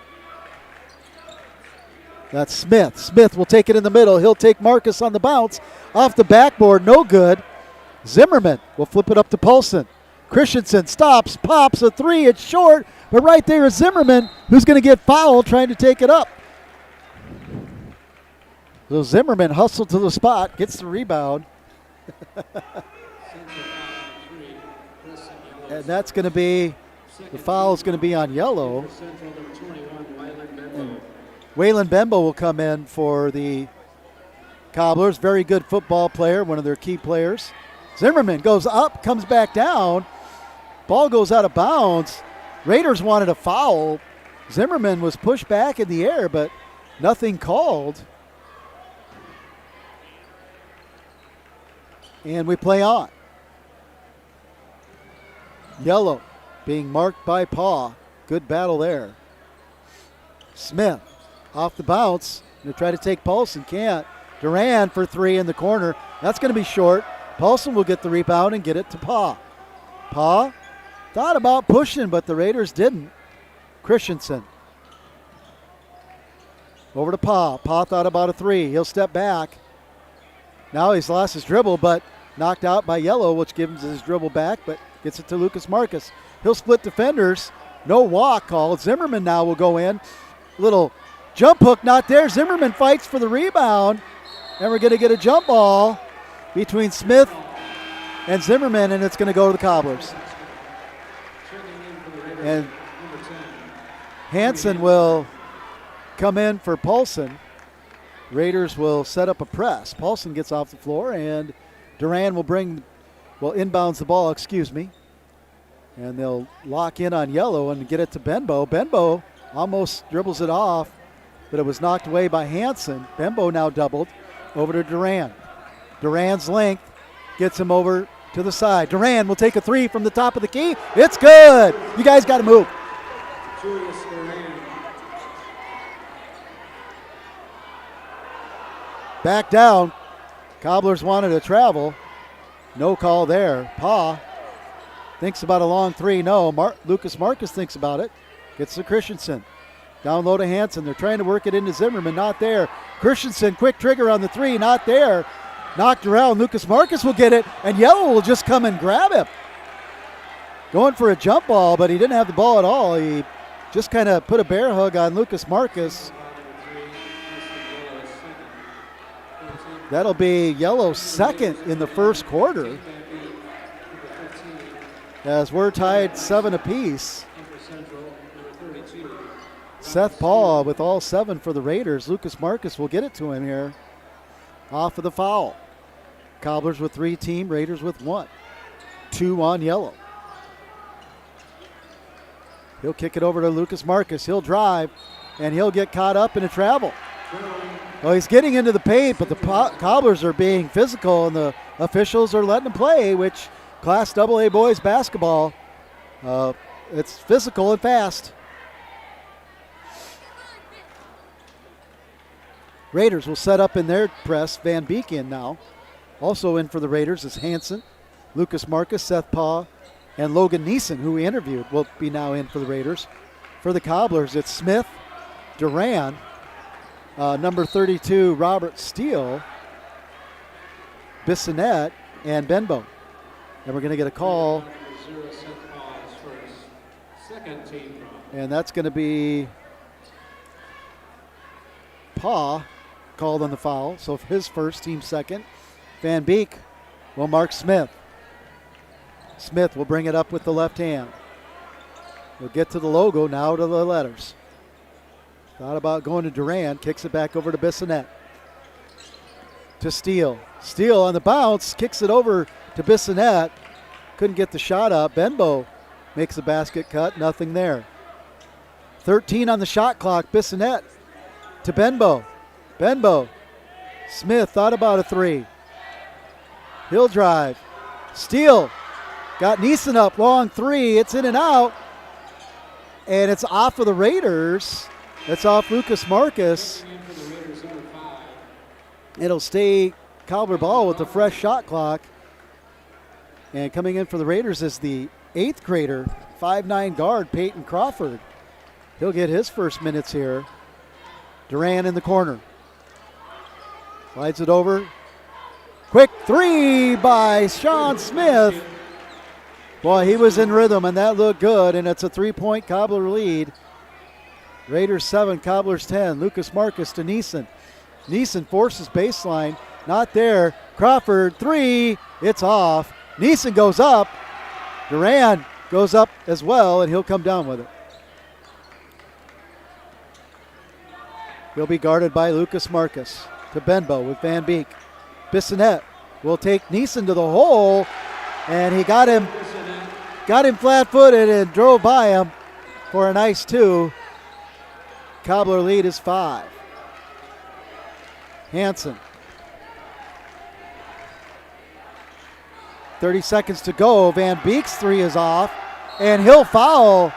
That's Smith. Smith will take it in the middle. He'll take Marcus on the bounce. Off the backboard, no good. Zimmerman will flip it up to Paulson. Christensen stops, pops a 3. It's short, but right there is Zimmerman, who's going to get fouled trying to take it up. So Zimmerman hustled to the spot, gets the rebound. And that's going to be, the foul is going to be on Yellow. And Waylon Bembo will come in for the Cobblers. Very good football player, one of their key players. Zimmerman goes up, comes back down. Ball goes out of bounds. Raiders wanted a foul. Zimmerman was pushed back in the air, but nothing called. And we play on. Yellow being marked by Paw. Good battle there. Smith off the bounce. Going to try to take Paulson. Can't. Duran for 3 in the corner. That's going to be short. Paulson will get the rebound and get it to Paw. Paw thought about pushing, but the Raiders didn't. Christensen. Over to Paw. Paw thought about a 3. He'll step back. Now he's lost his dribble, but knocked out by Yellow, which gives him his dribble back, but gets it to Lucas Marcus. He'll split defenders. No walk called. Zimmerman now will go in. Little jump hook not there. Zimmerman fights for the rebound. And we're going to get a jump ball between Smith and Zimmerman, and it's going to go to the Cobblers. And Hansen will come in for Paulson. Raiders will set up a press. Paulson gets off the floor, and Duran will inbounds the ball, and they'll lock in on Yellow and get it to Benbow. Benbow almost dribbles it off, but it was knocked away by Hansen. Benbow now doubled over to Duran. Duran's length gets him over to the side. Duran will take a 3 from the top of the key. It's good. You guys got to move. Back down. Cobblers wanted to travel. No call there. Pa thinks about a long 3. No. Lucas Marcus thinks about it. Gets to Christensen. Down low to Hansen. They're trying to work it into Zimmerman. Not there. Christensen, quick trigger on the 3. Not there. Knocked around. Lucas Marcus will get it, and Yellow will just come and grab him. Going for a jump ball, but he didn't have the ball at all. He just kind of put a bear hug on Lucas Marcus. That'll be Yellow's second in the first quarter, as we're tied 7 apiece. Seth Paul with all 7 for the Raiders. Lucas Marcus will get it to him here off of the foul. Cobblers with 3 team, Raiders with 1. 2 on Yellow. He'll kick it over to Lucas Marcus. He'll drive, and he'll get caught up in a travel. Well, he's getting into the paint, but the Cobblers are being physical, and the officials are letting him play, which Class AA boys basketball, it's physical and fast. Raiders will set up in their press. Van Beek in now. Also in for the Raiders is Hansen, Lucas Marcus, Seth Paw, and Logan Neeson, who we interviewed, will be now in for the Raiders. For the Cobblers, it's Smith, Duran, number 32, Robert Steele, Bissonette, and Benbow. And we're going to get a call. And that's going to be Paw. called on the foul. So his first, team second. Van Beek will mark Smith. Smith will bring it up with the left hand. We'll get to the logo, now to the letters. Thought about going to Duran, kicks it back over to Bissonette. To Steele. Steele on the bounce, kicks it over to Bissonette. Couldn't get the shot up. Benbow makes a basket cut, nothing there. 13 on the shot clock, Bissonette to Benbow. Benbow. Smith thought about a three. He'll drive. Steele got Neeson up, long three. It's in and out. And it's off of the Raiders. It's off Lucas Marcus. It'll stay Cobbler ball with the fresh shot clock. And coming in for the Raiders is the 8th grader, 5'9" guard, Peyton Crawford. He'll get his first minutes here. Duran in the corner. Slides it over. Quick three by Sean Smith. Boy, he was in rhythm, and that looked good, and it's a 3-point Cobbler lead. Raiders 7, Cobblers 10. Lucas Marcus to Neeson. Neeson forces baseline. Not there. Crawford, three. It's off. Neeson goes up. Duran goes up as well, and he'll come down with it. He'll be guarded by Lucas Marcus. To Benbow with Van Beek. Bissonette will take Neeson to the hole, and he got him flat-footed and drove by him for a nice 2. Cobbler lead is 5. Hansen. 30 seconds to go. Van Beek's three is off, and he'll foul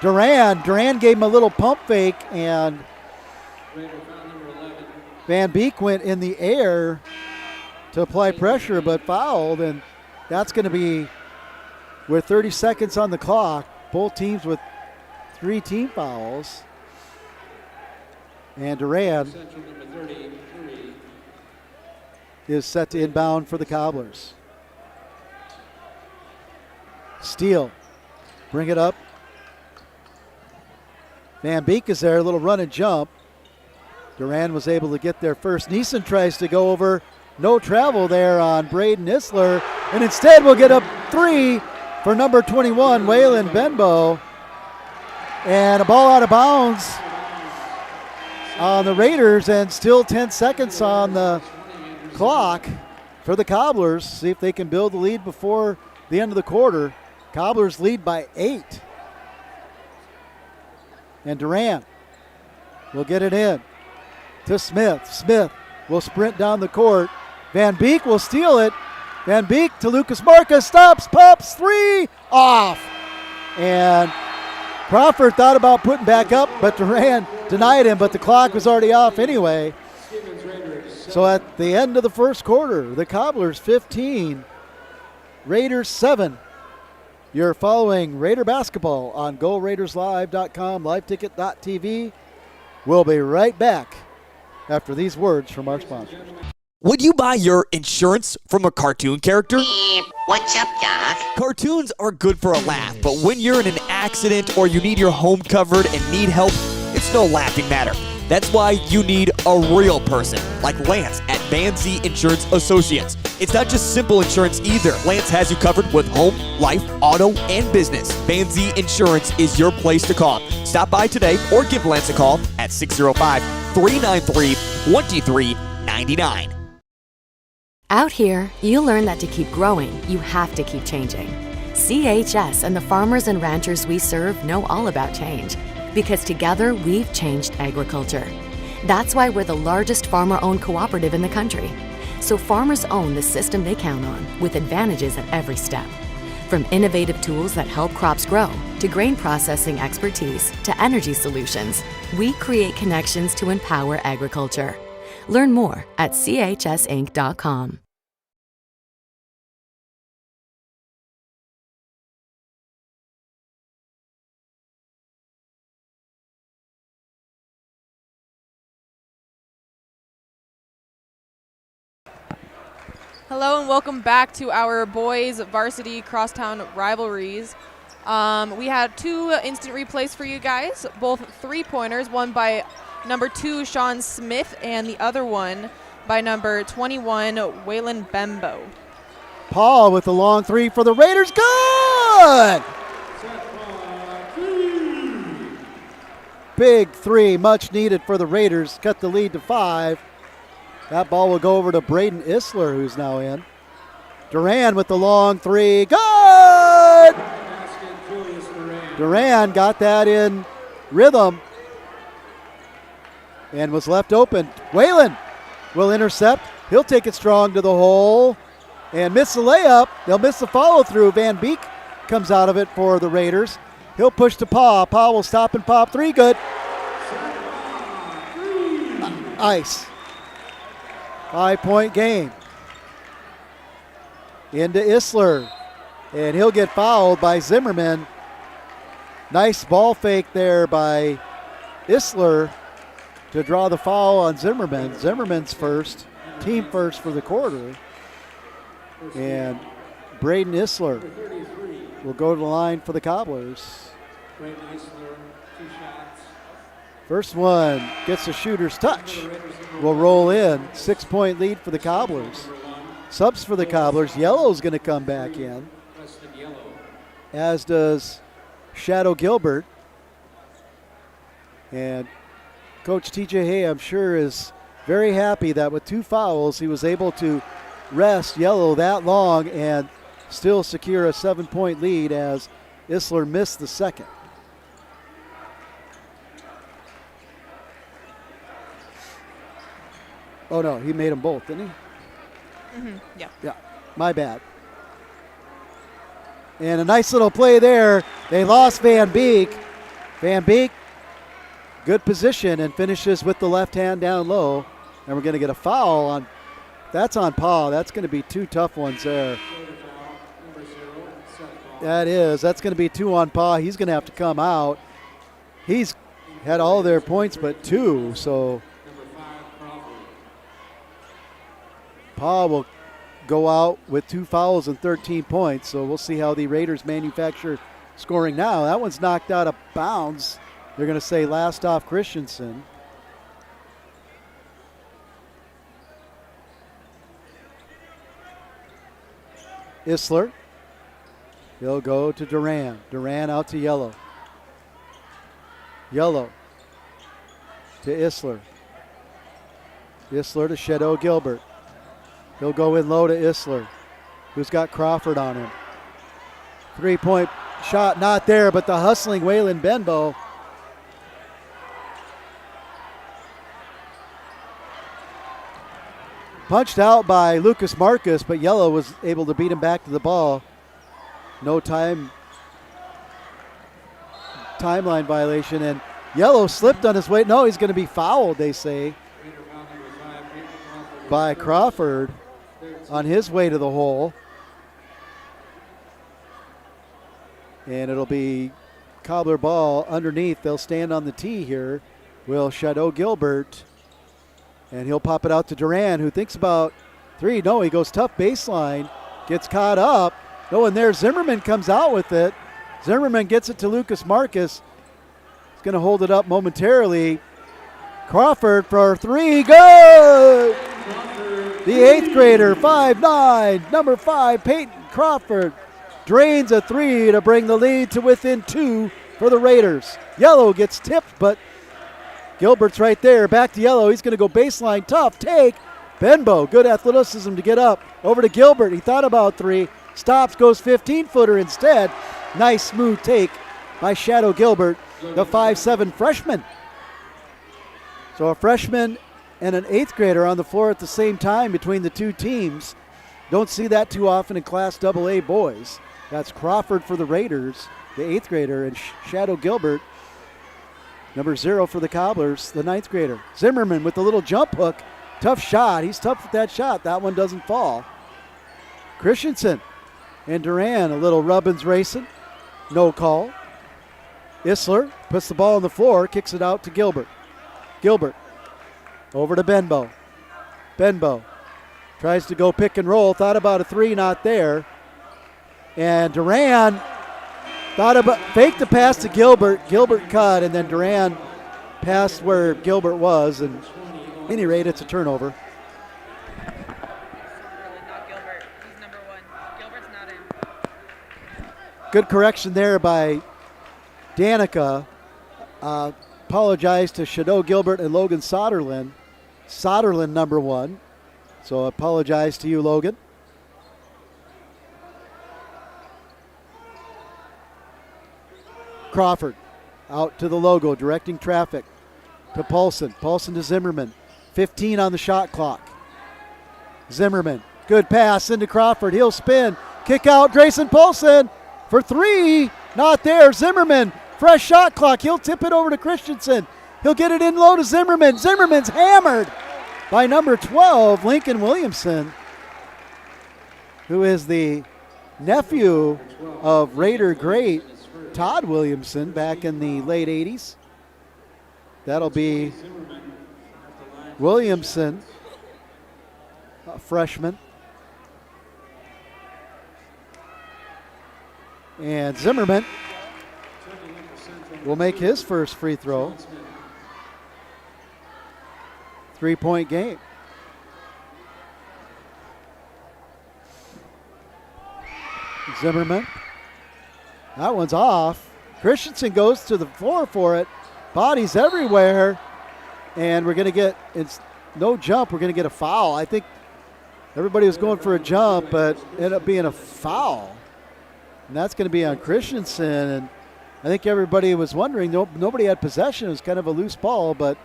Duran. Duran gave him a little pump fake, and Van Beek went in the air to apply pressure but fouled, and that's going to be with 30 seconds on the clock. Both teams with 3 team fouls. And Duran is set to inbound for the Cobblers. Steele, bring it up. Van Beek is there, a little run and jump. Duran was able to get there first. Neeson tries to go over. No travel there on Braden Isler. And instead we'll get a 3 for number 21, Waylon Benbow. And a ball out of bounds on the Raiders, and still 10 seconds on the clock for the Cobblers. See if they can build the lead before the end of the quarter. Cobblers lead by 8. And Duran will get it in to Smith. Smith will sprint down the court. Van Beek will steal it. Van Beek to Lucas Marcus. Stops, pops, 3, off. And Crawford thought about putting back up, but Duran denied him, but the clock was already off anyway. So at the end of the first quarter, the Cobblers 15, Raiders 7. You're following Raider basketball on GoRaidersLive.com, LiveTicket.tv. We'll be right back after these words from our sponsors. Would you buy your insurance from a cartoon character? What's up, Doc? Cartoons are good for a laugh, but when you're in an accident or you need your home covered and need help, it's no laughing matter. That's why you need a real person, like Lance at Van Z Insurance Associates. It's not just simple insurance either. Lance has you covered with home, life, auto, and business. Van Z Insurance is your place to call. Stop by today or give Lance a call at 605-393-2399. Out here, you learn that to keep growing, you have to keep changing. CHS and the farmers and ranchers we serve know all about change, because together we've changed agriculture. That's why we're the largest farmer-owned cooperative in the country. So farmers own the system they count on, with advantages at every step. From innovative tools that help crops grow, to grain processing expertise, to energy solutions, we create connections to empower agriculture. Learn more at chsinc.com. Hello and welcome back to our boys varsity crosstown rivalries. We had 2 instant replays for you guys, both 3-pointers, one by number 2, Sean Smith, and the other one by number 21, Waylon Bembo. Paul with the long 3 for the Raiders. Good! Big 3, much needed for the Raiders. Cut the lead to 5. That ball will go over to Braden Isler, who's now in. Duran with the long 3. Good! Duran got that in rhythm and was left open. Whalen will intercept. He'll take it strong to the hole and miss the layup. They'll miss the follow-through. Van Beek comes out of it for the Raiders. He'll push to Pa. Pa will stop and pop 3. Good. Ice. 5-point game. Into Isler. And he'll get fouled by Zimmerman. Nice ball fake there by Isler to draw the foul on Zimmerman. Zimmerman's first, team first for the quarter. And Braden Isler will go to the line for the Cobblers. First one gets the shooter's touch. Will roll in. 6-point lead for the Cobblers. Subs for the Cobblers. Yellow's going to come back in, as does Shadow Gilbert. And Coach TJ Hay, I'm sure, is very happy that with 2 fouls, he was able to rest Yellow that long and still secure a 7-point lead as Isler missed the second. Oh, no, he made them both, didn't he? Mm-hmm. Yeah. Yeah, my bad. And a nice little play there. They lost Van Beek. Van Beek, good position, and finishes with the left hand down low. And we're going to get a foul on, that's on Paul. That's going to be 2 tough ones there. That's going to be 2 on Paul. He's going to have to come out. He's had all their points but 2, so Paul will go out with 2 fouls and 13 points. So we'll see how the Raiders manufacture scoring now. That one's knocked out of bounds. They're going to say last off Christensen. Isler. He'll go to Duran. Duran out to Yellow. Yellow to Isler. Isler to Shadow Gilbert. He'll go in low to Isler, who's got Crawford on him. 3-point shot not there, but the hustling Waylon Benbow. Punched out by Lucas Marcus, but Yellow was able to beat him back to the ball. No timeline violation, and Yellow slipped on his way. No, he's going to be fouled, they say, by Crawford on his way to the hole. And it'll be Cobbler ball underneath. They'll stand on the tee here. Will Shadow Gilbert. And he'll pop it out to Duran, who thinks about 3. No, he goes tough baseline. Gets caught up. No, and there Zimmerman comes out with it. Zimmerman gets it to Lucas Marcus. He's going to hold it up momentarily. Crawford for 3. Good! The 8th grader, 5'9", number 5, Peyton Crawford, drains a 3 to bring the lead to within 2 for the Raiders. Yellow gets tipped, but Gilbert's right there. Back to Yellow. He's going to go baseline. Tough take. Benbow, good athleticism to get up. Over to Gilbert. He thought about 3. Stops, goes 15-footer instead. Nice smooth take by Shadow Gilbert, the 5'7" freshman. So a freshman and an 8th grader on the floor at the same time between the 2 teams. Don't see that too often in Class AA boys. That's Crawford for the Raiders, the 8th grader, and Shadow Gilbert, number 0 for the Cobblers, the 9th grader. Zimmerman with the little jump hook. Tough shot. He's tough with that shot. That one doesn't fall. Christensen and Duran, a little Rubbins racing. No call. Isler puts the ball on the floor, kicks it out to Gilbert. Gilbert over to Benbow. Benbow tries to go pick and roll. Thought about a 3, not there. And Duran faked the pass to Gilbert. Gilbert cut, and then Duran past where Gilbert was, and at any rate, it's a turnover. Good correction there by Danica. Apologize to Shadow Gilbert and Logan Soderlin. Soderlin, number 1. So apologize to you, Logan. Crawford out to the logo, directing traffic to Paulson. Paulson to Zimmerman. 15 on the shot clock. Zimmerman, good pass into Crawford. He'll spin. Kick out, Grayson Paulson for 3. Not there. Zimmerman, fresh shot clock. He'll tip it over to Christensen. He'll get it in low to Zimmerman. Zimmerman's hammered by number 12, Lincoln Williamson, who is the nephew of Raider great Todd Williamson back in the late 80s. That'll be Williamson, a freshman. And Zimmerman will make his first free throw. 3-point game. Zimmerman. That one's off. Christensen goes to the floor for it. Bodies everywhere. And we're going to get, it's no jump, we're going to get a foul. I think everybody was going for a jump, but ended up being a foul. And that's going to be on Christensen. And I think everybody was wondering, nobody had possession. It was kind of a loose ball, but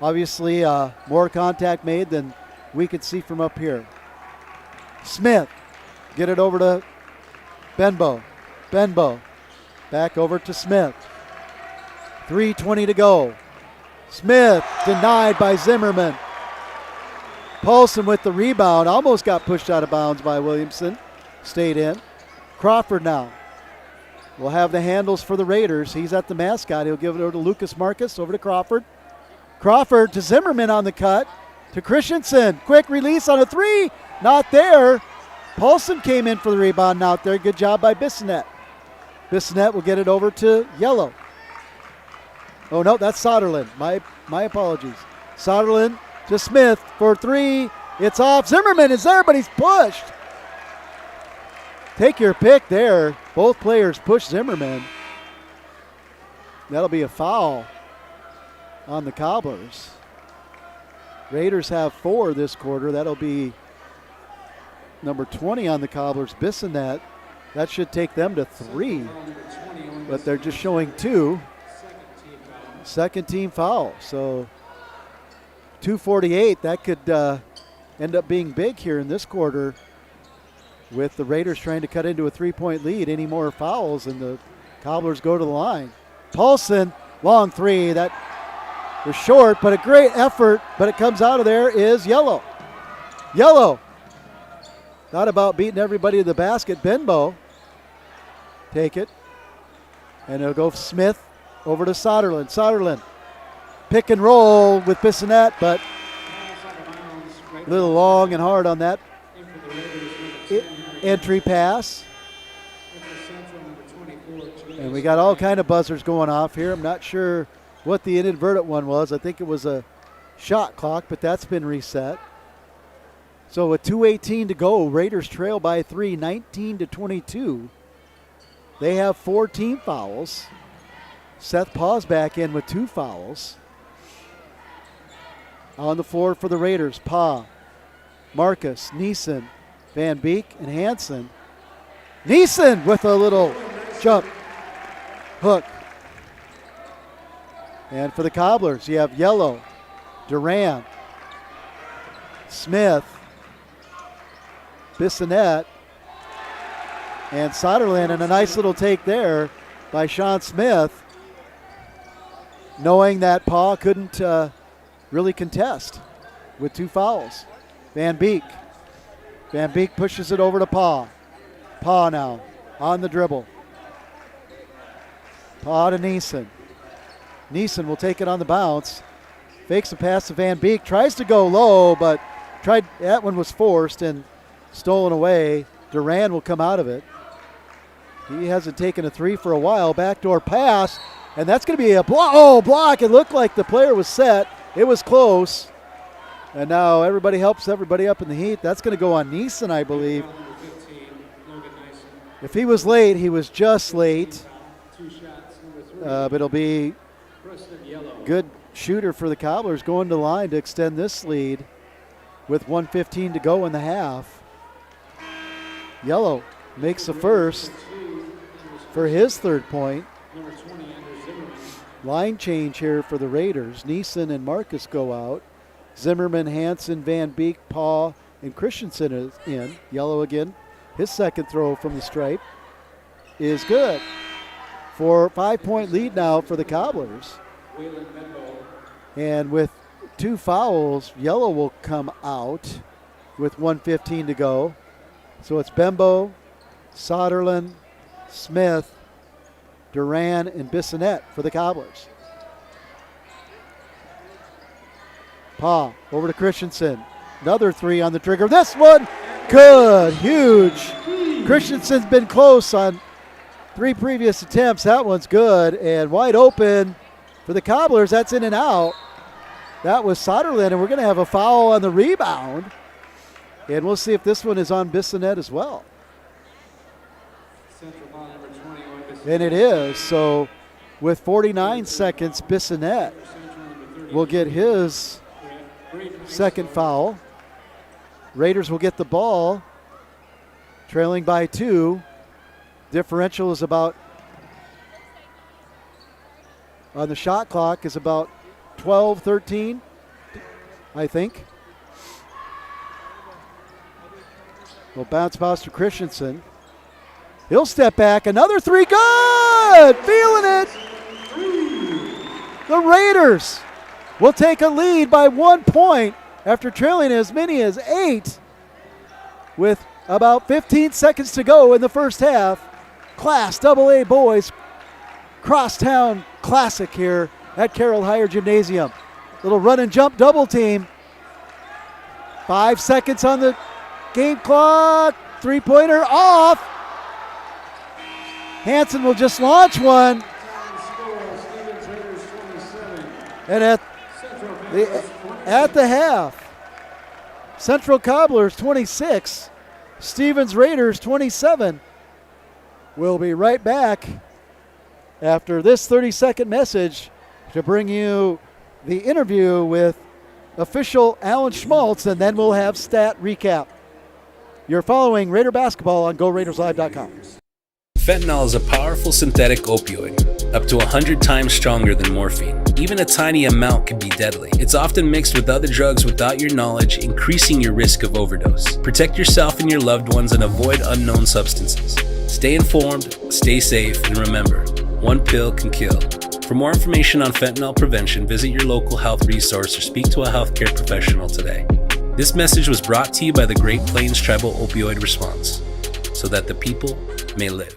obviously more contact made than we could see from up here. Smith, get it over to Benbow. Benbow, back over to Smith. 3:20 to go. Smith denied by Zimmerman. Paulson with the rebound, almost got pushed out of bounds by Williamson. Stayed in. Crawford now will have the handles for the Raiders. He's at the mascot. He'll give it over to Lucas Marcus, over to Crawford. Crawford to Zimmerman on the cut. To Christensen. Quick release on a 3. Not there. Paulson came in for the rebound out there. Good job by Bissonette. Bissonette will get it over to Yellow. Oh, no, that's Soderlin. My apologies. Soderlin to Smith for 3. It's off. Zimmerman is there, but he's pushed. Take your pick there. Both players push Zimmerman. That'll be a foul on the Cobblers. Raiders have 4 this quarter. That'll be number 20 on the Cobblers, Bissonette. That should take them to 3. But they're just showing 2. Second team foul. So 2:48. That could end up being big here in this quarter, with the Raiders trying to cut into a 3-point lead. Any more fouls and the Cobblers go to the line. Paulson, long 3. That was short, but a great effort. But it comes out of there is Yellow. Yellow. Thought about beating everybody to the basket. Benbow. Take it. And it'll go Smith over to Soderlin. Soderlin. Pick and roll with Bissonette, but a little long and hard on that entry pass. And we got all kind of buzzers going off here. I'm not sure what the inadvertent one was. I think it was a shot clock, but that's been reset. So with 2:18 to go, Raiders trail by 3, 19-22. They have 4 team fouls. Seth Paws back in with 2 fouls. On the floor for the Raiders, Pa, Marcus, Neeson, Van Beek, and Hansen. Neeson with a little jump hook. And for the Cobblers, you have Yellow, Duran, Smith, Bissonette, and Soderlin, and a nice little take there by Sean Smith, knowing that Pa couldn't really contest with 2 fouls. Van Beek. Van Beek pushes it over to Pa. Pa now on the dribble. Pa to Neeson. Neeson will take it on the bounce. Fakes a pass to Van Beek. Tries to go low, but that one was forced and stolen away. Duran will come out of it. He hasn't taken a 3 for a while. Backdoor pass. And that's going to be a block. Oh, block. It looked like the player was set. It was close. And now everybody helps everybody up in the heat. That's going to go on Neeson, I believe. If he was late, he was just late. But it'll be good shooter for the Cobblers going to the line to extend this lead with 1:15 to go in the half. Yellow makes the first for his third point. Line change here for the Raiders. Neeson and Marcus go out. Zimmerman, Hansen, Van Beek, Paul, and Christensen is in. Yellow again. His second throw from the stripe is good. For a 5-point lead now for the Cobblers. And with 2 fouls, Yellow will come out with 1:15 to go. So it's Bembo, Soderlund, Smith, Duran, and Bissonette for the Cobblers. Pa over to Christensen. Another 3 on the trigger. This one, good, huge. Christensen's been close on 3 previous attempts. That one's good and wide open for the Cobblers. That's in and out. That was Soderlund, and we're going to have a foul on the rebound. And we'll see if this one is on Bissonette as well. And it is. So with 49 seconds, Bissonette will get his second foul. Raiders will get the ball, trailing by 2. Differential is about, on the shot clock, is about 12, 13, I think. Well, bounce pass to Christensen. He'll step back. Another 3. Good! Feeling it. The Raiders will take a lead by 1 point after trailing as many as 8 with about 15 seconds to go in the first half. Class AA boys crosstown classic here at Carroll Higher Gymnasium. Little run and jump double team. 5 seconds on the game clock. 3-pointer off. Hansen will just launch one. And at the half, Central Cobblers 26, Stevens Raiders 27. We'll be right back after this 30-second message to bring you the interview with official Alan Schmaltz, and then we'll have stat recap. You're following Raider basketball on GoRaidersLive.com. Fentanyl is a powerful synthetic opioid, up to 100 times stronger than morphine. Even a tiny amount can be deadly. It's often mixed with other drugs without your knowledge, increasing your risk of overdose. Protect yourself and your loved ones and avoid unknown substances. Stay informed, stay safe, and remember, one pill can kill. For more information on fentanyl prevention, visit your local health resource or speak to a healthcare professional today. This message was brought to you by the Great Plains Tribal Opioid Response, so that the people may live.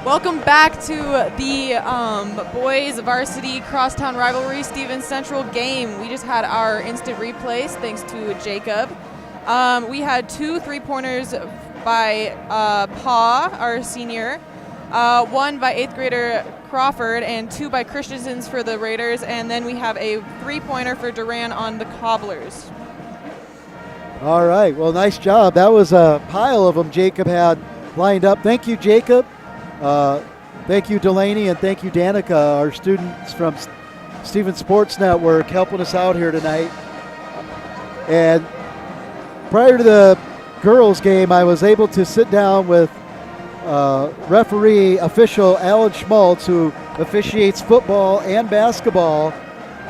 Welcome back to the boys varsity crosstown rivalry Stevens Central game. We just had our instant replays thanks to Jacob. We had 2 3-pointers by Pa, our senior, 1 by 8th grader Crawford, and 2 by Christensen's for the Raiders. And then we have a 3-pointer for Duran on the Cobblers. All right. Well, nice job. That was a pile of them Jacob had lined up. Thank you, Jacob. Thank you, Delaney, and thank you, Danica, our students from Stevens Sports Network, helping us out here tonight. And prior to the girls' game, I was able to sit down with referee official Alan Schmaltz, who officiates football and basketball.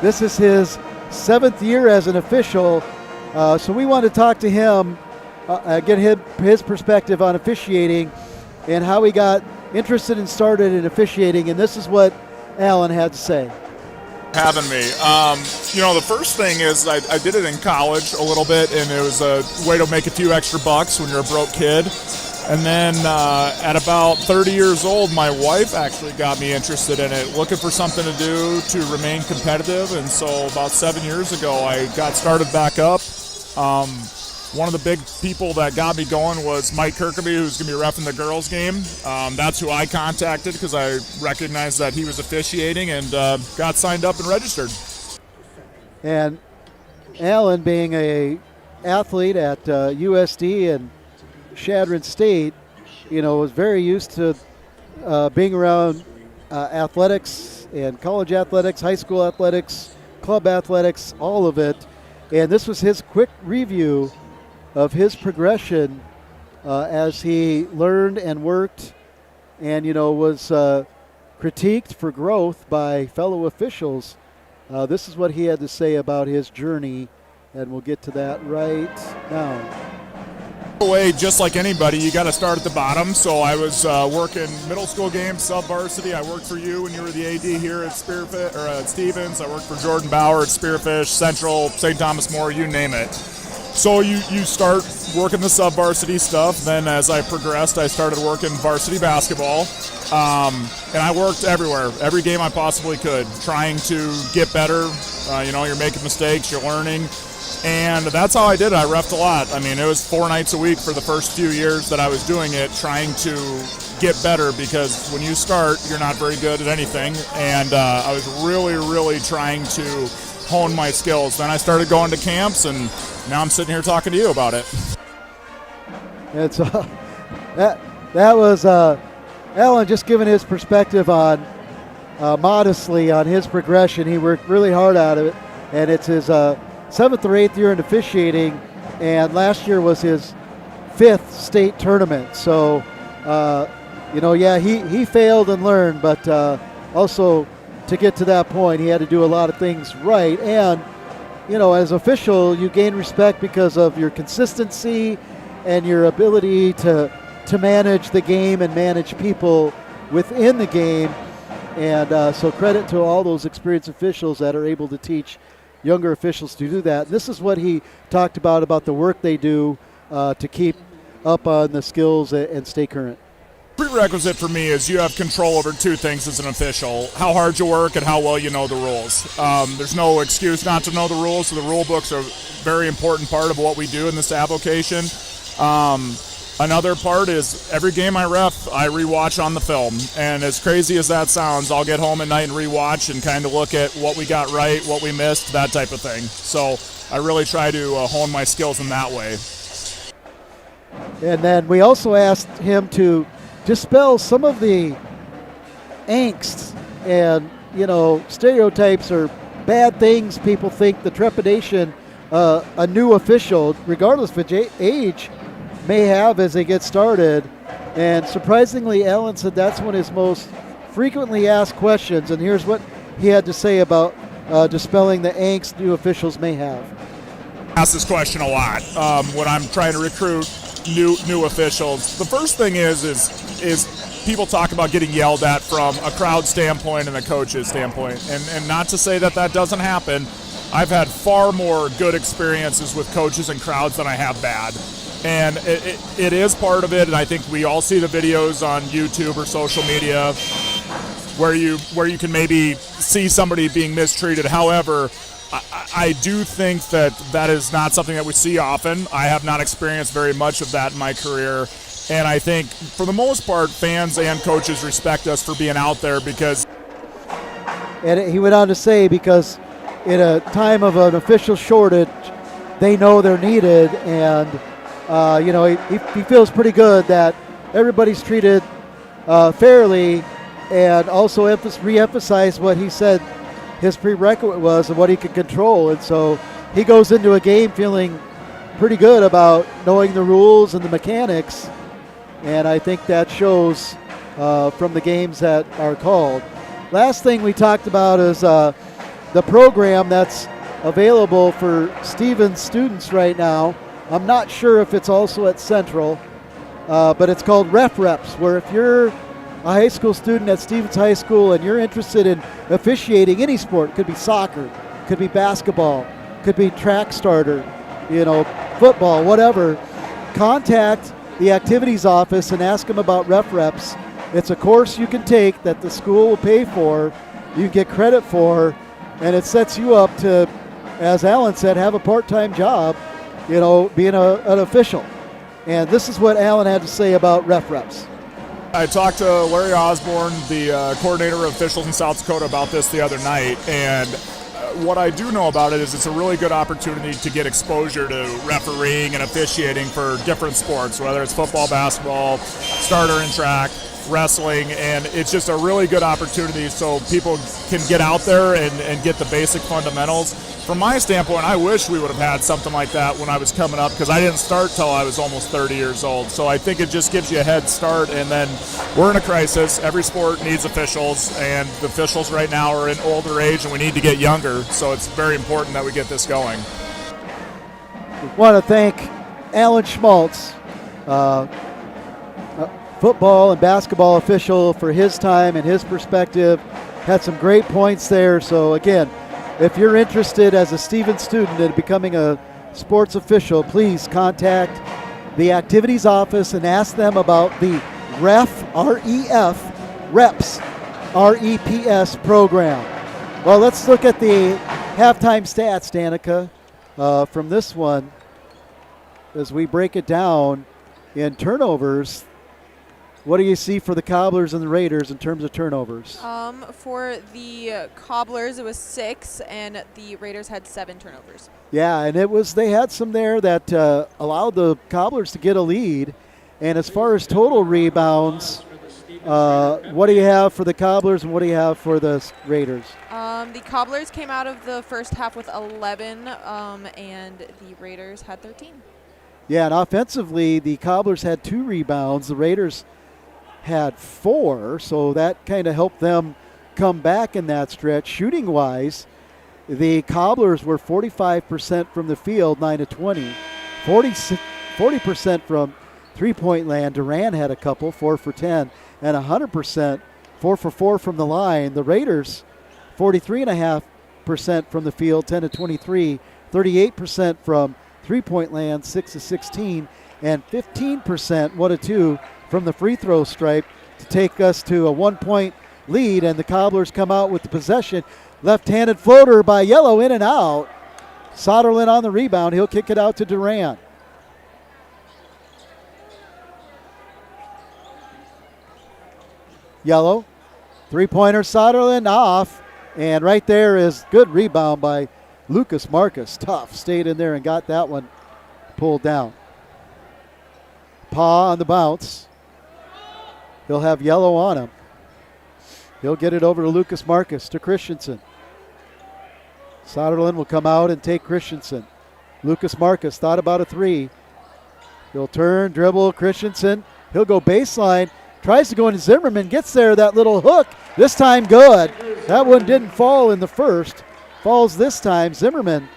This is his 7th year as an official, so we want to talk to him, get his perspective on officiating and how he got interested and started in officiating, and this is what Alan had to say. Having me. The first thing is I did it in college a little bit, and it was a way to make a few extra bucks when you're a broke kid. And then at about 30 years old, my wife actually got me interested in it, looking for something to do to remain competitive. And so about 7 years ago, I got started back up. One of the big people that got me going was Mike Kirkby, who's going to be reffing the girls' game. That's who I contacted because I recognized that he was officiating, and got signed up and registered. And Alan, being a athlete at USD and Chadron State, was very used to being around athletics and college athletics, high school athletics, club athletics, all of it. And this was his quick review of his progression as he learned and worked and, was critiqued for growth by fellow officials. This is what he had to say about his journey, and we'll get to that right now. Way, just like anybody, you got to start at the bottom. So I was working middle school games, sub varsity. I worked for you when you were the AD here at Spearfish or at Stevens. I worked for Jordan Bauer at Spearfish, Central, St. Thomas More, you name it. So you start working the sub varsity stuff. Then as I progressed, I started working varsity basketball, and I worked everywhere, every game I possibly could, trying to get better. You're making mistakes, you're learning. And that's how I did it. I reffed a lot. I mean, it was 4 nights a week for the first few years that I was doing it, trying to get better, because when you start, you're not very good at anything. And I was really, really trying to hone my skills. Then I started going to camps, and now I'm sitting here talking to you about it. It's that was Alan just giving his perspective on modestly on his progression. He worked really hard out of it, and it's his 7th or 8th year in officiating, and last year was his 5th state tournament. So, he failed and learned, but also to get to that point, he had to do a lot of things right. And, as official, you gain respect because of your consistency and your ability to manage the game and manage people within the game. And so credit to all those experienced officials that are able to teach younger officials to do that. This is what he talked about the work they do to keep up on the skills and stay current. Prerequisite for me is you have control over 2 things as an official: how hard you work and how well you know the rules. There's no excuse not to know the rules, so the rule books are a very important part of what we do in this avocation. Another part is every game I ref, I rewatch on the film. And as crazy as that sounds, I'll get home at night and rewatch and kind of look at what we got right, what we missed, that type of thing. So I really try to hone my skills in that way. And then we also asked him to dispel some of the angst and, stereotypes or bad things people think, the trepidation a new official, regardless of age, may have as they get started. And surprisingly, Alan said that's one of his most frequently asked questions, and here's what he had to say about dispelling the angst new officials may have. I ask this question a lot when I'm trying to recruit new officials. The first thing is people talk about getting yelled at from a crowd standpoint and a coach's standpoint, and not to say that doesn't happen. I've had far more good experiences with coaches and crowds than I have bad. And it is part of it, and I think we all see the videos on YouTube or social media where you can maybe see somebody being mistreated. However, I do think that is not something that we see often. I have not experienced very much of that in my career, and I think for the most part, fans and coaches respect us for being out there because... And he went on to say, because in a time of an official shortage, they know they're needed, and he feels pretty good that everybody's treated fairly, and also re-emphasize what he said his prerequisite was and what he could control. And so he goes into a game feeling pretty good about knowing the rules and the mechanics. And I think that shows from the games that are called. Last thing we talked about is the program that's available for Stevens students right now. I'm not sure if it's also at Central, but it's called Ref Reps, where if you're a high school student at Stevens High School and you're interested in officiating any sport, it could be soccer, could be basketball, could be track starter, football, whatever, contact the activities office and ask them about Ref Reps. It's a course you can take that the school will pay for, you get credit for, and it sets you up to, as Alan said, have a part-time job, being an official. And this is what Alan had to say about Ref Reps. I talked to Larry Osborne, the coordinator of officials in South Dakota, about this the other night, and what I do know about it is it's a really good opportunity to get exposure to refereeing and officiating for different sports, whether it's football, basketball, starter and track, wrestling, and it's just a really good opportunity so people can get out there and get the basic fundamentals. From my standpoint, I wish we would have had something like that when I was coming up, because I didn't start till I was almost 30 years old. So I think it just gives you a head start, and then we're in a crisis. Every sport needs officials, and the officials right now are in older age, and we need to get younger. So it's very important that we get this going. I want to thank Alan Schmaltz, football and basketball official, for his time and his perspective. Had some great points there. So again, if you're interested as a Stevens student in becoming a sports official, please contact the activities office and ask them about the REPS program. Well, let's look at the halftime stats, Danica, from this one as we break it down in turnovers. What do you see for the Cobblers and the Raiders in terms of turnovers? For the Cobblers, it was 6, and the Raiders had 7 turnovers. Yeah, and they had some there that allowed the Cobblers to get a lead. And as far as total rebounds, what do you have for the Cobblers and what do you have for the Raiders? The Cobblers came out of the first half with 11, and the Raiders had 13. Yeah, and offensively, the Cobblers had 2 rebounds. The Raiders had 4, so that kind of helped them come back in that stretch. Shooting-wise, the Cobblers were 45% from the field, 9 of 20. 40% from three-point land. Duran had a couple, 4 for 10, and 100%, 4 for 4 from the line. The Raiders, 43.5% from the field, 10 of 23, 38% from three-point land, 6 of 16, and 15%, 1 of 2, from the free throw stripe to take us to a 1-point lead, and the Cobblers come out with the possession. Left-handed floater by Yellow, in and out. Soderlin on the rebound. He'll kick it out to Duran. Yellow, three-pointer, Soderlin off, and right there is good rebound by Lucas Marcus. Tough, stayed in there and got that one pulled down. Paw on the bounce. He'll have Yellow on him. He'll get it over to Lucas Marcus, to Christensen. Soderlin will come out and take Christensen. Lucas Marcus thought about a 3. He'll turn, dribble, Christensen. He'll go baseline, tries to go into Zimmerman, gets there, that little hook. This time good. That one didn't fall in the first. Falls this time. Zimmerman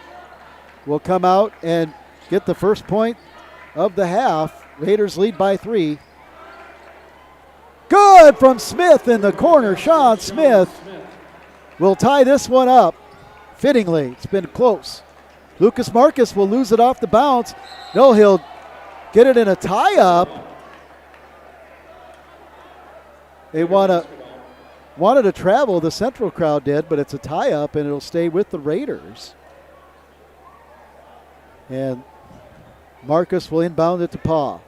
will come out and get the first point of the half. Raiders lead by 3. Good from Smith in the corner. Sean Smith will tie this one up fittingly. It's been close. Lucas Marcus will lose it off the bounce. No, he'll get it in a tie-up. They wanted to travel, the Central crowd did, but it's a tie-up, and it'll stay with the Raiders. And Marcus will inbound it to Paw.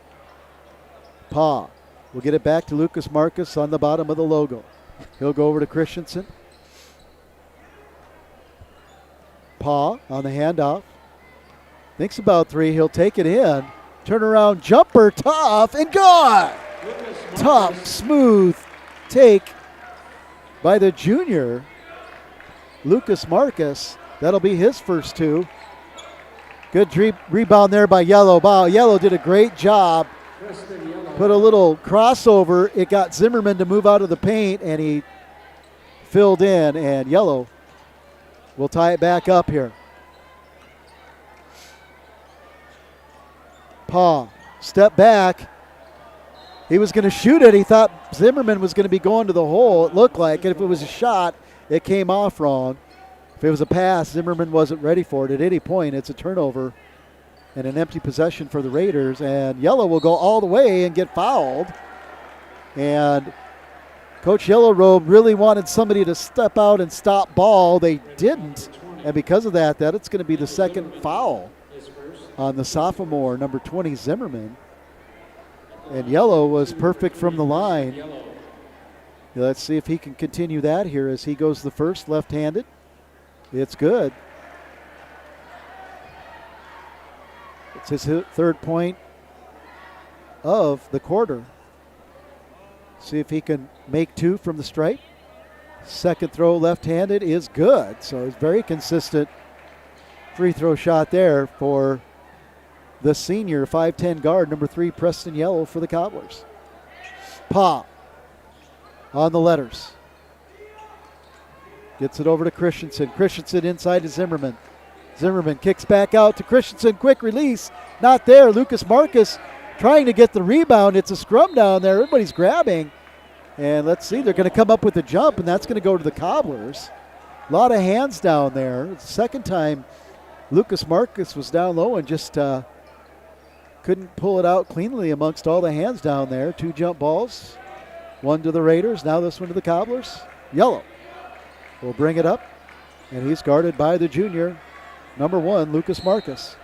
Paw will get it back to Lucas Marcus on the bottom of the logo. He'll go over to Christensen. Paw on the handoff. Thinks about 3. He'll take it in. Turnaround jumper, tough, and good. Tough, smooth take by the junior, Lucas Marcus. That'll be his first 2. Good rebound there by Yellow. Yellow did a great job put a little crossover. It got Zimmerman to move out of the paint, and he filled in, and Yellow will tie it back up here. Paw, step back. He was going to shoot it. He thought Zimmerman was going to be going to the hole, it looked like. And if it was a shot, it came off wrong. If it was a pass, Zimmerman wasn't ready for it. At any point, it's a turnover and an empty possession for the Raiders. And Yellow will go all the way and get fouled. And Coach Yellow Robe really wanted somebody to step out and stop ball. They didn't. And because of that, it's going to be the second foul on the sophomore, number 20, Zimmerman. And Yellow was perfect from the line. Let's see if he can continue that here as he goes the first, left-handed. It's good. It's his third point of the quarter. See if he can make two from the stripe. Second throw left-handed is good. So it's very consistent free throw shot there for the senior 5'10 guard, number 3, Preston Yellow for the Cobblers. Paw on the letters. Gets it over to Christensen. Christensen inside to Zimmerman. Zimmerman kicks back out to Christensen. Quick release. Not there. Lucas Marcus trying to get the rebound. It's a scrum down there. Everybody's grabbing. And let's see. They're going to come up with a jump, and that's going to go to the Cobblers. A lot of hands down there. It's the second time Lucas Marcus was down low and just couldn't pull it out cleanly amongst all the hands down there. 2 jump balls. 1 to the Raiders. Now this one to the Cobblers. Yellow will bring it up. And he's guarded by the junior, number 1, Lucas Marcus.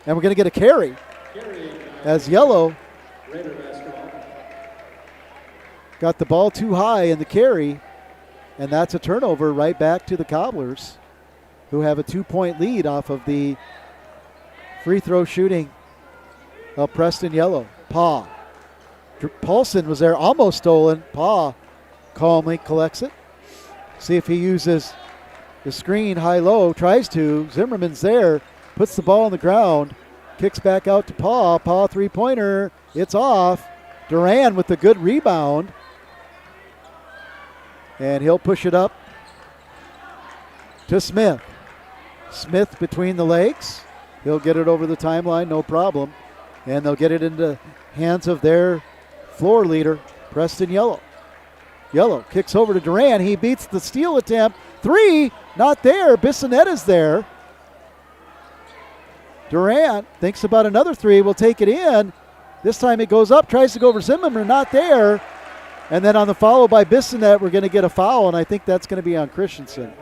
And we're going to get a carry as Yellow got the ball too high in the carry. And that's a turnover right back to the Cobblers, who have a 2-point lead off of the free throw shooting of Preston Yellow. Paw. Paulson was there, almost stolen. Paw calmly collects it. See if he uses the screen high-low, tries to. Zimmerman's there, puts the ball on the ground, kicks back out to Paw. Paw three-pointer, it's off. Duran with the good rebound. And he'll push it up to Smith. Smith between the legs. He'll get it over the timeline, no problem. And they'll get it into hands of their floor leader, Preston Yellow. Yellow kicks over to Duran. He beats the steal attempt. 3, not there. Bissonette is there. Duran thinks about another 3, will take it in. This time it goes up, tries to go over Zimmerman, not there. And then on the follow by Bissonette, we're going to get a foul, and I think that's going to be on Christensen.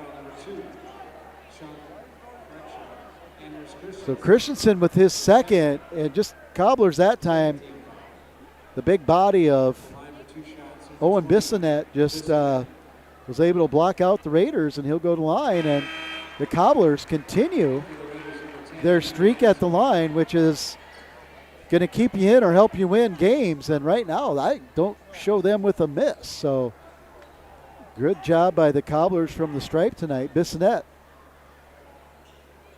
So Christensen with his second, and just Cobblers that time, the big body of Owen Bissonette just was able to block out the Raiders, and he'll go to the line. And the Cobblers continue their streak at the line, which is going to keep you in or help you win games. And right now, I don't show them with a miss. So good job by the Cobblers from the stripe tonight. Bissonette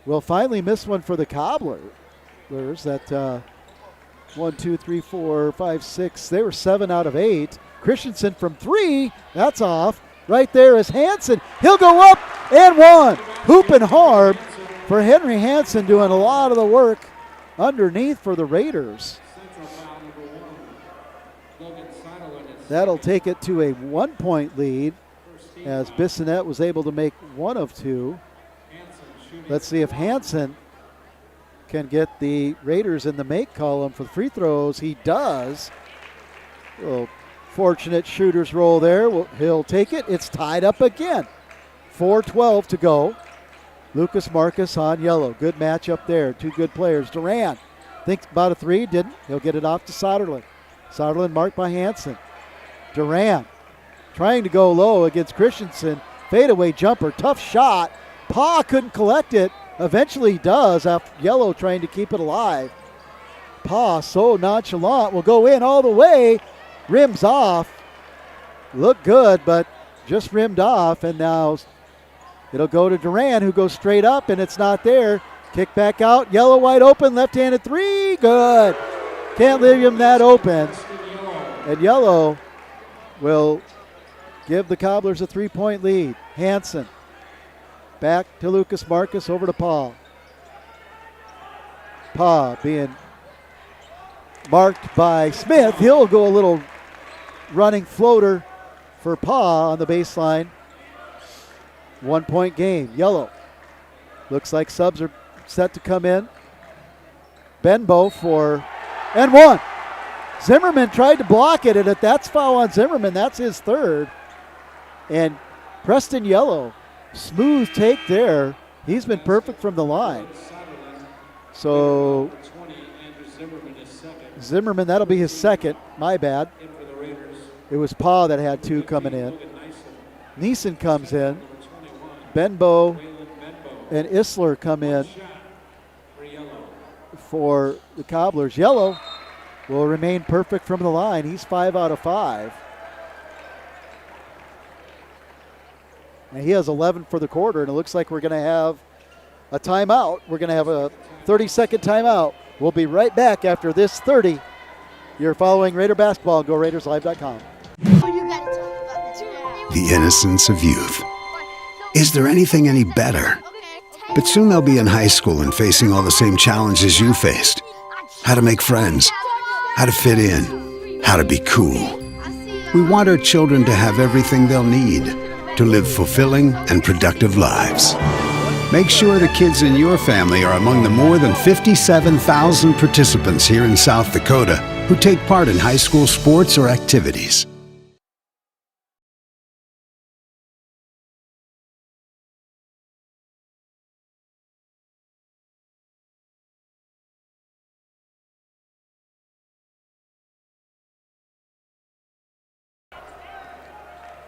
will finally miss one for the Cobblers. That 1, 2, 3, 4, 5, 6. They were 7 out of 8. Christensen from 3. That's off. Right there is Hansen. He'll go up and 1. Hooping hard for Henry Hansen, doing a lot of the work underneath for the Raiders. That'll take it to a 1-point lead as Bissonette was able to make 1 of 2. Let's see if Hansen can get the Raiders in the make column for the free throws. He does. A little fortunate shooter's roll there. He'll take it. It's tied up again. 4:12 to go. Lucas Marcus on Yellow. Good matchup there. 2 good players. Duran thinks about a 3. Didn't. He'll get it off to Soderlund. Soderlund marked by Hansen. Duran trying to go low against Christensen. Fadeaway jumper. Tough shot. Paw couldn't collect it. Eventually he does after Yellow trying to keep it alive. Paw so nonchalant will go in all the way. Rims off. Looked good, but just rimmed off. And now it'll go to Duran, who goes straight up, and it's not there. Kick back out. Yellow wide open. Left-handed 3. Good. Can't leave him that open. And Yellow will give the Cobblers a 3-point lead. Hanson back to Lucas Marcus, over to Paul. Paul being marked by Smith. He'll go a little running floater for Paul on the baseline. 1-point game. Yellow. Looks like subs are set to come in. Benbow for, and one. Zimmerman tried to block it, and if that's foul on Zimmerman, that's his third. And Preston Yellow, smooth take there. He's been perfect from the line. So Zimmerman, that'll be his second. My bad. It was Pa that had two coming in. Neeson comes in. Benbow and Isler come in for the Cobblers. Yellow will remain perfect from the line. He's 5 out of 5. And he has 11 for the quarter, and it looks like we're going to have a timeout. We're going to have a 30-second timeout. We'll be right back after this 30. You're following Raider basketball. GoRaidersLive.com. The innocence of youth. Is there anything any better? But soon they'll be in high school and facing all the same challenges you faced. How to make friends, how to fit in, how to be cool. We want our children to have everything they'll need to live fulfilling and productive lives. Make sure the kids in your family are among the more than 57,000 participants here in South Dakota who take part in high school sports or activities.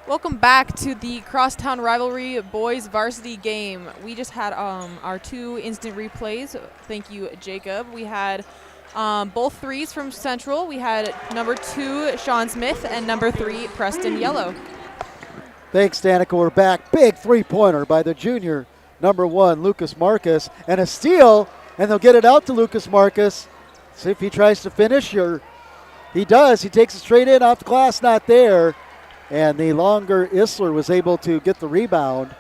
Welcome back to the Crosstown Rivalry Boys Varsity game. We just had our two instant replays. Thank you, Jacob. We had both threes from Central. We had number 2, Sean Smith, and number 3, Preston Yellow. Thanks, Danica. We're back. Big three-pointer by the junior, number 1, Lucas Marcus. And a steal, and they'll get it out to Lucas Marcus. See if he tries to finish. He does. He takes it straight in off the glass, not there. And the longer Isler was able to get the rebound.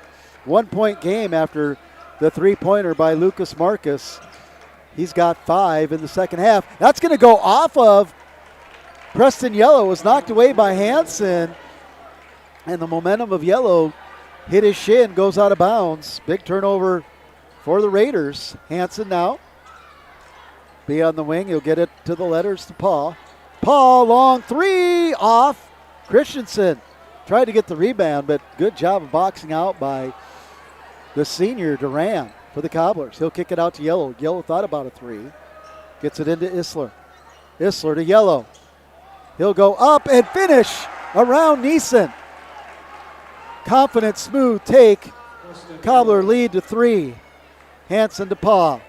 1-point game after the three-pointer by Lucas Marcus. He's got 5 in the second half. That's going to go off of Preston Yellow. It was knocked away by Hanson. And the momentum of Yellow hit his shin, goes out of bounds. Big turnover for the Raiders. Hanson now. Be on the wing. He'll get it to the letters to Paul. Paul, long three, off. Christensen tried to get the rebound, but good job of boxing out by the senior Duran for the Cobblers. He'll kick it out to Yellow. Yellow thought about a three. Gets it into Isler. Isler to Yellow. He'll go up and finish around Neeson. Confident, smooth take. Cobbler lead to 3. Hanson to Paul.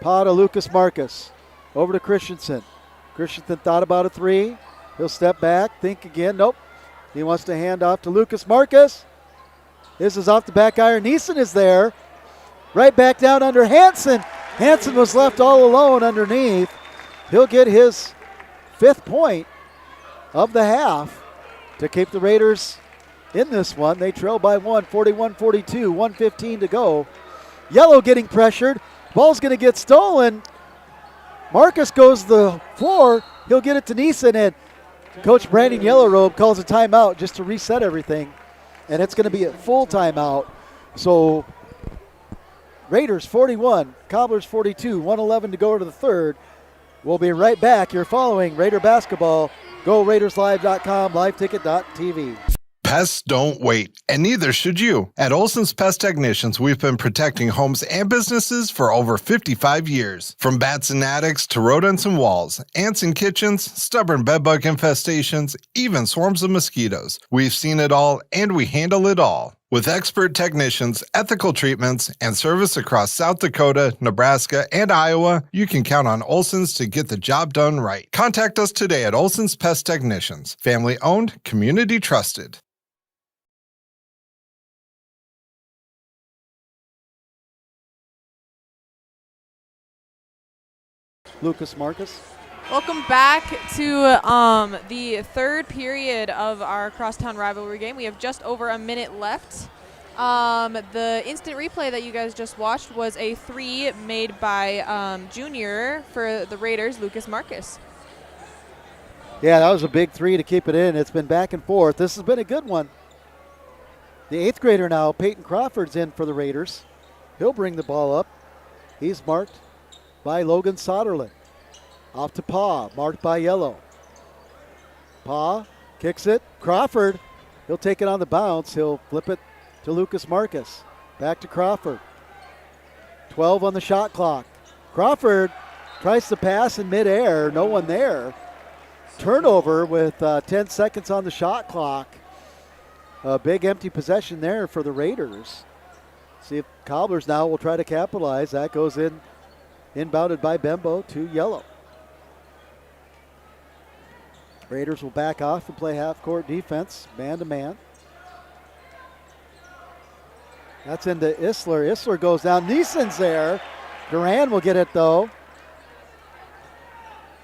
Paul to Lucas Marcus. Over to Christensen. Christensen thought about a 3. He'll step back, think again. Nope. He wants to hand off to Lucas Marcus. This is off the back iron. Neeson is there. Right back down under Hanson. Hanson was left all alone underneath. He'll get his 5th point of the half to keep the Raiders in this one. They trail by 1, 41-42, 1:15 to go. Yellow getting pressured. Ball's going to get stolen. Marcus goes to the floor. He'll get it to Neeson, and Coach Brandon Yellowrobe calls a timeout just to reset everything, and it's going to be a full timeout. So Raiders 41, Cobblers 42, 1:11 to go to the third. We'll be right back. You're following Raider basketball. GoRaidersLive.com, liveticket.tv. Pests don't wait, and neither should you. At Olson's Pest Technicians, we've been protecting homes and businesses for over 55 years. From bats and attics to rodents and walls, ants in kitchens, stubborn bedbug infestations, even swarms of mosquitoes. We've seen it all, and we handle it all. With expert technicians, ethical treatments, and service across South Dakota, Nebraska, and Iowa, you can count on Olson's to get the job done right. Contact us today at Olson's Pest Technicians. Family owned, community trusted. Lucas Marcus Welcome back to the third period of our crosstown rivalry game. We have just over a minute left. The instant replay that you guys just watched was a 3 made by junior for the Raiders, Lucas Marcus. Yeah, that was a big 3 to keep it in. It's been back and forth. This has been a good one. The 8th grader now, Peyton Crawford's in for the Raiders. He'll bring the ball up. He's marked by Logan Soderlin. Off to Paw, marked by Yellow. Paw kicks it. Crawford, he'll take it on the bounce. He'll flip it to Lucas Marcus. Back to Crawford. 12 on the shot clock. Crawford tries to pass in midair. No one there. Turnover with 10 seconds on the shot clock. A big empty possession there for the Raiders. See if Cobblers now will try to capitalize. That goes in, inbounded by Bembo to Yellow. Raiders will back off and play half-court defense, man-to-man. That's into Isler. Isler goes down. Neeson's there. Duran will get it, though.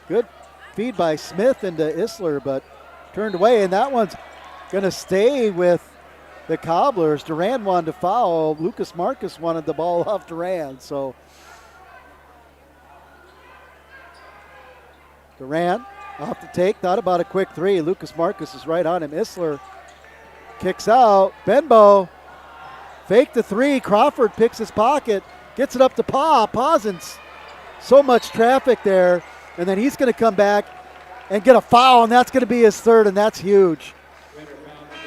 Good feed by Smith into Isler, but turned away, and that one's going to stay with the Cobblers. Duran wanted to foul. Lucas Marcus wanted the ball off Duran, so Duran off the take, thought about a quick 3. Lucas Marcus is right on him. Isler kicks out. Benbow faked the 3. Crawford picks his pocket, gets it up to Paw. Paw's in so much traffic there, and then he's going to come back and get a foul, and that's going to be his 3rd, and that's huge.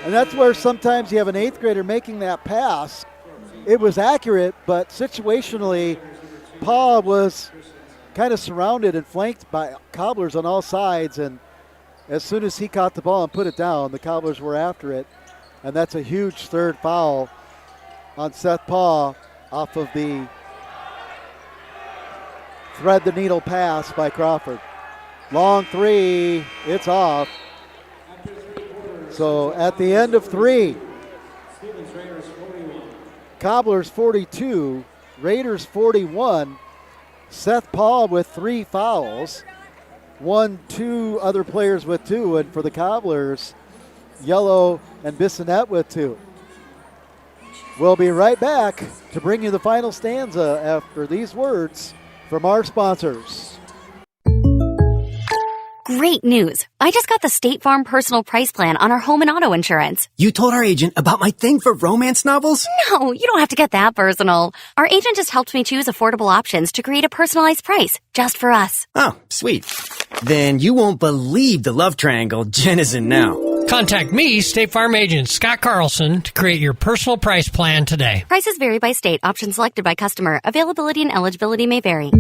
And that's where sometimes you have an 8th grader making that pass. It was accurate, but situationally, Paw was kind of surrounded and flanked by Cobblers on all sides, and as soon as he caught the ball and put it down, the Cobblers were after it, and that's a huge 3rd foul on Seth Paw off of the thread the needle pass by Crawford. Long 3, it's off. So at the end of 3, Cobblers 42, Raiders 41. Seth Paul with 3 fouls. 2 other players with 2, and for the Cobblers, Yellow and Bissonette with 2. We'll be right back to bring you the final stanza after these words from our sponsors. Great news. I just got the State Farm personal price plan on our home and auto insurance. You told our agent about my thing for romance novels? No, you don't have to get that personal. Our agent just helped me choose affordable options to create a personalized price just for us. Oh, sweet. Then you won't believe the love triangle Jen is in now. Contact me, State Farm agent Scott Carlson, to create your personal price plan today. Prices vary by state. Options selected by customer. Availability and eligibility may vary.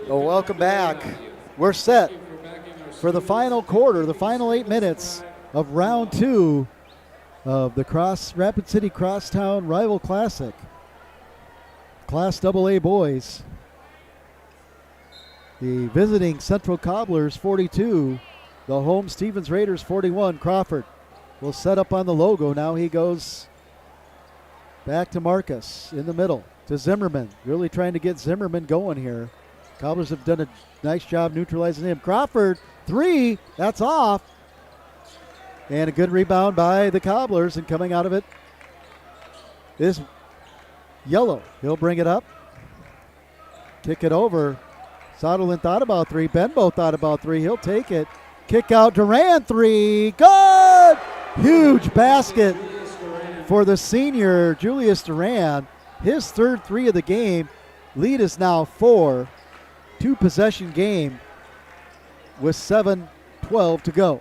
Oh, welcome back. We're set for the final quarter, the final 8 minutes of round 2 of the Rapid City Crosstown Rival Classic. Class AA boys. The visiting Central Cobblers 42, the home Stevens Raiders 41. Crawford will set up on the logo. Now he goes back to Marcus in the middle to Zimmerman. Really trying to get Zimmerman going here. Cobblers have done a nice job neutralizing him. Crawford, 3, that's off. And a good rebound by the Cobblers, and coming out of it is Yellow. He'll bring it up. Kick it over. Soderlin thought about 3. Benbow thought about 3. He'll take it. Kick out Duran, 3. Good! Huge basket for the senior, Julius Duran. His 3rd 3 of the game. Lead is now 4. 2-possession game with 7:12 to go.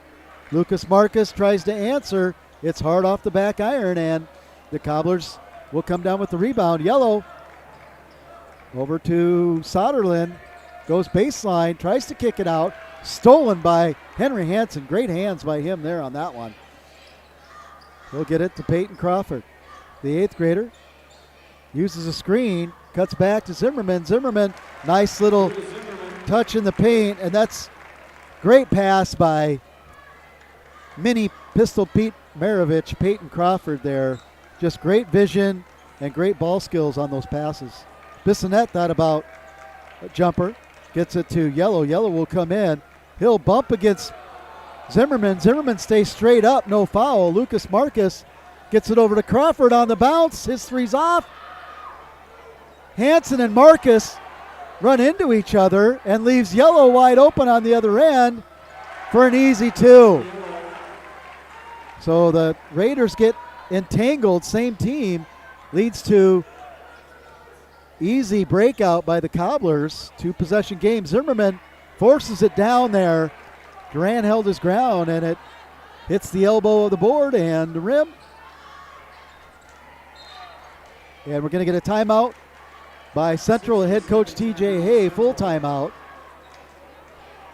Lucas Marcus tries to answer. It's hard off the back iron, and the Cobblers will come down with the rebound. Yellow over to Soderlin. Goes baseline, tries to kick it out. Stolen by Henry Hansen. Great hands by him there on that one. He'll get it to Peyton Crawford. The 8th grader uses a screen, cuts back to Zimmerman. Zimmerman, nice little touch in the paint, and that's great pass by Mini Pistol Pete Maravich, Peyton Crawford there. Just great vision and great ball skills on those passes. Bissonette thought about a jumper. Gets it to Yellow. Yellow will come in. He'll bump against Zimmerman. Zimmerman stays straight up, no foul. Lucas Marcus gets it over to Crawford on the bounce. His three's off. Hansen and Marcus run into each other and leaves Yellow wide open on the other end for an easy 2. So the Raiders get entangled, same team, leads to easy breakout by the Cobblers. 2-possession game. Zimmerman forces it down there. Duran held his ground, and it hits the elbow of the board and the rim. And we're going to get a timeout by Central head coach TJ Hay, full timeout.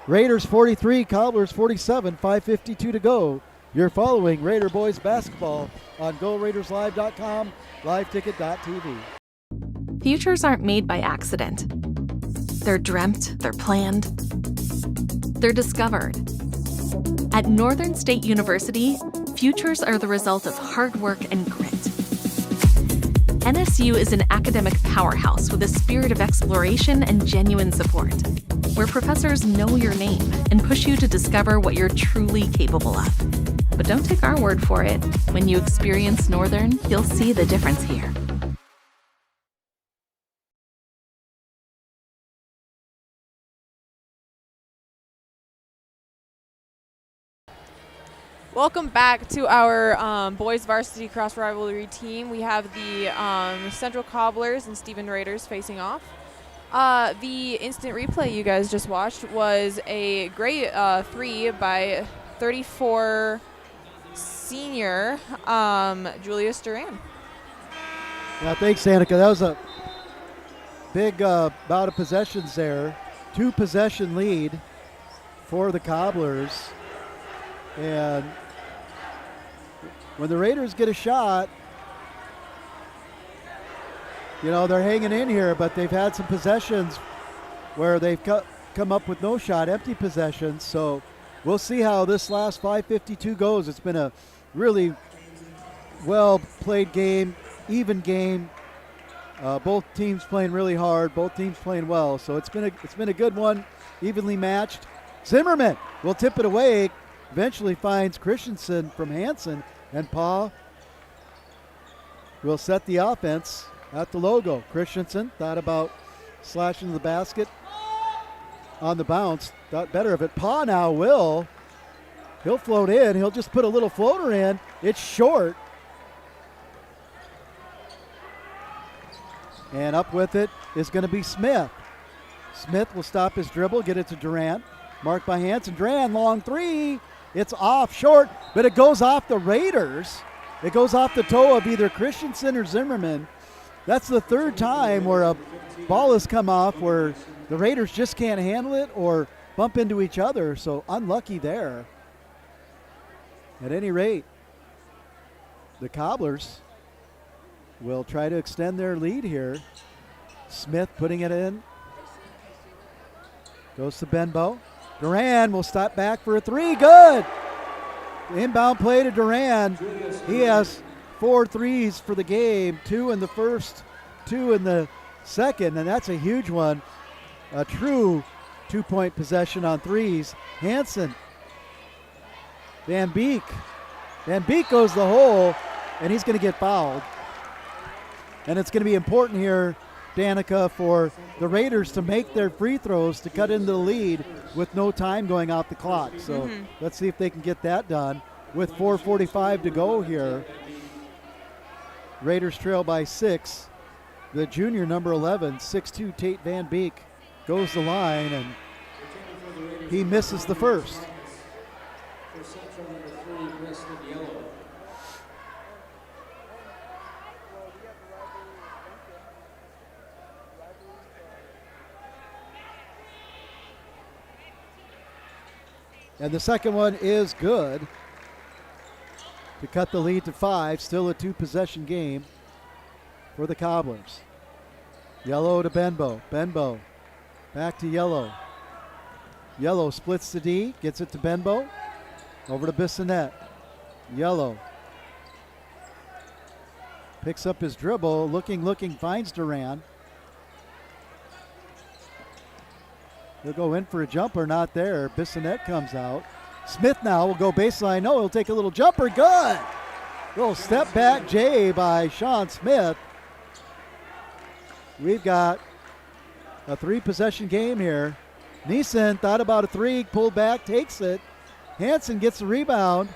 Raiders 43, Cobblers 47, 5:52 to go. You're following Raider Boys basketball on GoRaidersLive.com, liveticket.tv. Futures aren't made by accident. They're dreamt, they're planned, they're discovered. At Northern State University, futures are the result of hard work and grit. NSU is an academic powerhouse with a spirit of exploration and genuine support, where professors know your name and push you to discover what you're truly capable of. But don't take our word for it. When you experience Northern, you'll see the difference here. Welcome back to our boys varsity cross rivalry team. We have the Central Cobblers and Stephen Raiders facing off. The instant replay you guys just watched was a great 3 by 34 senior Julius Duran. Yeah, thanks, Annika. That was a big bout of possessions there. 2-possession lead for the Cobblers. And when the Raiders get a shot, you know, they're hanging in here, but they've had some possessions where they've come up with no shot, empty possessions. So we'll see how this last 5:52 goes. It's been a really well-played game, even game. Both teams playing really hard, both teams playing well. So it's been a good one, evenly matched. Zimmerman will tip it away. Eventually finds Christensen from Hansen, and Pa will set the offense at the logo. Christensen thought about slashing the basket on the bounce, thought better of it. Pa now he'll float in. He'll just put a little floater in. It's short. And up with it is going to be Smith. Smith will stop his dribble, get it to Durant. Marked by Hansen. Durant, long 3. It's off short, but it goes off the Raiders. It goes off the toe of either Christensen or Zimmerman. That's the 3rd time where a ball has come off where the Raiders just can't handle it or bump into each other, so unlucky there. At any rate, the Cobblers will try to extend their lead here. Smith putting it in. Goes to Benbow. Duran will stop back for a 3. Good. Inbound play to Duran. He has 4 threes for the game. 2 in the first, 2 in the second, and that's a huge one. A true 2-point possession on threes. Hansen. Van Beek. Van Beek goes the hole, and he's going to get fouled. And it's going to be important here, Danica, for the Raiders to make their free throws to cut into the lead with no time going off the clock. So let's see if they can get that done with 4:45 to go here. Raiders trail by 6. The junior number 11, 6'2", Tate Van Beek, goes the line, and he misses the first. For Central number 3, Preston Yellow. And the second one is good to cut the lead to 5. Still a 2-possession game for the Cobblers. Yellow to Benbow. Benbow back to Yellow. Yellow splits the D, gets it to Benbow. Over to Bissonette. Yellow Picks up his dribble, looking, finds Duran. He'll go in for a jumper, not there. Bissonette comes out. Smith now will go baseline. No, he'll take a little jumper. Good. Little step back J by Sean Smith. We've got a 3-possession game here. Neeson thought about a 3, pulled back, takes it. Hansen gets the rebound.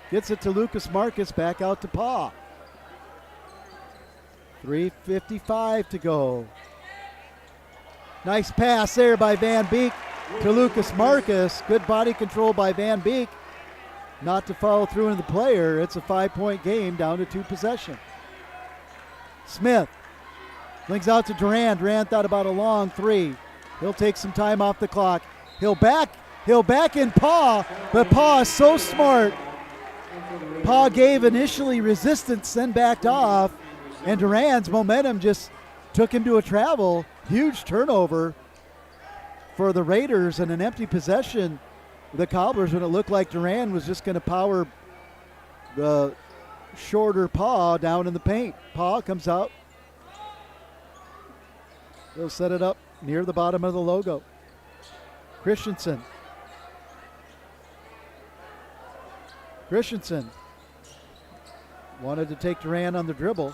Gets it to Lucas Marcus, back out to Paw. 3:55 to go. Nice pass there by Van Beek to Lucas Marcus. Good body control by Van Beek. Not to follow through in the player. It's a 5-point game down to 2 possession. Smith links out to Durant. Durant thought about a long 3. He'll take some time off the clock. He'll back in Paw, but Paw is so smart. Paw gave initially resistance, then backed off, and Durant's momentum just took him to a travel. Huge turnover for the Raiders and an empty possession. The Cobblers, when it looked like Durant was just going to power the shorter Paw down in the paint. Paw comes out. He'll set it up near the bottom of the logo. Christensen wanted to take Durant on the dribble.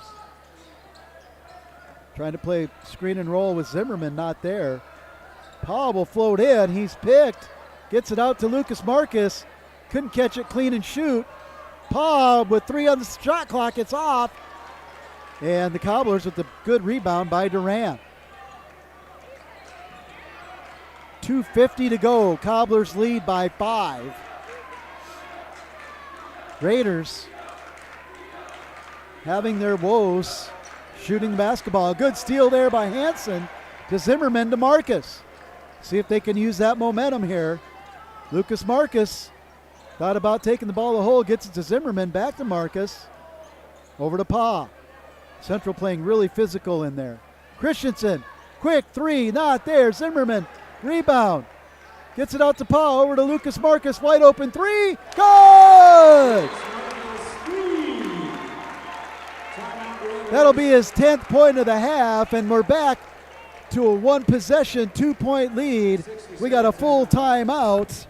Trying to play screen and roll with Zimmerman, not there. Paw will float in. He's picked. Gets it out to Lucas Marcus. Couldn't catch it clean and shoot. Paw with 3 on the shot clock. It's off. And the Cobblers with the good rebound by Durant. 2:50 to go. Cobblers lead by 5. Raiders having their woes shooting the basketball. Good steal there by Hansen to Zimmerman to Marcus. See if they can use that momentum here. Lucas Marcus thought about taking the ball to the hole, gets it to Zimmerman, back to Marcus. Over to Paw. Central playing really physical in there. Christensen, quick 3, not there. Zimmerman, rebound. Gets it out to Paw, over to Lucas Marcus, wide open 3, good! That'll be his 10th point of the half, and we're back to a 1-possession, 2-point lead. We got a full timeout.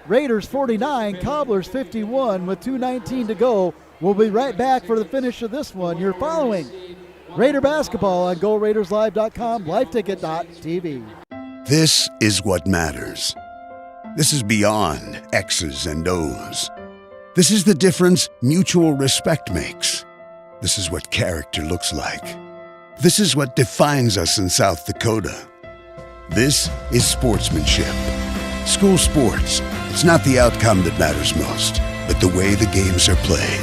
Raiders 49, Cobblers 51 with 2:19 to go. We'll be right back for the finish of this one. You're following Raider basketball on GoRaidersLive.com, liveticket.tv. This is what matters. This is beyond X's and O's. This is the difference mutual respect makes. This is what character looks like. This is what defines us in South Dakota. This is sportsmanship. School sports, it's not the outcome that matters most, but the way the games are played.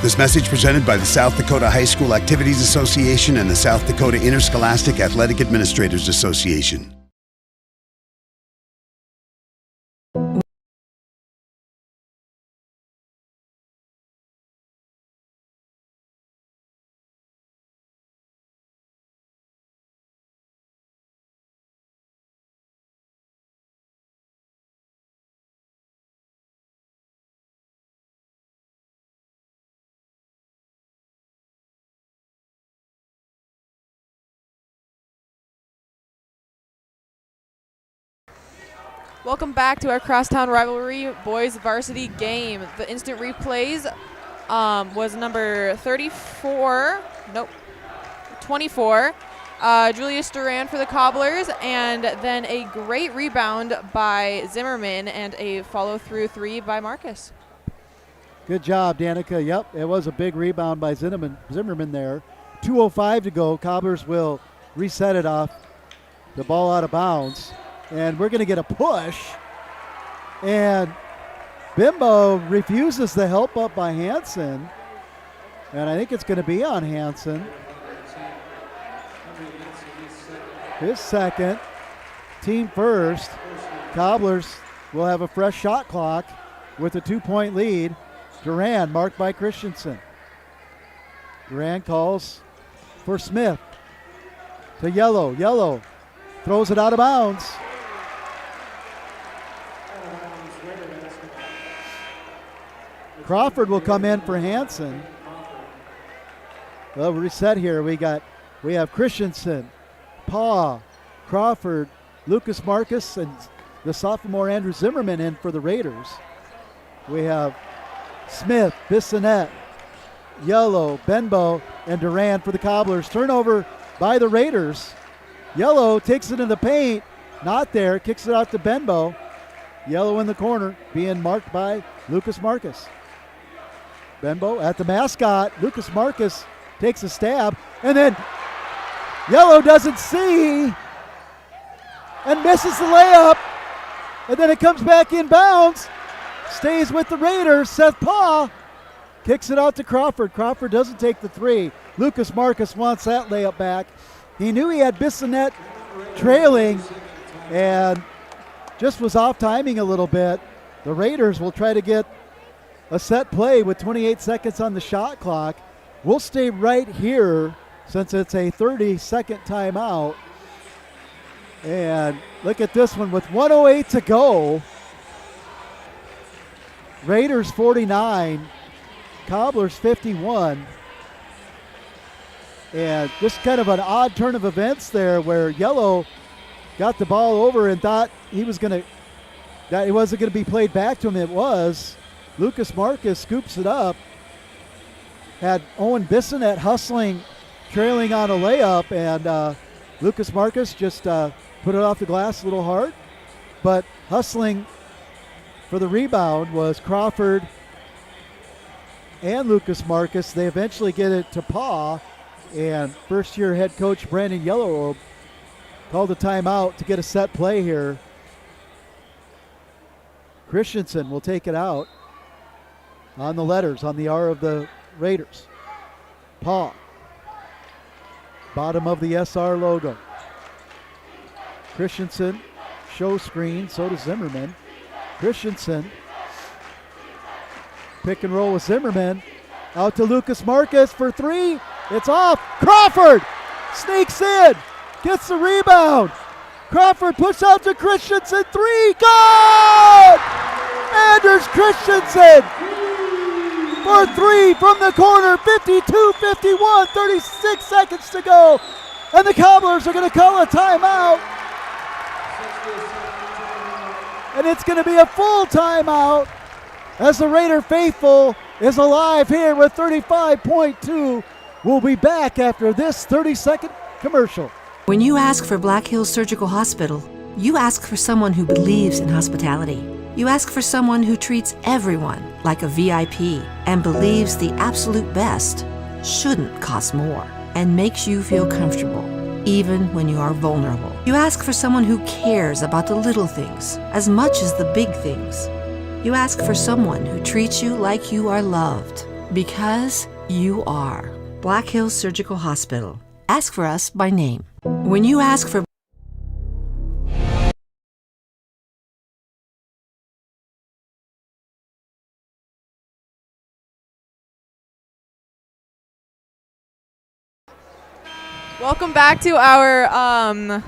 This message presented by the South Dakota High School Activities Association and the South Dakota Interscholastic Athletic Administrators Association. Welcome back to our crosstown rivalry boys varsity game. The instant replays was number 24, Julius Duran for the Cobblers, and then a great rebound by Zimmerman and a follow-through 3 by Marcus. Good job, Danica. Yep, it was a big rebound by Zimmerman there. 2:05 to go. Cobblers will reset it off. The ball out of bounds. And we're going to get a push. And Bimbo refuses the help up by Hansen. And I think it's going to be on Hansen. His second. Team first. Cobblers will have a fresh shot clock with a 2-point lead. Duran marked by Christensen. Duran calls for Smith. To Yellow. Yellow throws it out of bounds. Crawford will come in for Hansen. Well, reset here. We have Christensen, Paw, Crawford, Lucas Marcus, and the sophomore Andrew Zimmerman in for the Raiders. We have Smith, Bissonette, Yellow, Benbow, and Duran for the Cobblers. Turnover by the Raiders. Yellow takes it in the paint. Not there. Kicks it out to Benbow. Yellow in the corner, being marked by Lucas Marcus. Benbow at the mascot. Lucas Marcus takes a stab, and then Yellow doesn't see and misses the layup, and then it comes back in bounds. Stays with the Raiders. Seth Paw kicks it out to Crawford. Crawford doesn't take the three. Lucas Marcus wants that layup back. He knew he had Bissonette trailing and just was off timing a little bit. The Raiders will try to get a set play with 28 seconds on the shot clock. We'll stay right here since it's a 30-second timeout. And look at this one with 1:08 to go. Raiders 49, Cobblers 51. And just kind of an odd turn of events there where Yellow got the ball over and thought that it wasn't going to be played back to him. It was. Lucas Marcus scoops it up. Had Owen Bissonette hustling, trailing on a layup, and Lucas Marcus just put it off the glass a little hard. But hustling for the rebound was Crawford and Lucas Marcus. They eventually get it to Paw, and first-year head coach Brandon Yellow called a timeout to get a set play here. Christensen will take it out on the letters, on the R of the Raiders. Paw, bottom of the SR logo. Christensen, show screen, so does Zimmerman. Christensen, pick and roll with Zimmerman. Out to Lucas Marcus for three. It's off. Crawford sneaks in, gets the rebound. Crawford push out to Christensen. Three, good! Anders Christensen for three from the corner. 52-51, 36 seconds to go. And the Cobblers are going to call a timeout. And it's going to be a full timeout as the Raider faithful is alive here with 35.2. We'll be back after this 30-second commercial. When you ask for Black Hills Surgical Hospital, you ask for someone who believes in hospitality. You ask for someone who treats everyone like a VIP and believes the absolute best shouldn't cost more and makes you feel comfortable, even when you are vulnerable. You ask for someone who cares about the little things as much as the big things. You ask for someone who treats you like you are loved, because you are. Black Hills Surgical Hospital. Ask for us by name. When you ask for Welcome back to our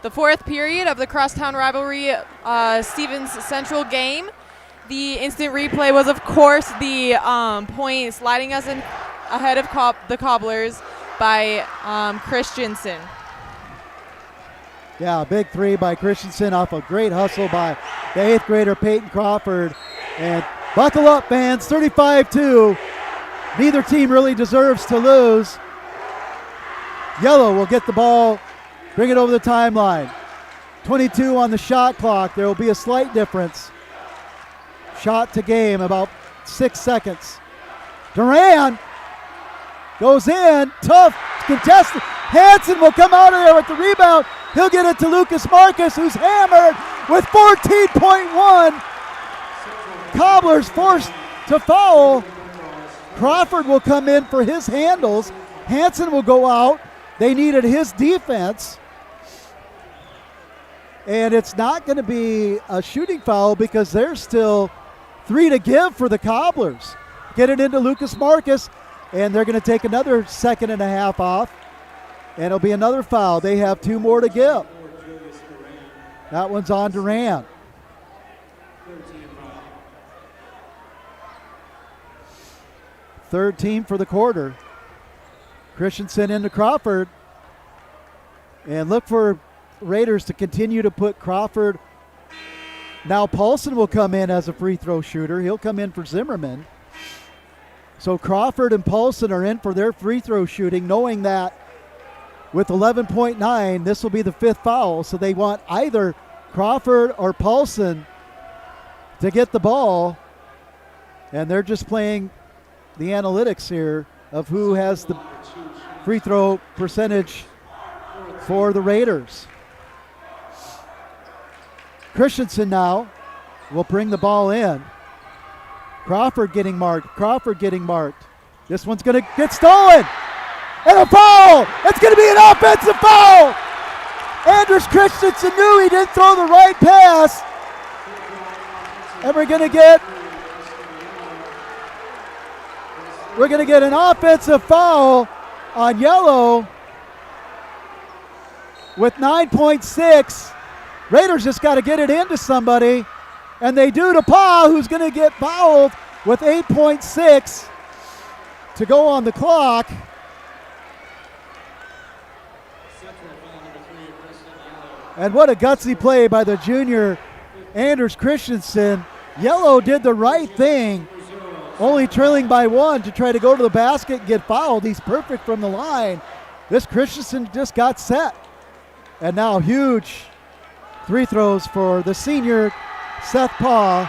the fourth period of the Crosstown Rivalry Stevens Central game. The instant replay was, of course, the point sliding us in ahead of the Cobblers by Christensen. Yeah, big three by Christensen off a great hustle by the 8th grader Peyton Crawford. And buckle up, fans, 35-2. Neither team really deserves to lose. Yellow will get the ball, bring it over the timeline. 22 on the shot clock. There will be a slight difference. Shot to game, about 6 seconds. Duran goes in, tough, contested. Hansen will come out of there with the rebound. He'll get it to Lucas Marcus, who's hammered with 14.1. Cobblers forced to foul. Crawford will come in for his handles. Hansen will go out. They needed his defense. And it's not going to be a shooting foul because there's still 3 to give for the Cobblers. Get it into Lucas Marcus, and they're going to take another 2.5 off, and it'll be another foul. They have 2 more to give. That one's on Duran. Third team for the quarter. Christensen into Crawford. And look for Raiders to continue to put Crawford. Now Paulson will come in as a free throw shooter. He'll come in for Zimmerman. So Crawford and Paulson are in for their free throw shooting, knowing that with 11.9, this will be the 5th foul. So they want either Crawford or Paulson to get the ball. And they're just playing the analytics here of who has the free throw percentage for the Raiders. Christensen now will bring the ball in. Crawford getting marked. This one's going to get stolen. And a foul! It's going to be an offensive foul! Anders Christensen knew he didn't throw the right pass. And we're going to get an offensive foul on Yellow with 9.6. Raiders just got to get it into somebody. And they do to Pa, who's going to get fouled with 8.6 to go on the clock. And what a gutsy play by the junior Anders Christensen. Yellow did the right thing, only trailing by 1 to try to go to the basket and get fouled. He's perfect from the line. This Christensen just got set. And now huge free throws for the senior Seth Pa.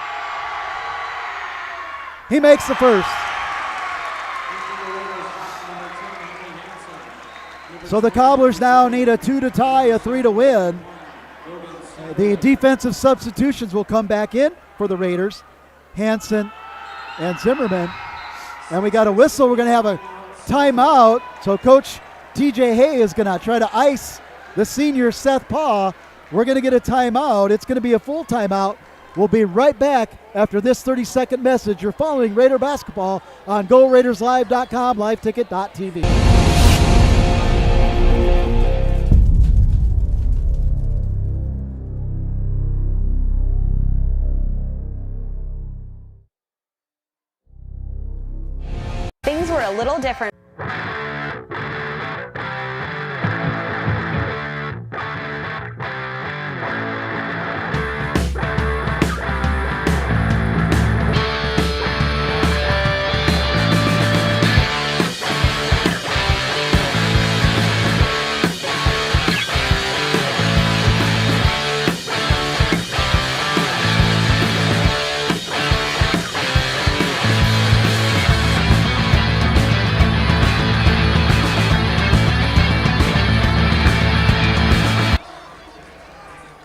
He makes the first. So the Cobblers now need a 2 to tie, a 3 to win. The defensive substitutions will come back in for the Raiders. Hansen and Zimmerman. And we got a whistle. We're going to have a timeout. So Coach TJ Hay is going to try to ice the senior Seth Pa. We're going to get a timeout. It's going to be a full timeout. We'll be right back after this 30-second message. You're following Raider basketball on GoRaidersLive.com, liveticket.tv. Things were a little different.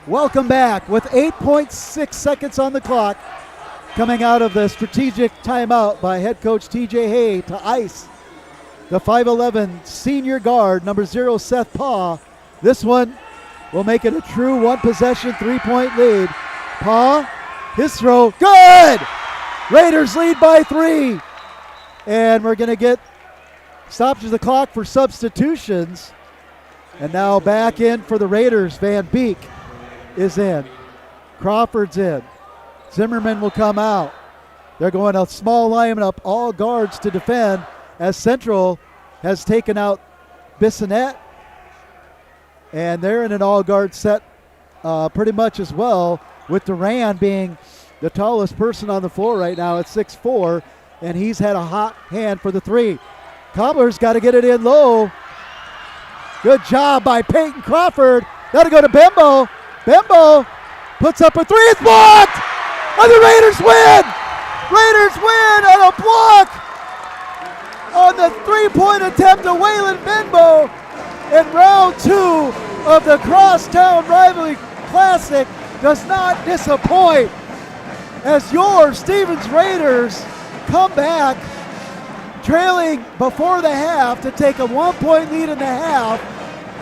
Welcome back with 8.6 seconds on the clock. Coming out of the strategic timeout by head coach TJ Hay to ice the 5'11 senior guard, number 0, Seth Pa. This one will make it a true one-possession, 3-point lead. Pa, his throw, good! Raiders lead by 3. And we're going to get stoppage of the clock for substitutions. And now back in for the Raiders, Van Beek is in. Crawford's in. Zimmerman will come out. They're going a small lineup, all guards to defend, as Central has taken out Bissonette. And they're in an all-guard set pretty much as well, with Duran being the tallest person on the floor right now at 6'4", and he's had a hot hand for the 3. Cobblers got to get it in low. Good job by Peyton Crawford. Got to go to Bembo. Bembo puts up a 3. It's blocked! And the Raiders win! Raiders win on a block on the 3-point attempt to Waylon Bembo in round 2 of the Crosstown Rivalry Classic. Does not disappoint as your Stevens Raiders come back trailing before the half to take a 1-point lead in the half.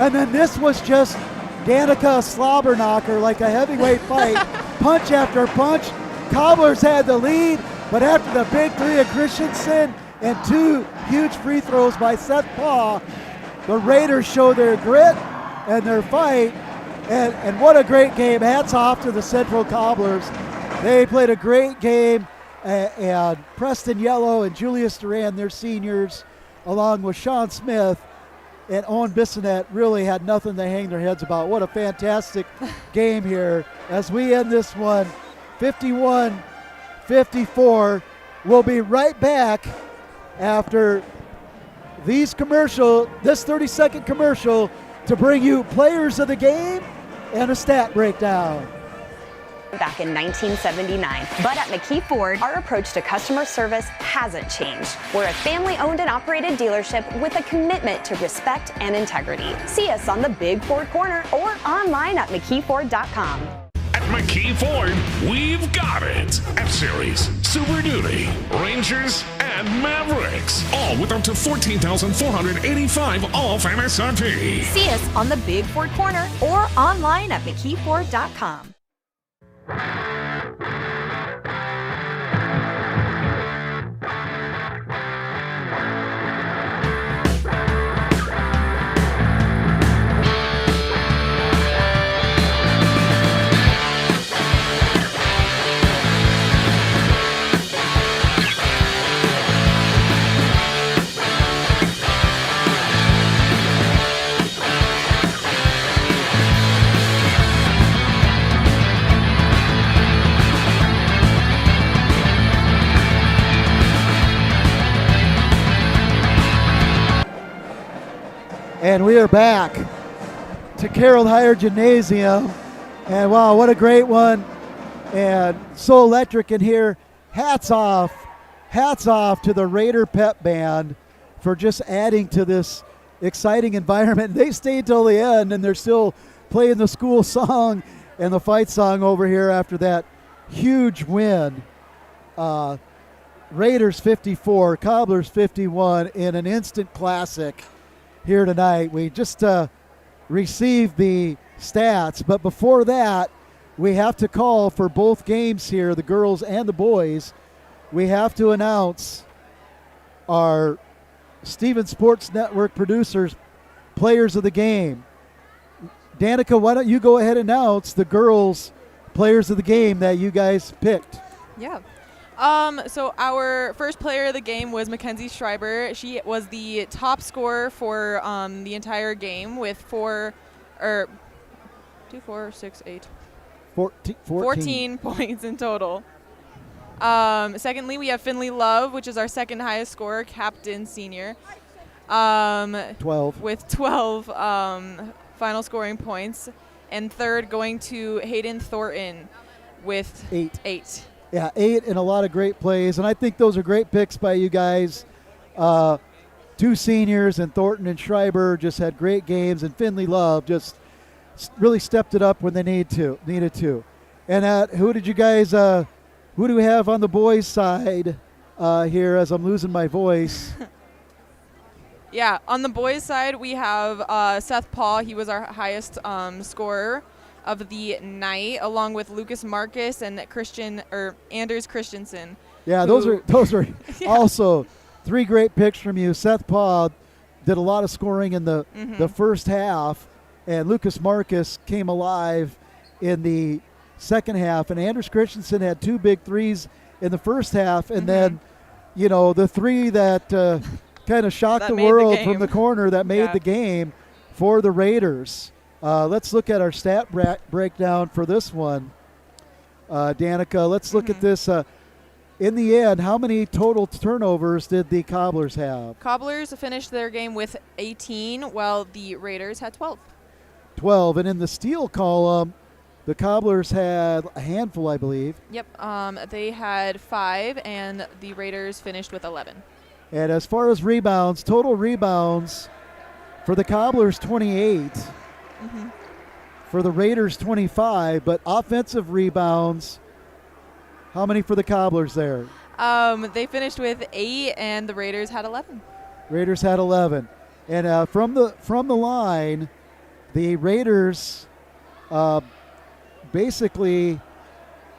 And then this was just Danica slobber knocker, like a heavyweight fight, punch after punch. Cobblers had the lead, but after the big 3 of Christensen and 2 huge free throws by Seth Pa, the Raiders show their grit and their fight. And what a great game. Hats off to the Central Cobblers. They played a great game. And Preston Yellow and Julius Duran, their seniors, along with Sean Smith and Owen Bissonette, really had nothing to hang their heads about. What a fantastic game here as we end this one 51-54. We'll be right back after this 30-second commercial to bring you players of the game and a stat breakdown. Back in 1979. But at McKee Ford, our approach to customer service hasn't changed. We're a family-owned and operated dealership with a commitment to respect and integrity. See us on the Big Ford Corner or online at McKeeFord.com. At McKee Ford, we've got it. F-Series, Super Duty, Rangers, and Mavericks. All with up to $14,485 off MSRP. See us on the Big Ford Corner or online at McKeeFord.com. And we are back to Carroll Higher Gymnasium. And wow, what a great one. And so electric in here. Hats off to the Raider Pep Band for just adding to this exciting environment. They stayed till the end, and they're still playing the school song and the fight song over here after that huge win. Raiders 54, Cobblers 51 in an instant classic here tonight. We just received the stats, but before that, we have to call for both games here, the girls and the boys. We have to announce our Stevens Sports Network producers, players of the game. Danica, why don't you go ahead and announce the girls' players of the game that you guys picked? Yeah. So our first player of the game was Mackenzie Schreiber. She was the top scorer for the entire game with 14 points in total. Secondly, we have Finley Love, which is our second highest scorer, captain senior. 12. With 12 final scoring points. And third, going to Hayden Thornton with 8. Yeah, 8 and a lot of great plays, and I think those are great picks by you guys. 2 seniors, and Thornton and Schreiber just had great games, and Finley Love just really stepped it up when they needed to. And who did you guys? Who do we have on the boys' side here? As I'm losing my voice. Yeah, on the boys' side, we have Seth Paul. He was our highest scorer of the night, along with Lucas Marcus and Anders Christensen. Yeah, those are yeah. Also 3 great picks from you. Seth Paul did a lot of scoring in the first half, and Lucas Marcus came alive in the second half. And Anders Christensen had 2 big threes in the first half, and then, the 3 that kind of shocked the world from the corner that made the game for the Raiders. Let's look at our stat breakdown for this one. Danica, let's look at this. In the end, how many total turnovers did the Cobblers have? Cobblers finished their game with 18, while the Raiders had 12. 12. And in the steal column, the Cobblers had a handful, I believe. Yep. They had 5, and the Raiders finished with 11. And as far as rebounds, total rebounds for the Cobblers, 28. For the Raiders, 25, but offensive rebounds, how many for the Cobblers there? They finished with 8, and the Raiders had 11. Raiders had 11. And from the line, the Raiders basically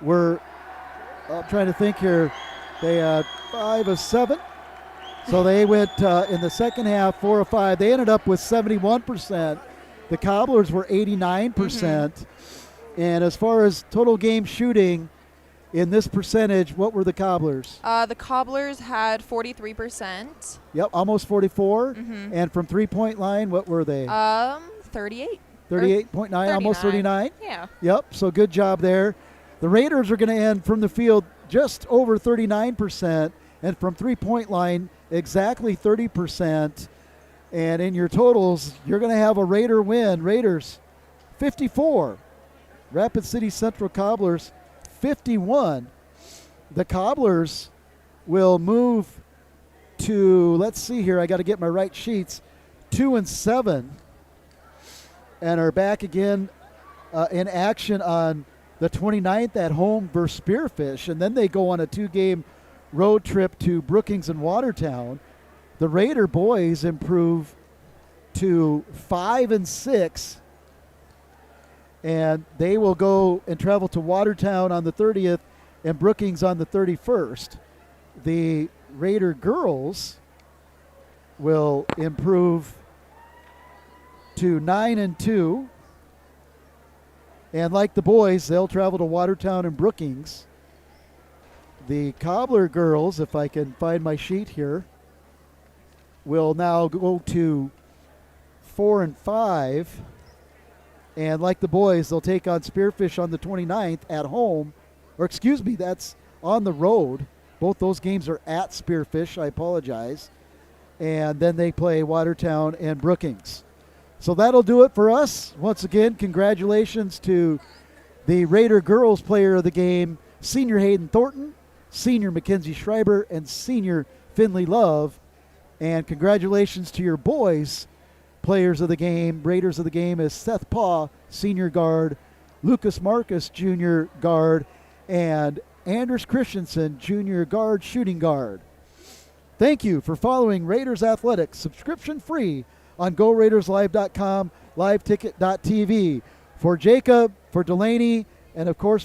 were, I'm trying to think here, they had 5 of 7. So they went in the second half 4 of 5. They ended up with 71%. The Cobblers were 89%. And as far as total game shooting, in this percentage, what were the Cobblers? The Cobblers had 43%. Yep, almost 44. Mhm. And from three-point line, what were they? 38. 38.9, almost 39. Yeah. Yep, so good job there. The Raiders are going to end from the field just over 39%, and from three-point line, exactly 30%. And in your totals, you're going to have a Raider win. Raiders 54. Rapid City Central Cobblers 51. The Cobblers will move to, let's see here, I got to get my right sheets, 2-7, and are back again in action on the 29th at home versus Spearfish, and then they go on a 2-game road trip to Brookings and Watertown. The Raider boys improve to 5-6, and they will go and travel to Watertown on the 30th and Brookings on the 31st. The Raider girls will improve to 9-2. And like the boys, they'll travel to Watertown and Brookings. The Cobbler girls, if I can find my sheet here, will now go to 4-5. And like the boys, they'll take on Spearfish on the 29th at home. Or excuse me, that's on the road. Both those games are at Spearfish. I apologize. And then they play Watertown and Brookings. So that'll do it for us. Once again, congratulations to the Raider girls player of the game, Senior Hayden Thornton, Senior Mackenzie Schreiber, and Senior Finley Love. And congratulations to your boys players of the game, Raiders of the game, is Seth Paw, Senior Guard, Lucas Marcus, Junior Guard, and Anders Christensen, Junior Guard, Shooting Guard. Thank you for following Raiders Athletics, subscription free on GoRaidersLive.com, liveticket.tv. For Jacob, for Delaney, and of course